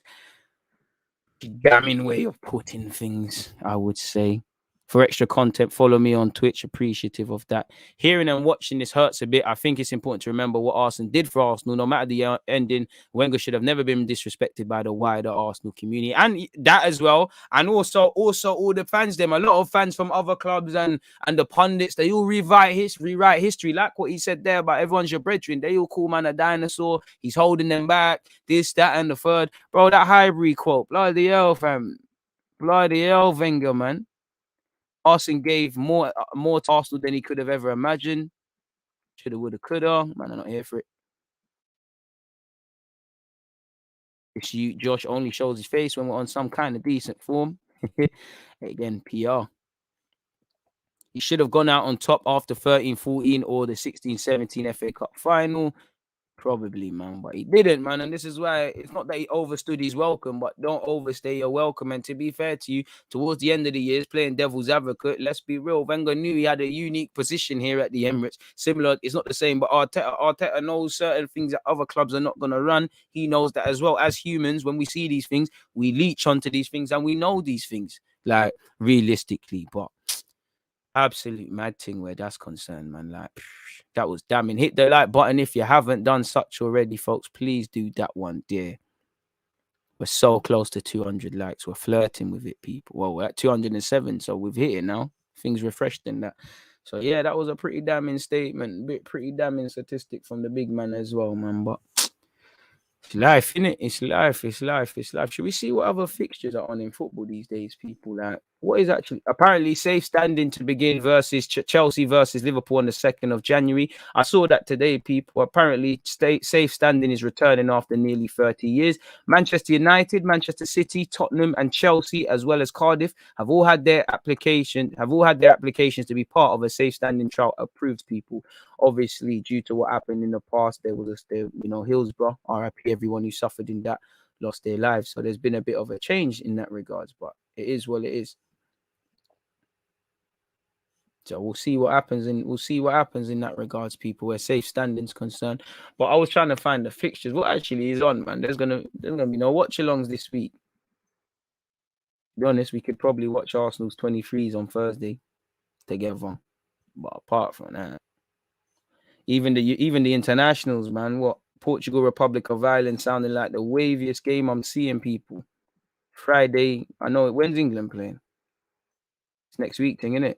C: a damning way of putting things, I would say. For extra content, follow me on Twitch. Appreciative of that. Hearing and watching this hurts a bit. I think it's important to remember what Arsenal did for Arsenal. No matter the ending, Wenger should have never been disrespected by the wider Arsenal community, and that as well. And also all the fans, a lot of fans from other clubs and the pundits, they all rewrite history. Like what he said there about everyone's your brethren. They all call man a dinosaur. He's holding them back. This, that, and the third. Bro, that Highbury quote. Bloody hell, fam. Bloody hell, Wenger, man. Arsene gave more to Arsenal than he could have ever imagined. Shoulda, woulda, coulda. Man, I'm not here for it. Josh only shows his face when we're on some kind of decent form. Again, PR. He should have gone out on top after 13-14 or the 16-17 FA Cup final. Probably, man, but he didn't, man. And this is why it's not that he overstood his welcome, but don't overstay your welcome. And to be fair to you, towards the end of the years, playing devil's advocate, let's be real, Wenger knew he had a unique position here at the Emirates. Similar, it's not the same, but Arteta knows certain things that other clubs are not going to run. He knows that as well. As humans, when we see these things, we leech onto these things, and we know these things, like, realistically. But absolute mad thing where that's concerned, man. Like, that was damning. Hit the like button if you haven't done such already, folks. Please do that one, dear. We're so close to 200 likes. We're flirting with it, people. Well, we're at 207, so we've hit it now. Things refreshed in that. So yeah, that was a pretty damning statement. Pretty damning statistic from the big man as well, man. But It's life, innit? It's life, it's life, it's life. Should we see what other fixtures are on in football these days, people? Like, what is actually apparently safe standing to begin versus Chelsea versus Liverpool on the 2nd of January? I saw that today, people. Apparently, safe standing is returning after nearly 30 years. Manchester United, Manchester City, Tottenham, and Chelsea, as well as Cardiff, have all had their applications to be part of a safe standing trial approved, people. Obviously, due to what happened in the past, there was Hillsborough, RIP, everyone who suffered in that lost their lives. So there's been a bit of a change in that regards, but it is what it is. So we'll see what happens in that regards, people, where safe standing's concerned. But I was trying to find the fixtures. What actually is on, man? There's gonna be no watch-alongs this week. To be honest, we could probably watch Arsenal's 23s on Thursday together. But apart from that, even the internationals, man, what Portugal, Republic of Ireland sounding like the waviest game I'm seeing, people. Friday, I know. When's England playing? It's next week thing, innit?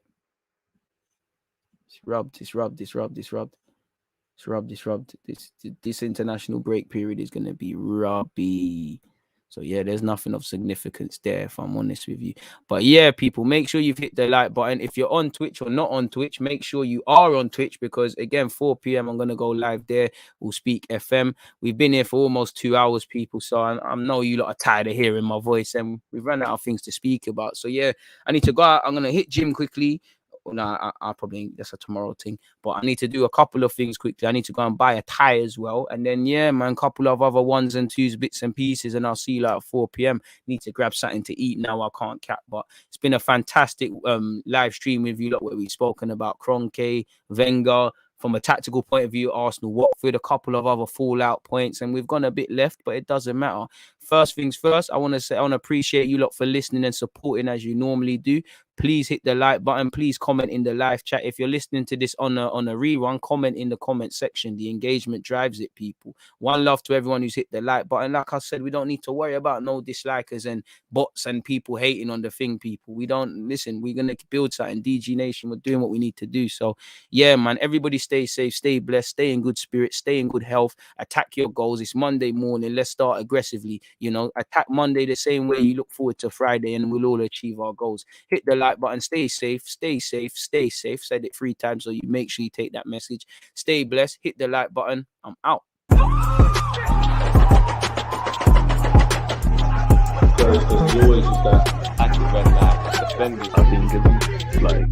C: It's rubbed. This international break period is gonna be rubby. So yeah, there's nothing of significance there, if I'm honest with you. But yeah, people, make sure you've hit the like button. If you're on Twitch or not on Twitch, make sure you are on Twitch, because again, 4 p.m. I'm gonna go live there. We'll speak FM. We've been here for almost 2 hours, people. So I know you lot are tired of hearing my voice, and we've run out of things to speak about. So yeah, I need to go out. I'm gonna hit gym quickly. No, I probably, that's a tomorrow thing, but I need to do a couple of things quickly. I need to go and buy a tie as well, and then yeah, man, couple of other ones and twos, bits and pieces, and I'll see you like at 4 p.m. Need to grab something to eat now. I can't cap, but it's been a fantastic live stream with you lot, where we've spoken about Kroenke, Wenger. From a tactical point of view, Arsenal, Watford, a couple of other fallout points, and we've gone a bit left, but it doesn't matter. First things first, I want to appreciate you lot for listening and supporting as you normally do. Please hit the like button. Please comment in the live chat. If you're listening to this on a rerun, comment in the comment section. The engagement drives it, people. One love to everyone who's hit the like button. Like I said, we don't need to worry about no dislikers and bots and people hating on the thing, people. We don't listen. We're gonna build something. DG Nation, we're doing what we need to do. So yeah, man, everybody stay safe, stay blessed, stay in good spirits, stay in good health, attack your goals. It's Monday morning. Let's start aggressively. Attack Monday the same way you look forward to Friday, and we'll all achieve our goals. Hit the like button. Stay safe, stay safe, stay safe. Said it 3 times, so you make sure you take that message. Stay blessed. Hit the like button. I'm out.
A: So, as always, is that active red light, defending.
B: I think it's like